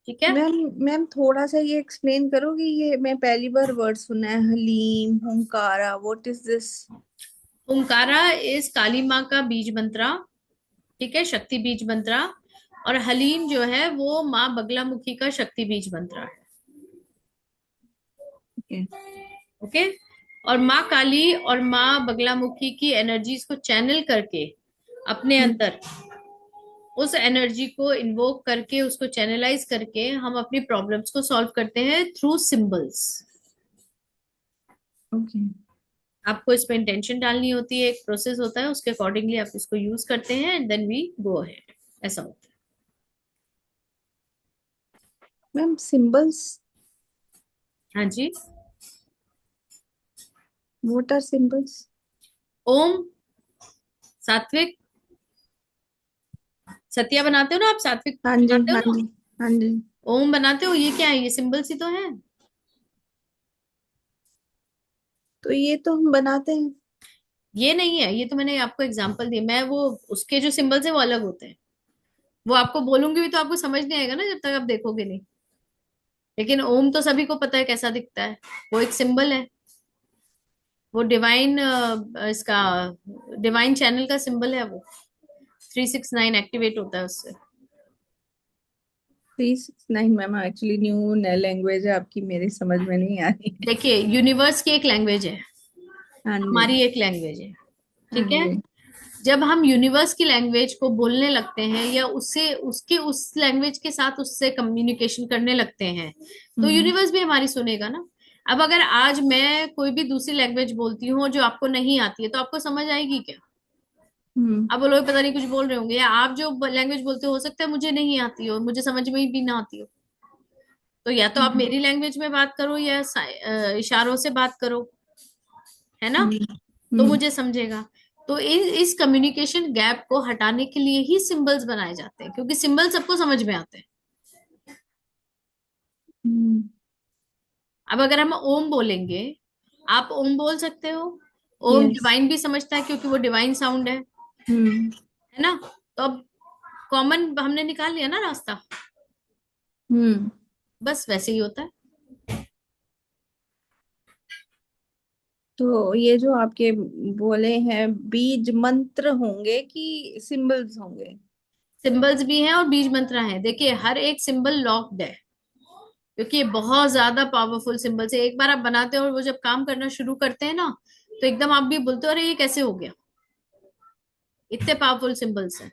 ठीक है। मैम मैम थोड़ा सा ये एक्सप्लेन करोगी, ये मैं पहली बार वर्ड सुना है, हलीम, हुंकारा, व्हाट इज दिस? ओंकारा इस काली माँ का बीज मंत्रा, ठीक है, शक्ति बीज मंत्रा। और हलीम जो है वो माँ बगलामुखी का शक्ति बीज मंत्रा है। ओके। ओके। और माँ काली और माँ बगलामुखी की एनर्जीज को चैनल करके अपने अंदर उस एनर्जी को इन्वोक करके उसको चैनलाइज करके हम अपनी प्रॉब्लम्स को सॉल्व करते हैं थ्रू सिंबल्स। ओके। आपको इस पे इंटेंशन डालनी होती है, एक प्रोसेस होता है, उसके अकॉर्डिंगली आप इसको यूज करते हैं and then we go ahead, ऐसा होता है। मैम सिंबल्स, हाँ जी। What are symbols? ओम, सात्विक, सत्या बनाते हो ना आप, सात्विक हाँ जी, बनाते हो हाँ ना, जी, हाँ जी। ओम बनाते हो, ये क्या है, ये सिंबल्स ही तो है। तो ये तो हम बनाते हैं। ये नहीं है, ये तो मैंने आपको एग्जांपल दिया। मैं वो उसके जो सिंबल्स है वो अलग होते हैं, वो आपको बोलूंगी भी तो आपको समझ नहीं आएगा ना जब तक आप देखोगे नहीं। लेकिन ओम तो सभी को पता है कैसा दिखता है, वो एक सिंबल है, वो डिवाइन इसका डिवाइन चैनल का सिंबल है वो। 369 एक्टिवेट होता है उससे। 369? मैम एक्चुअली न्यू नए लैंग्वेज है आपकी, मेरी समझ में नहीं आ रही है। देखिए, यूनिवर्स की एक लैंग्वेज है, हाँ जी, हमारी एक लैंग्वेज है, हाँ ठीक है। जी। जब हम यूनिवर्स की लैंग्वेज को बोलने लगते हैं या उससे उसके उस लैंग्वेज के साथ उससे कम्युनिकेशन करने लगते हैं, तो हम्म। यूनिवर्स भी हमारी सुनेगा ना। अब अगर आज मैं कोई भी दूसरी लैंग्वेज बोलती हूँ जो आपको नहीं आती है, तो आपको समझ आएगी क्या? हम्म। आप बोलोगे पता नहीं कुछ बोल रहे होंगे, या आप जो लैंग्वेज बोलते हो सकता है मुझे नहीं आती हो, मुझे समझ में भी ना आती हो। तो या तो आप हम्म। मेरी लैंग्वेज में बात करो या इशारों से बात करो, है ना, हम्म। तो हम्म। मुझे समझेगा। तो इस कम्युनिकेशन गैप को हटाने के लिए ही सिंबल्स बनाए जाते हैं, क्योंकि सिंबल सबको समझ में आते हैं। हम्म। अब अगर हम ओम बोलेंगे आप ओम बोल सकते हो। ओम यस। डिवाइन भी समझता है क्योंकि वो डिवाइन साउंड हम्म। है ना। तो अब कॉमन हमने निकाल लिया ना रास्ता। हम्म। बस वैसे ही होता है। तो ये जो आपके बोले हैं बीज मंत्र होंगे कि सिंबल्स होंगे? सिंबल्स भी हैं और बीज मंत्र हैं। देखिए हर एक सिंबल लॉक्ड है क्योंकि ये बहुत ज्यादा पावरफुल सिंबल्स है। एक बार आप बनाते हो और वो जब काम करना शुरू करते हैं ना, तो एकदम आप भी बोलते हो अरे ये कैसे हो गया। इतने पावरफुल सिंबल्स हैं।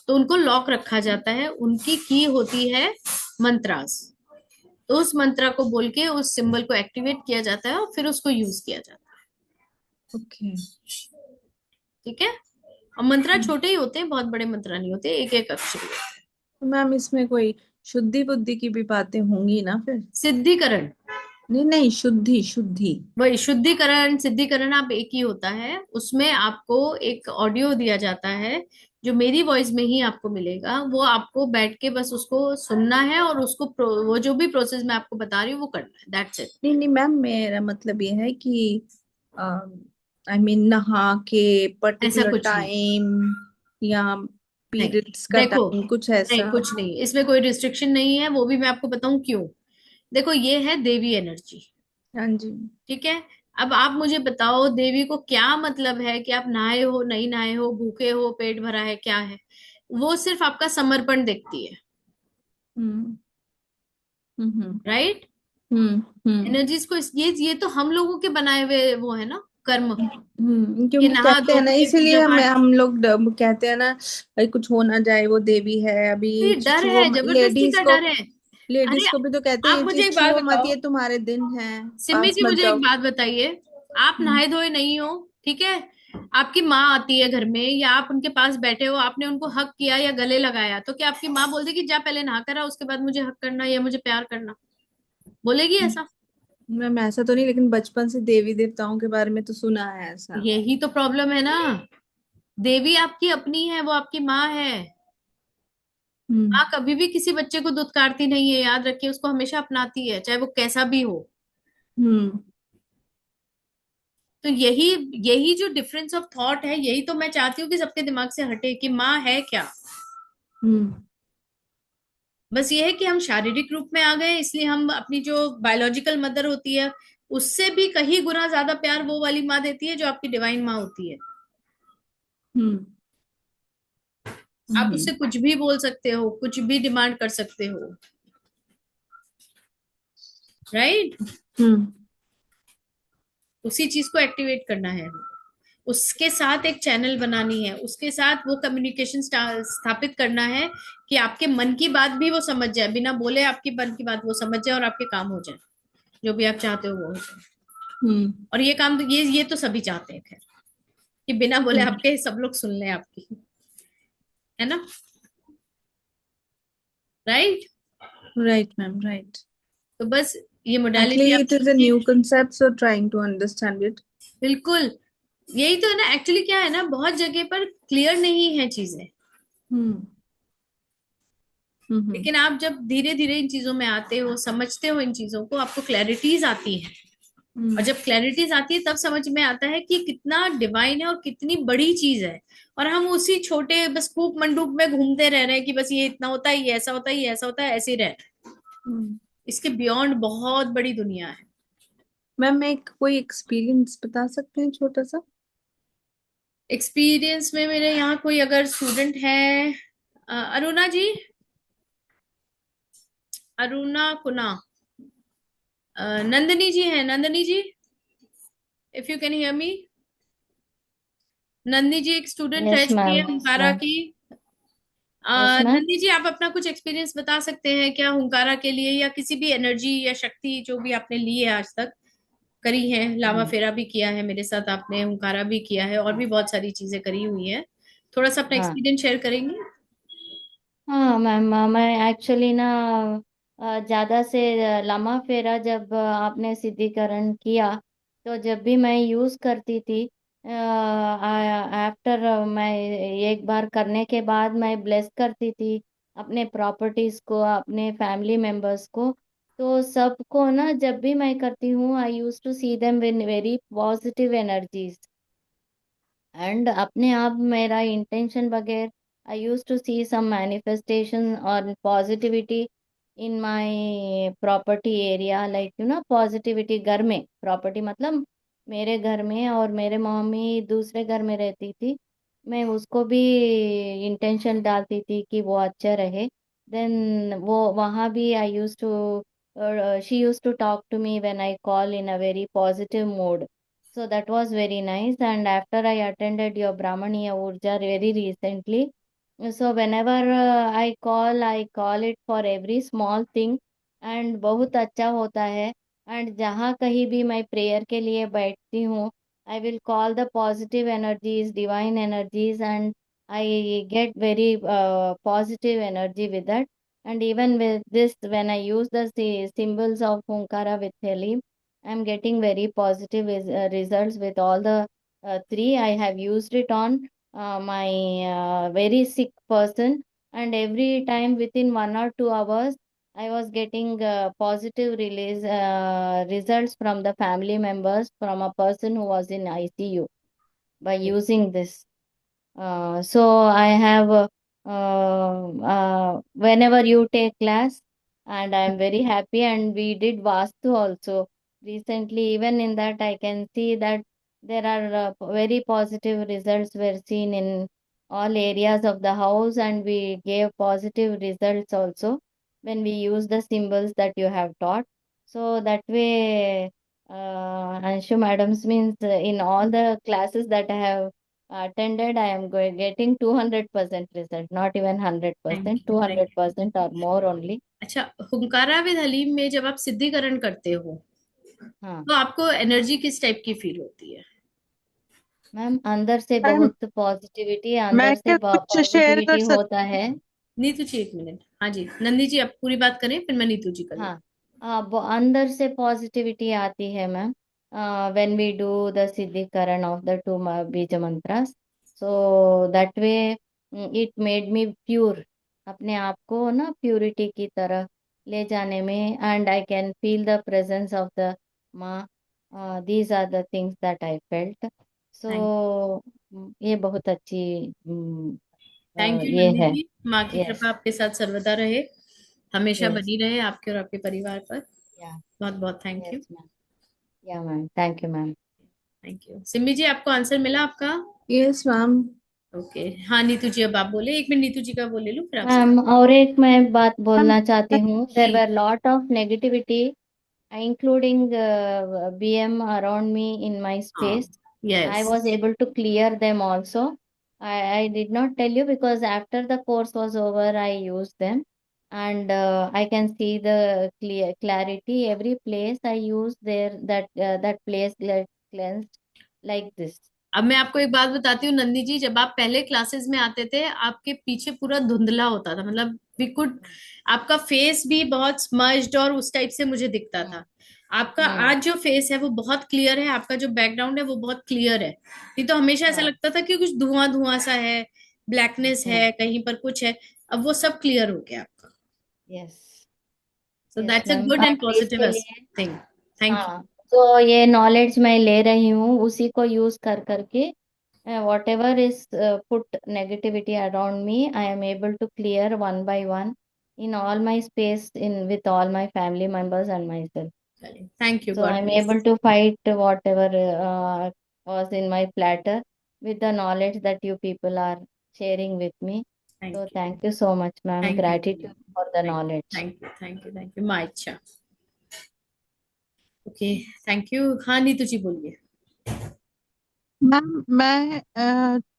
तो उनको लॉक रखा जाता है, उनकी की होती है मंत्रास। तो उस मंत्रा को बोल के उस सिंबल को एक्टिवेट किया जाता है और फिर उसको यूज किया जाता ओके। है। ठीक है। और मंत्रा छोटे ही होते हैं, बहुत बड़े मंत्रा नहीं होते, एक एक अक्षर ही होते हैं। तो मैम इसमें कोई शुद्धि बुद्धि की भी बातें होंगी ना फिर? सिद्धिकरण। नहीं नहीं, शुद्धि शुद्धि। वही शुद्धिकरण सिद्धिकरण आप एक ही होता है। उसमें आपको एक ऑडियो दिया जाता है जो मेरी वॉइस में ही आपको मिलेगा। वो आपको बैठ के बस उसको सुनना है और उसको वो जो भी प्रोसेस मैं आपको बता रही हूँ वो करना है, दैट्स इट। नहीं नहीं मैम, मेरा मतलब ये है कि आई मीन नहा के ऐसा पर्टिकुलर कुछ नहीं। टाइम या नहीं पीरियड्स का देखो, टाइम कुछ नहीं ऐसा? कुछ नहीं, इसमें कोई रिस्ट्रिक्शन नहीं है। वो भी मैं आपको बताऊं क्यों। देखो ये है देवी एनर्जी। हाँ जी। ठीक है। अब आप मुझे बताओ देवी को क्या मतलब है कि आप नहाए हो नहीं नहाए हो, भूखे हो पेट भरा है, क्या है। वो सिर्फ आपका समर्पण देखती है। हम्म। हम्म। राइट। हम्म। हम्म। एनर्जीज को ये तो हम लोगों के बनाए हुए वो है ना, कर्म। कि क्योंकि नहा कहते धो हैं ना, के पूजा इसीलिए पाठ। हम लोग कहते हैं ना, भाई कुछ हो ना जाए, वो देवी है अभी। तो ये डर छुओ है, मत जबरदस्ती का डर है। लेडीज अरे को भी तो कहते हैं आप ये मुझे चीज एक बात छुओ मत, बताओ, ये तुम्हारे दिन है, सिमी पास जी मत मुझे एक जाओ। बात बताइए। आप हम्म। नहाए धोए नहीं हो, ठीक है। आपकी माँ आती है घर में या आप उनके पास बैठे हो, आपने उनको हक किया या गले लगाया, तो क्या आपकी माँ बोल देगी जा पहले नहा कर आ उसके बाद मुझे हक करना या मुझे प्यार करना। बोलेगी ऐसा। मैम ऐसा तो नहीं, लेकिन बचपन से देवी देवताओं के बारे में तो सुना है ऐसा। यही तो प्रॉब्लम है ना। देवी आपकी अपनी है, वो आपकी माँ है। हम्म। माँ कभी भी किसी बच्चे को दुत्कारती नहीं है, याद रखिए, उसको हमेशा अपनाती है चाहे वो कैसा भी हो। हम्म। तो यही यही जो डिफरेंस ऑफ थॉट है, यही तो मैं चाहती हूँ कि सबके दिमाग से हटे कि माँ है क्या। हम्म। बस ये है कि हम शारीरिक रूप में आ गए, इसलिए हम अपनी जो बायोलॉजिकल मदर होती है उससे भी कहीं गुना ज्यादा प्यार वो वाली माँ देती है जो आपकी डिवाइन माँ होती है। हम्म। आप हम्म। उससे कुछ भी बोल सकते हो, कुछ भी डिमांड कर सकते हो। राइट। हम्म। उसी चीज को एक्टिवेट करना है, उसके साथ एक चैनल बनानी है, उसके साथ वो कम्युनिकेशन स्थापित करना है कि आपके मन की बात भी वो समझ जाए, बिना बोले आपकी मन की बात वो समझ जाए और आपके काम हो जाए, जो भी आप चाहते हो वो हो जाए। हम्म। और ये काम तो ये तो सभी चाहते हैं खैर, कि बिना बोले हम्म। आपके सब लोग सुन लें आपकी, है ना। राइट। Right ma'am, right. तो बस ये मोडालिटी Actually, आप it is a new सीखिए। concept, so trying to understand it. बिल्कुल। यही तो है ना, एक्चुअली क्या है ना, बहुत जगह पर क्लियर नहीं है चीजें। हम्म। हम्म। लेकिन आप जब धीरे धीरे इन चीजों में आते हो, समझते हो इन चीजों को, आपको क्लैरिटीज आती है। और हम्म। जब क्लैरिटीज आती है तब समझ में आता है कि कितना डिवाइन है और कितनी बड़ी चीज है। और हम उसी छोटे बस कूप मंडूक में घूमते रह रहे हैं कि बस ये इतना होता है, ये ऐसा होता है, ये ऐसा होता है, ऐसे ही रह रहे हैं। हम्म। इसके बियॉन्ड बहुत बड़ी दुनिया है। मैम एक कोई एक्सपीरियंस बता सकते हैं छोटा सा? एक्सपीरियंस में मेरे यहाँ कोई अगर स्टूडेंट है, अरुणा जी, अरुणा कुना, नंदनी जी है, Nandini ji, if you can hear me. Nandini ji एक स्टूडेंट रह यस चुकी है मैम, यस हुंकारा मैम। की। Yes ma'am. नंदनी जी आप अपना कुछ एक्सपीरियंस बता सकते हैं क्या हुंकारा के लिए, या किसी भी एनर्जी या शक्ति जो भी आपने ली है आज तक, करी है, लावा फेरा भी किया है मेरे साथ आपने, हुंकारा भी किया है और भी बहुत सारी चीजें करी हुई है। थोड़ा सा अपना हाँ एक्सपीरियंस शेयर करेंगे। हाँ मैम, मैं एक्चुअली ना ज़्यादा से लम्हा फेरा जब आपने सिद्धिकरण किया, तो जब भी मैं यूज़ करती थी, आफ्टर मैं एक बार करने के बाद मैं ब्लेस करती थी अपने प्रॉपर्टीज को, अपने फैमिली मेंबर्स को। तो सबको ना जब भी मैं करती हूँ I use to see them win very positive energies and अपने आप मेरा इंटेंशन बगैर I use to see some manifestation और positivity in my property area like positivity घर में प्रॉपर्टी मतलब मेरे घर में और मेरे मम्मी दूसरे घर में रहती थी मैं उसको भी इंटेंशन डालती थी कि वो अच्छा रहे देन वो वहाँ भी I use to she use to talk to me when I call in a very positive mood. So that was very nice. And after I attended your Brahmaniya Urja very recently, so whenever I call it for every small thing and बहुत अच्छा होता है. And जहाँ कहीं भी मैं prayer के लिए बैठती हूँ, I will call the positive energies, divine energies, and I get very positive energy with that. And even with this, when I use the symbols of Omkara with Heli, I'm getting very positive results with all the three. I have used it on my very sick person, and every time within 1 or 2 hours, I was getting positive results from the family members from a person who was in ICU by using this. So I have whenever you take class, and I'm very happy. And we did Vastu also recently. Even in that, I can see that there are very positive results were seen in all areas of the house, and we gave positive results also when we use the symbols that you have taught. So that way, Anshu madams means in all the classes that I have attended, I am getting 200% result, not even thank 100%, you, thank you. 200% or more only. अच्छा, हुंकारा with haleem में जब आप सिद्धिकरण करते हो हाँ तो आपको energy किस टाइप की फील होती है? मैम, अंदर से मैम बहुत पॉजिटिविटी, मैं अंदर से क्या कुछ शेयर कर पॉजिटिविटी होता सकती है. हूँ? नीतू जी एक मिनट, हाँ जी नंदी जी, आप पूरी बात करें फिर मैं नीतू जी करूँ। हाँ, वो अंदर से पॉजिटिविटी आती है ma'am when we do the सिद्धिकरण ऑफ द टू बीज मंत्रास. So that way it made me pure, अपने आप को ना प्यूरिटी की तरह ले जाने में. And I can feel the presence of the माँ. These are the things that I felt. Thank so ये बहुत अच्छी थैंक यू ये नंदी है. जी, माँ की यस. कृपा आपके साथ सर्वदा रहे, हमेशा यस. बनी रहे आपके और आपके परिवार पर। या. बहुत बहुत thank you. Yes ma'am. Yeah ma'am, thank you ma'am. Thank you Simmi ji, आपको आंसर मिला आपका? Yes ma'am. ओके, हाँ नीतू जी अब आप बोले, एक मिनट नीतू जी का बोले लूँ फिर आपसे। मैम, और एक मैं बात बोलना चाहती हूँ. देर जी। Were lot of negativity including BM around me in my हाँ, space. I yes. was able to clear them also. I did not tell you because after the course was over, I used them. And I can see the clarity. Every place I use there, that place get cleansed like this. अब मैं आपको एक बात बताती हूँ नंदी जी, जब आप पहले क्लासेस में आते थे आपके पीछे पूरा धुंधला होता था, मतलब वी कुड, आपका फेस भी बहुत स्मज्ड और उस टाइप से मुझे दिखता हम्म. था। आपका हम्म. आज जो फेस है वो बहुत क्लियर है, आपका जो बैकग्राउंड है वो बहुत क्लियर है। नहीं तो हमेशा ऐसा हाँ. लगता था कि कुछ धुआं धुआं सा है, ब्लैकनेस हम्म. है कहीं पर, कुछ है। अब वो सब क्लियर हो गया आपका। Yes. So yes that's a ma'am, good and और पॉजिटिव इसके लिए थिंग। थैंक हाँ, तो ये नॉलेज मैं ले रही हूँ, उसी को यूज कर करके whatever is put negativity around me, I am able to clear one by one in all my space, in with all my family members and myself. You, thank you, So God I'm bless. able to fight whatever was in my platter with the knowledge that you people are sharing with me. Thank So you, thank you so much, ma'am. Thank you, Gratitude for the thank knowledge. Thank you, thank you, thank you, माँ इच्छा। Okay, thank you. हाँ नीतू जी बोलिए। Ma'am मैं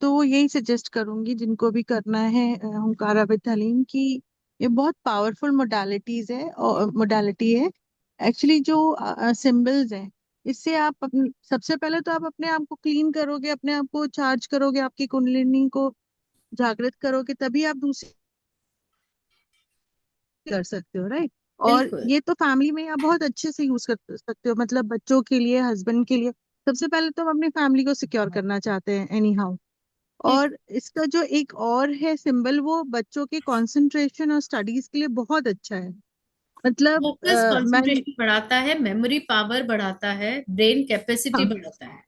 तो यही suggest करूंगी जिनको भी करना है हुंकारा विद हलीम की। ये बहुत पावरफुल मोडालिटीज है और मोडालिटी है एक्चुअली जो सिंबल्स हैं। इससे आप अपने सबसे पहले तो आप अपने आप को क्लीन करोगे, अपने आप को चार्ज करोगे, आपकी कुंडलिनी को जागृत करोगे, तभी आप दूसरी कर सकते हो, राइट। और बिल्कुल। ये तो फैमिली में आप बहुत अच्छे से यूज कर सकते हो, मतलब बच्चों के लिए, हस्बैंड के लिए। सबसे पहले तो हम अपनी फैमिली को सिक्योर करना चाहते हैं एनी हाउ। बिल्कुल। और इसका जो एक और है सिंबल, वो बच्चों के कंसंट्रेशन और स्टडीज के लिए बहुत अच्छा है। मतलब फोकस मैं कंसंट्रेशन बढ़ाता है, मेमोरी पावर बढ़ाता है, ब्रेन कैपेसिटी हाँ, बढ़ाता है।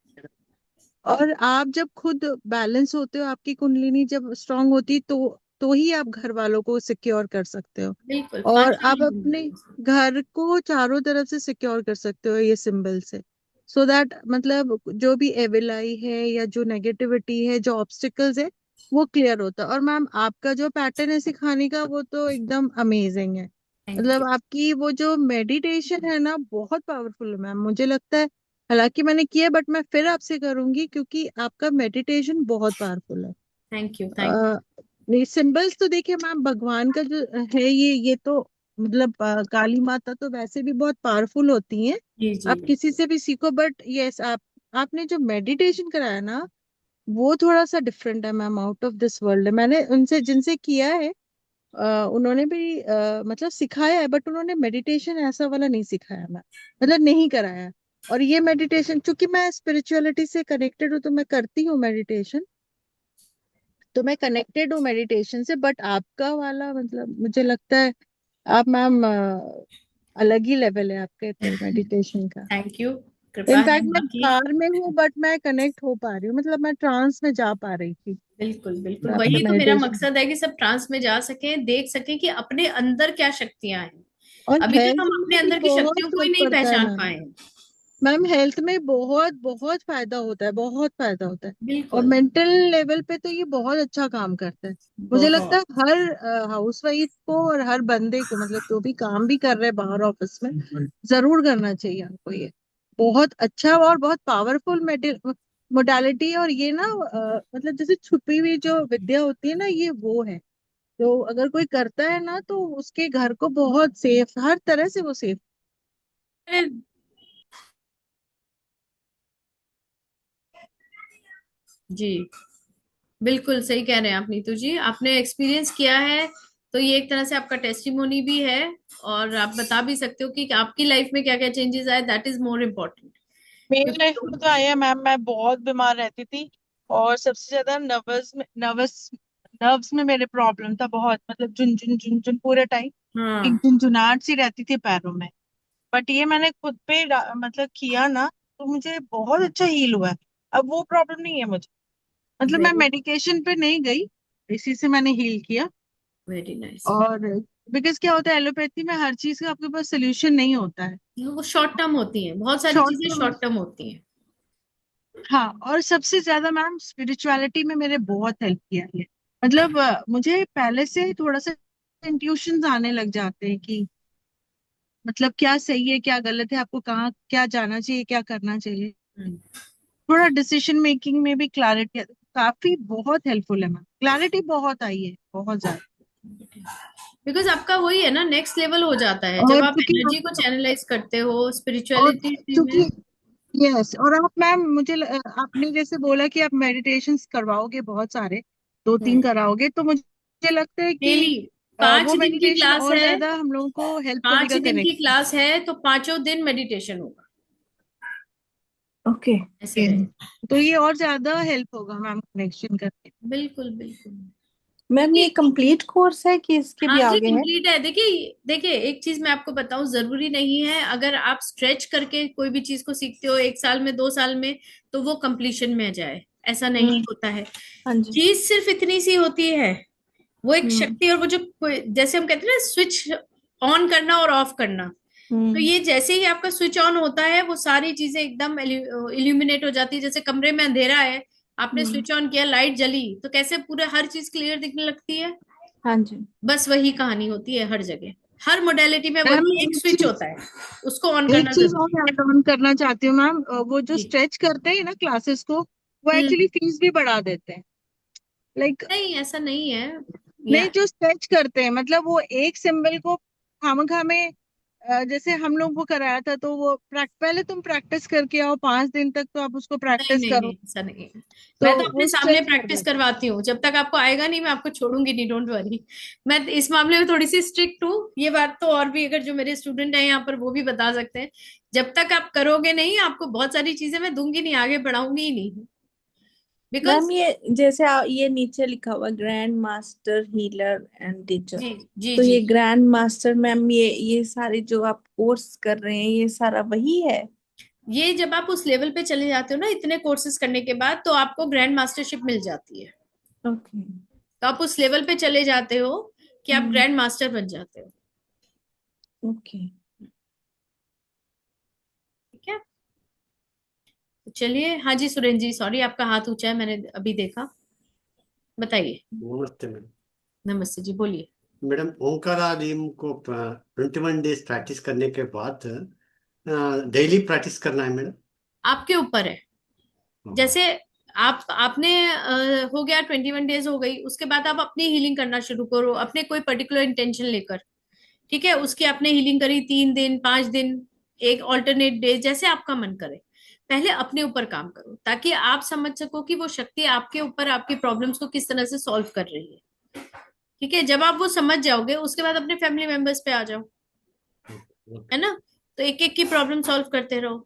और आप जब खुद बैलेंस होते हो, आपकी कुंडलिनी जब स्ट्रांग होती, तो ही आप घर वालों को सिक्योर कर सकते हो, बिल्कुल, और पांचों आप दिन अपने घर को चारों तरफ से सिक्योर कर सकते हो ये सिंबल से। सो दैट मतलब जो भी एविल आई है या जो नेगेटिविटी है, जो ऑब्स्टिकल्स है, वो क्लियर होता है। और मैम आपका जो पैटर्न है सिखाने का, वो तो एकदम अमेजिंग है। थैंक मतलब यू। आपकी वो जो मेडिटेशन है ना, बहुत पावरफुल है मैम, मुझे लगता है। हालांकि मैंने किया, बट मैं फिर आपसे करूंगी, क्योंकि आपका मेडिटेशन बहुत पावरफुल है। Thank you. थैंक आ, ये सिंबल्स तो देखिए मैम, भगवान का जो है, ये तो मतलब काली माता तो वैसे भी बहुत पावरफुल होती हैं। जी जी। आप किसी से भी सीखो, बट यस, आपने जो मेडिटेशन कराया ना, वो थोड़ा सा डिफरेंट है ma'am, out of this world है। मैंने उनसे जिनसे किया है, उन्होंने भी मतलब सिखाया है, बट उन्होंने मेडिटेशन ऐसा वाला नहीं सिखाया मैम, मतलब नहीं कराया। और ये मेडिटेशन, चूंकि मैं स्पिरिचुअलिटी से कनेक्टेड हूँ, तो मैं करती हूँ मेडिटेशन, तो मैं कनेक्टेड हूँ मेडिटेशन से। बट आपका वाला मतलब मुझे लगता है, आप मैम अलग ही लेवल है आपके तो मेडिटेशन का। Thank you. कृपा है इनफैक्ट मैं बाकी। कार में हूँ, बट मैं कनेक्ट हो पा रही हूँ, मतलब मैं ट्रांस में जा पा रही थी बिल्कुल बिल्कुल, आपका वही तो मेरा मेडिटेशन। मकसद है कि सब ट्रांस में जा सकें, देख सकें कि अपने अंदर क्या शक्तियां हैं। और अभी तक हेल्थ हम में अपने भी अंदर की बहुत शक्तियों को ही फर्क नहीं पड़ता है पहचान मैम। पाए हैं। मैम हेल्थ में बहुत बहुत फायदा होता है, बहुत फायदा होता है। और बिल्कुल। मेंटल लेवल पे तो ये बहुत अच्छा काम करता है। मुझे लगता बहुत। है हर हाउसवाइफ को और हर बंदे को, मतलब जो भी काम भी कर रहे हैं बाहर ऑफिस में, जरूर करना चाहिए आपको ये। बहुत अच्छा और बहुत पावरफुल मोडालिटी है। और ये ना मतलब जैसे छुपी हुई जो विद्या होती है ना, ये वो है जो अगर कोई करता है ना, तो उसके घर को बहुत सेफ, हर तरह से वो सेफ। जी, बिल्कुल सही कह रहे हैं आप नीतू जी, आपने एक्सपीरियंस किया है, तो ये एक तरह से आपका टेस्टिमोनी भी है। और आप बता भी सकते हो कि आपकी लाइफ में क्या क्या चेंजेस आए, दैट इज मोर इम्पोर्टेंट। मेरी क्योंकि लाइफ में तो आया मैम, मैं बहुत बीमार रहती थी, और सबसे ज्यादा नर्व्स में मेरे प्रॉब्लम था बहुत, मतलब झुन पूरे टाइम एक हाँ। झुनझुनाहट सी रहती थी पैरों में। बट ये मैंने खुद पे मतलब किया ना, तो मुझे बहुत अच्छा हील हुआ है। अब वो प्रॉब्लम नहीं है मुझे, मतलब मैं वेरी मेडिकेशन पे नहीं गई, इसी से मैंने हील किया। Very nice. और बिकॉज क्या होता है, एलोपैथी में हर चीज का आपके पास सोल्यूशन नहीं होता है। वो शॉर्ट टर्म होती हैं, बहुत सारी शॉर्ट चीजें टर्म। शॉर्ट टर्म होती हैं। हाँ, और सबसे ज्यादा मैम स्पिरिचुअलिटी में मेरे बहुत हेल्प किया है। मतलब मुझे पहले से ही थोड़ा सा इंट्यूशंस आने लग जाते हैं कि मतलब क्या सही है क्या गलत है, आपको कहाँ क्या जाना चाहिए, क्या करना चाहिए। हम्म। थोड़ा डिसीजन मेकिंग में भी क्लैरिटी, काफी बहुत हेल्पफुल है मैम, क्लैरिटी बहुत आई है, बहुत ज्यादा। बिकॉज आपका वही है ना, नेक्स्ट लेवल हो जाता है जब और आप क्योंकि एनर्जी को चैनलाइज करते हो और स्पिरिचुअलिटी में। क्योंकि यस, और आप मैम आपने जैसे बोला कि आप मेडिटेशंस करवाओगे बहुत सारे, दो तीन हम्म। कराओगे, तो मुझे लगता है कि डेली 5 वो दिन की मेडिटेशन क्लास और है। ज्यादा हम लोगों को हेल्प पांच करेगा दिन की कनेक्ट। क्लास है तो पांचों दिन मेडिटेशन होगा। ओके। ऐसे रहेगा। तो ये और ज्यादा हेल्प होगा मैम कनेक्शन करके। बिल्कुल बिल्कुल। मैम ये क्योंकि कंप्लीट कोर्स है कि इसके भी हाँ जी, आगे है? कंप्लीट है। देखिए देखिए, एक चीज मैं आपको बताऊं, जरूरी नहीं है अगर आप स्ट्रेच करके कोई भी चीज को सीखते हो 1 साल में 2 साल में तो वो कंप्लीशन में जाए, ऐसा नहीं हम्म। होता है। हाँ जी। चीज सिर्फ इतनी सी होती है, वो एक हम्म। शक्ति, और वो जो जैसे हम कहते हैं ना, स्विच ऑन करना और ऑफ करना। तो हम्म। ये जैसे ही आपका स्विच ऑन होता है वो सारी चीजें एकदम इल्यूमिनेट हो जाती है। जैसे कमरे में अंधेरा है, आपने हम्म। स्विच ऑन किया, लाइट जली, तो कैसे पूरे हर चीज क्लियर दिखने लगती है। हाँ जी। बस वही कहानी होती है हर जगह, हर मोडेलिटी में मैम वही एक स्विच होता है, उसको ऑन एक करना चीज और जरूरी है। ऐड ऑन करना चाहती हूँ मैम, वो जो जी। स्ट्रेच करते हैं ना क्लासेस को, वो एक्चुअली हम्म। फीस भी बढ़ा देते हैं। लाइक नहीं, ऐसा नहीं है। नहीं, या जो स्ट्रेच करते हैं, मतलब वो एक सिंबल को खामखा में जैसे हम लोग को कराया था, तो वो पहले तुम प्रैक्टिस करके आओ 5 दिन तक, तो आप उसको नहीं प्रैक्टिस नहीं करो, नहीं, ऐसा नहीं है। तो मैं तो अपने वो सामने स्ट्रेच कर प्रैक्टिस देते हैं। करवाती हूँ, जब तक आपको आएगा नहीं मैं आपको छोड़ूंगी नहीं, डोंट वरी। मैं इस मामले में थोड़ी सी स्ट्रिक्ट हूँ, ये बात तो और भी अगर जो मेरे स्टूडेंट हैं यहाँ पर वो भी बता सकते हैं। जब तक आप करोगे नहीं, आपको बहुत सारी चीजें मैं दूंगी नहीं, आगे बढ़ाऊंगी ही नहीं। बिकॉज मैम ये जैसे ये नीचे लिखा हुआ grand master healer and teacher, जी जी तो जी ये जी, ग्रैंड मास्टर मैम ये सारे जो आप कोर्स कर रहे हैं ये सारा वही है? ये जब आप उस लेवल पे चले जाते हो ना इतने कोर्सेज करने के बाद, तो आपको ग्रैंड मास्टरशिप मिल जाती है। ओके। तो आप उस लेवल पे चले जाते हो कि आप ग्रैंड मास्टर बन जाते हो। ओके। ठीक है, तो चलिए। हाँ जी सुरेंद्र जी, सॉरी आपका हाथ ऊंचा है, मैंने अभी देखा। बताइए। नमस्ते मैडम। नमस्ते जी, बोलिए। मैडम ओंकारालीम को 21 डेज प्रैक्टिस करने के बाद डेली प्रैक्टिस करना है मैडम? आपके ऊपर है। हाँ। जैसे आपने हो गया 21 डेज हो गई, उसके बाद आप अपनी हीलिंग करना शुरू करो अपने कोई पर्टिकुलर इंटेंशन लेकर। ठीक है, उसकी आपने हीलिंग करी 3 दिन 5 दिन, एक ऑल्टरनेट डे, जैसे आपका मन करे। पहले अपने ऊपर काम करो ताकि आप समझ सको कि वो शक्ति आपके ऊपर आपकी प्रॉब्लम्स को किस तरह से सॉल्व कर रही है। ठीक है, जब आप वो समझ जाओगे उसके बाद अपने फैमिली मेंबर्स पे आ जाओ, है ना। तो एक एक की प्रॉब्लम सॉल्व करते रहो।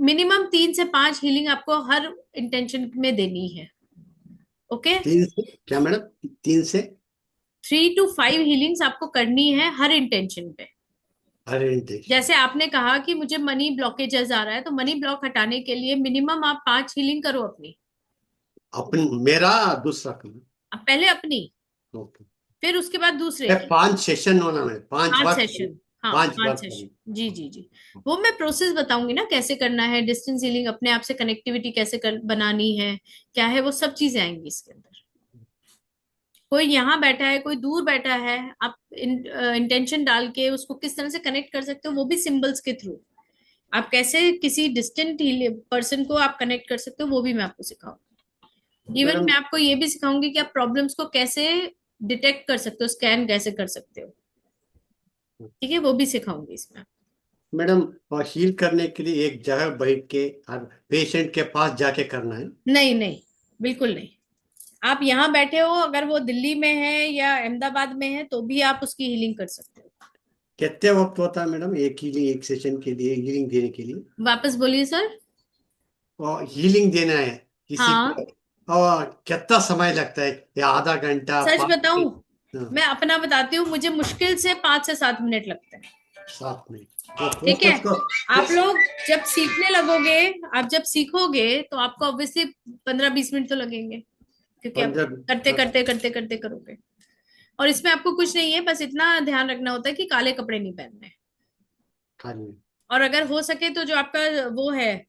मिनिमम 3 से 5 हीलिंग आपको हर इंटेंशन में देनी है। ओके। 3 से क्या मैडम? 3 से 3 to 5 हीलिंग्स आपको करनी है हर इंटेंशन पे। ओरिएंटेशन। जैसे आपने कहा कि मुझे मनी ब्लॉकेजेस आ रहा है, तो मनी ब्लॉक हटाने के लिए मिनिमम आप 5 हीलिंग करो अपनी। अपन मेरा दूसरा करना। अब पहले अपनी, ओके। फिर उसके बाद दूसरे की। 5 सेशन होना है, 5 बार करना। 5 सेशन, हाँ 5 बार 5 सेशन, जी जी जी। वो मैं प्रोसेस बताऊंगी ना कैसे करना है, डिस्टेंस हीलिंग अपने आप से कनेक्टिविटी कैसे बनानी है, क्या है, वो सब चीजें आएंगी इसके अंदर। कोई यहाँ बैठा है कोई दूर बैठा है, आप इंटेंशन डाल के उसको किस तरह से कनेक्ट कर सकते हो, वो भी सिंबल्स के थ्रू। आप कैसे किसी डिस्टेंट पर्सन को आप कनेक्ट कर सकते हो, वो भी मैं आपको सिखाऊंगी। Even madam. मैं आपको ये भी सिखाऊंगी कि आप प्रॉब्लम्स को कैसे डिटेक्ट कर सकते हो, स्कैन कैसे कर सकते हो। ठीक है, वो भी सिखाऊंगी इसमें। मैडम हील करने के लिए एक जगह बैठ के और पेशेंट के पास जाके करना है? नहीं नहीं, बिल्कुल नहीं। आप यहाँ बैठे हो, अगर वो दिल्ली में है या अहमदाबाद में है तो भी आप उसकी हीलिंग कर सकते हो। कितने वक्त होता है मैडम एक हीलिंग, एक सेशन के लिए हीलिंग देने के लिए? वापस बोलिए सर। और हीलिंग देना है किसी हाँ, को, और कितना समय लगता है? या आधा घंटा, सच 5 मिनट? बताऊं, हाँ, मैं अपना बताती हूँ, मुझे मुश्किल से 5 से 7 मिनट लगते हैं। 7 मिनट। तो ठीक है, प्रोसेस को आप लोग जब सीखने लगोगे, आप जब सीखोगे तो आपको ऑब्वियसली 15-20 मिनट तो लगेंगे, क्योंकि आप 15। करते हाँ। करते करते करते करोगे। और इसमें आपको कुछ नहीं है, बस इतना ध्यान रखना होता है कि काले कपड़े नहीं पहनने हैं। हाँ जी। और अगर हो सके तो जो आपका वो है,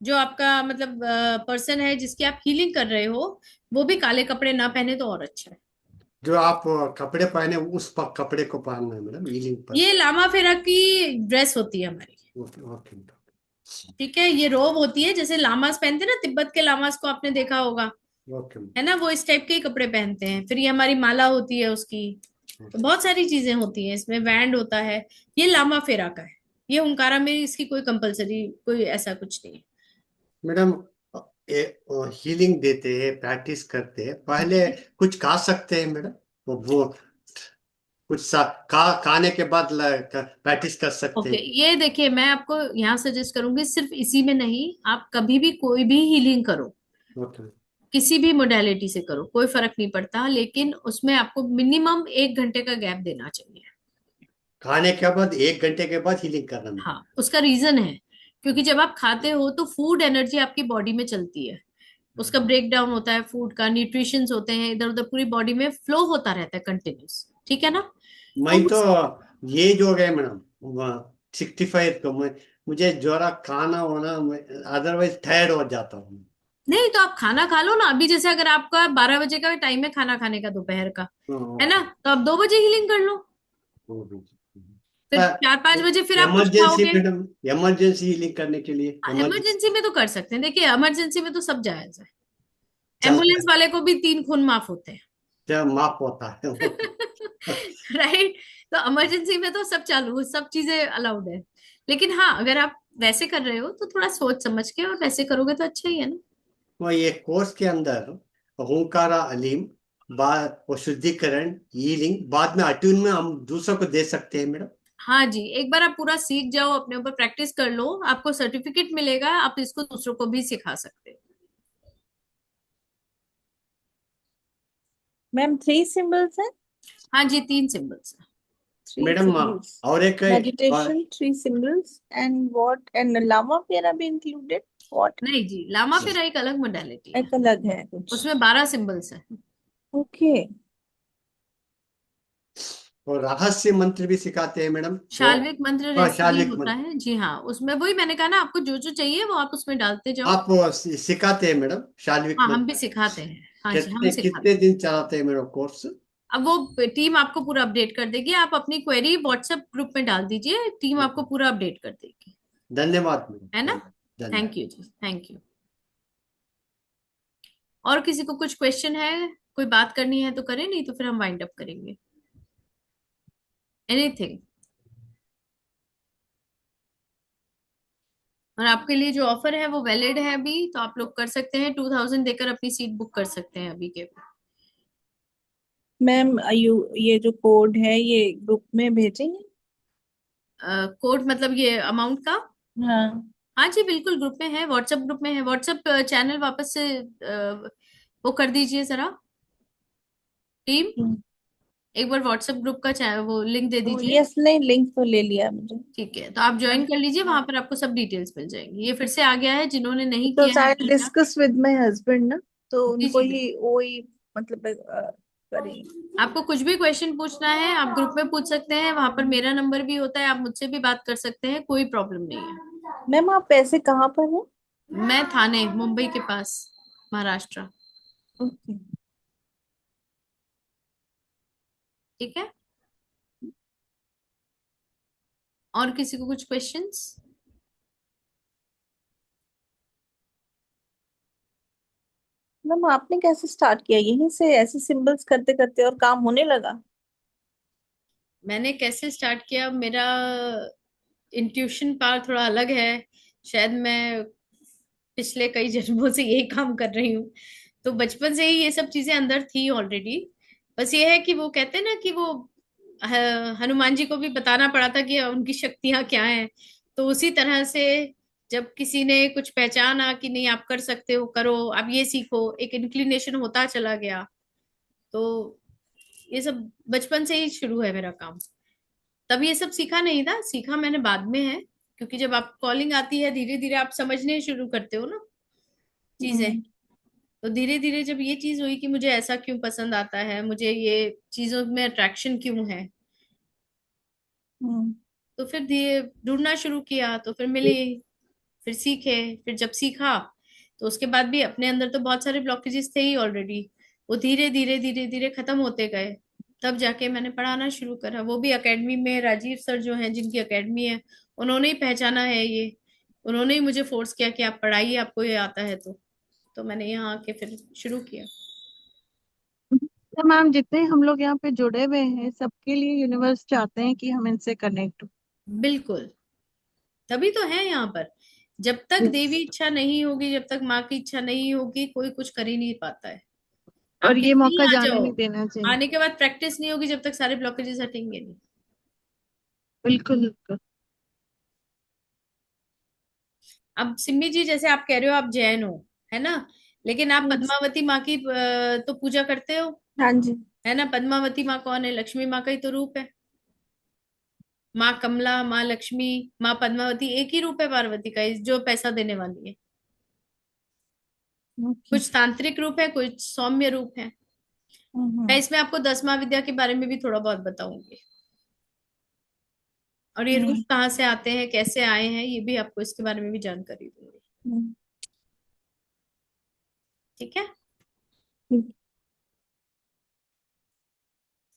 जो आपका मतलब पर्सन है जिसकी आप हीलिंग कर रहे हो, वो भी काले कपड़े ना पहने तो और अच्छा है। जो आप कपड़े पहने उस कपड़े को पहनना है मैडम हीलिंग पर? ये लामा फेरा की ड्रेस होती है हमारी। Okay okay. ठीक है, ये रोब होती है जैसे लामास पहनते हैं ना, तिब्बत के लामास को आपने देखा होगा, ओके। है ना, वो इस टाइप के ही कपड़े पहनते हैं। फिर ये हमारी माला होती है उसकी। तो बहुत सारी चीजें होती हैं इसमें, बैंड होता है। ये लामा फेरा का है, ये ओंकारा में इसकी कोई कंपलसरी कोई ऐसा कुछ नहीं है। मैडम हीलिंग देते हैं, प्रैक्टिस करते हैं, पहले कुछ खा सकते हैं मैडम? वो कुछ खाने के बाद प्रैक्टिस कर सकते ओके, हैं? ये देखिए, मैं आपको यहाँ सजेस्ट करूंगी, सिर्फ इसी में नहीं, आप कभी भी कोई भी हीलिंग करो, ओके। किसी भी मोडेलिटी से करो, कोई फर्क नहीं पड़ता, लेकिन उसमें आपको मिनिमम 1 घंटे का गैप देना चाहिए। खाने के बाद 1 घंटे के बाद हीलिंग करना मैडम? हाँ, उसका रीजन है, क्योंकि जब आप खाते हो तो फूड एनर्जी आपकी बॉडी में चलती है, उसका ब्रेक डाउन होता है, फूड का न्यूट्रिशंस होते हैं इधर उधर पूरी बॉडी में फ्लो होता रहता है कंटिन्यूस। ठीक है ना। मैं तो तो ये जो गए मैडम 65 को मुझे जोरा खाना होना, अदरवाइज टायर्ड हो जाता हूँ। नहीं, तो आप खाना खा लो ना अभी, जैसे अगर आपका 12 बजे का टाइम है खाना खाने का दोपहर का, है ना, ओके। तो आप 2 बजे हीलिंग कर लो। फिर 4-5 बजे फिर आप कुछ इमरजेंसी खाओगे। मैडम, इमरजेंसी हीलिंग करने के लिए इमरजेंसी इमरजेंसी में तो कर सकते हैं, देखिए इमरजेंसी में तो सब जायज है। चलता एम्बुलेंस वाले को भी 3 खून माफ होते हैं। है, माफ होता है। राइट। तो इमरजेंसी में तो सब चालू, सब चीजें अलाउड है। लेकिन हाँ, अगर आप वैसे कर रहे हो तो थोड़ा सोच समझ के और वैसे करोगे तो अच्छा ही है ना। वो ये कोर्स के अंदर ओंकारा अलीम, बाद वो शुद्धिकरण हीलिंग, बाद में अट्यून में हम दूसरों को दे सकते हैं मैडम? हाँ जी, एक बार आप पूरा सीख जाओ, अपने ऊपर प्रैक्टिस कर लो, आपको सर्टिफिकेट मिलेगा, आप इसको दूसरों को भी सिखा सकते हो। मैम 3 सिंबल्स है। हाँ जी, 3 सिंबल्स है। 3 मैडम सिंबल्स, और एक meditation 3 symbols and what, and Lama Fera भी इंक्लूडेड, व्हाट? नहीं जी, लामा फेरा एक अलग मोडालिटी है, एक अलग है कुछ। उसमें 12 सिंबल्स है। ओके। और रहस्य मंत्र भी सिखाते हैं मैडम वो। शाल्विक मंत्र हाँ, रहस्य भी शालिक होता मंत्र है जी हाँ, उसमें वही मैंने कहा ना, आपको जो जो चाहिए वो आप उसमें डालते जाओ। आप सिखाते हैं मैडम शालिक हाँ, हम भी मंत्र? सिखाते हैं। हाँ जी, हम कितने सिखाते कितने हैं। दिन चलाते हैं मैडम कोर्स? अब वो टीम आपको पूरा अपडेट कर देगी, आप अपनी क्वेरी व्हाट्सएप ग्रुप में डाल दीजिए, टीम आपको पूरा अपडेट कर देगी। धन्यवाद मैडम, है ना? धन्यवाद। Thank you ji, thank you. और किसी को कुछ क्वेश्चन है, कोई बात करनी है तो करें, नहीं तो फिर हम वाइंड अप करेंगे। एनीथिंग? और आपके लिए जो ऑफर है वो वैलिड है अभी, तो आप लोग कर सकते हैं, 2000 देकर अपनी सीट बुक कर सकते हैं अभी के। मैम ये जो कोड है ये ग्रुप में भेजेंगे? कोड मतलब ये अमाउंट का? हाँ। हाँ जी बिल्कुल, ग्रुप में है, व्हाट्सएप ग्रुप में है। व्हाट्सएप चैनल वापस से वो कर दीजिए जरा, टीम एक बार व्हाट्सएप ग्रुप का वो लिंक दे दीजिए। यस, नहीं लिंक तो ले लिया मुझे। ठीक है, तो आप ज्वाइन कर लीजिए, वहां पर आपको सब डिटेल्स मिल जाएंगी। ये फिर से आ गया है, जिन्होंने नहीं तो किया है आई अभी तक। डिस्कस विद माय हस्बैंड ना, तो जी उनको जी ही बिल्कुल। वो ही मतलब करेंगे। आपको कुछ भी क्वेश्चन पूछना है आप ग्रुप में पूछ सकते हैं, वहां पर मेरा नंबर भी होता है, आप मुझसे भी बात कर सकते हैं, कोई प्रॉब्लम नहीं है। मैम आप पैसे कहाँ पर हैं? मैं थाने, मुंबई के पास, महाराष्ट्र। ओके। ठीक है, और किसी को कुछ क्वेश्चंस? मैम आपने कैसे स्टार्ट किया, यहीं से ऐसे सिंबल्स करते करते और काम होने लगा? मैंने कैसे स्टार्ट किया, मेरा इंट्यूशन पावर थोड़ा अलग है, शायद मैं पिछले कई जन्मों से यही काम कर रही हूँ, तो बचपन से ही ये सब चीजें अंदर थी ऑलरेडी। बस ये है कि वो कहते हैं ना कि वो हनुमान जी को भी बताना पड़ा था कि उनकी शक्तियां क्या हैं, तो उसी तरह से जब किसी ने कुछ पहचाना कि नहीं आप कर सकते हो, करो आप ये सीखो, एक इंक्लिनेशन होता चला गया। तो ये सब बचपन से ही शुरू है मेरा काम। तब ये सब सीखा नहीं था, सीखा मैंने बाद में है, क्योंकि जब आप कॉलिंग आती है धीरे धीरे आप समझने शुरू करते हो ना चीजें। हम्म। तो धीरे धीरे जब ये चीज हुई कि मुझे ऐसा क्यों पसंद आता है, मुझे ये चीजों में अट्रैक्शन क्यों है, हम्म। तो फिर धीरे ढूंढना शुरू किया, तो फिर मिली, फिर सीखे। फिर जब सीखा तो उसके बाद भी अपने अंदर तो बहुत सारे ब्लॉकेजेस थे ही ऑलरेडी, वो धीरे धीरे धीरे धीरे खत्म होते गए। तब जाके मैंने पढ़ाना शुरू करा, वो भी एकेडमी में। राजीव सर जो हैं, जिनकी एकेडमी है, उन्होंने ही पहचाना है ये, उन्होंने ही मुझे फोर्स किया कि आप पढ़ाइए, आपको ये आता है। तो मैंने यहाँ आके फिर शुरू किया। तो मैम जितने हम लोग यहाँ पे जुड़े हुए हैं सबके लिए यूनिवर्स चाहते हैं कि हम इनसे कनेक्ट हो। बिल्कुल, तभी तो है यहाँ पर। जब तक देवी इच्छा नहीं होगी, जब तक माँ की इच्छा नहीं होगी, कोई कुछ कर ही नहीं पाता है। और आप ये कितनी ही मौका आ जाने जाओ, नहीं देना चाहिए। आने के बाद प्रैक्टिस नहीं होगी जब तक सारे ब्लॉकेजेस हटेंगे नहीं। बिल्कुल बिल्कुल। अब सिम्मी जी, जैसे आप कह रहे हो आप जैन हो, है ना, लेकिन आप पद्मावती माँ की तो पूजा करते हो, हाँ जी। है ना? पद्मावती माँ कौन है? लक्ष्मी माँ का ही तो रूप है। माँ कमला, माँ लक्ष्मी, माँ पद्मावती एक ही रूप है पार्वती का, जो पैसा देने वाली है। ओके। कुछ तांत्रिक रूप है, कुछ सौम्य रूप है। मैं इसमें आपको 10 महाविद्या के बारे में भी थोड़ा बहुत बताऊंगी, और ये रूप कहाँ से आते हैं, कैसे आए हैं, ये भी आपको इसके बारे में भी जानकारी दूंगी। ठीक है,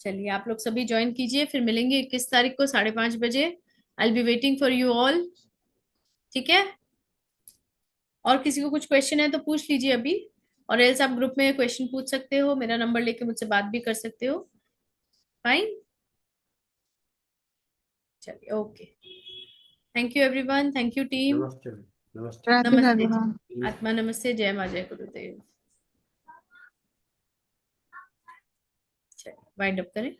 चलिए आप लोग सभी ज्वाइन कीजिए, फिर मिलेंगे 21 तारीख को 5:30 बजे। I be waiting for you all. ठीक है, और किसी को कुछ क्वेश्चन है तो पूछ लीजिए अभी, और एल्स आप ग्रुप में क्वेश्चन पूछ सकते हो, मेरा नंबर लेके मुझसे बात भी कर सकते हो। फाइन, चलिए, okay. Thank you everyone, thank you team. नमस्ते नमस्ते। राधे नमस्ते राधे जी, मैम। आत्मा नमस्ते, जय माँ, जय गुरुदेव। चलिए वाइंड अप करें।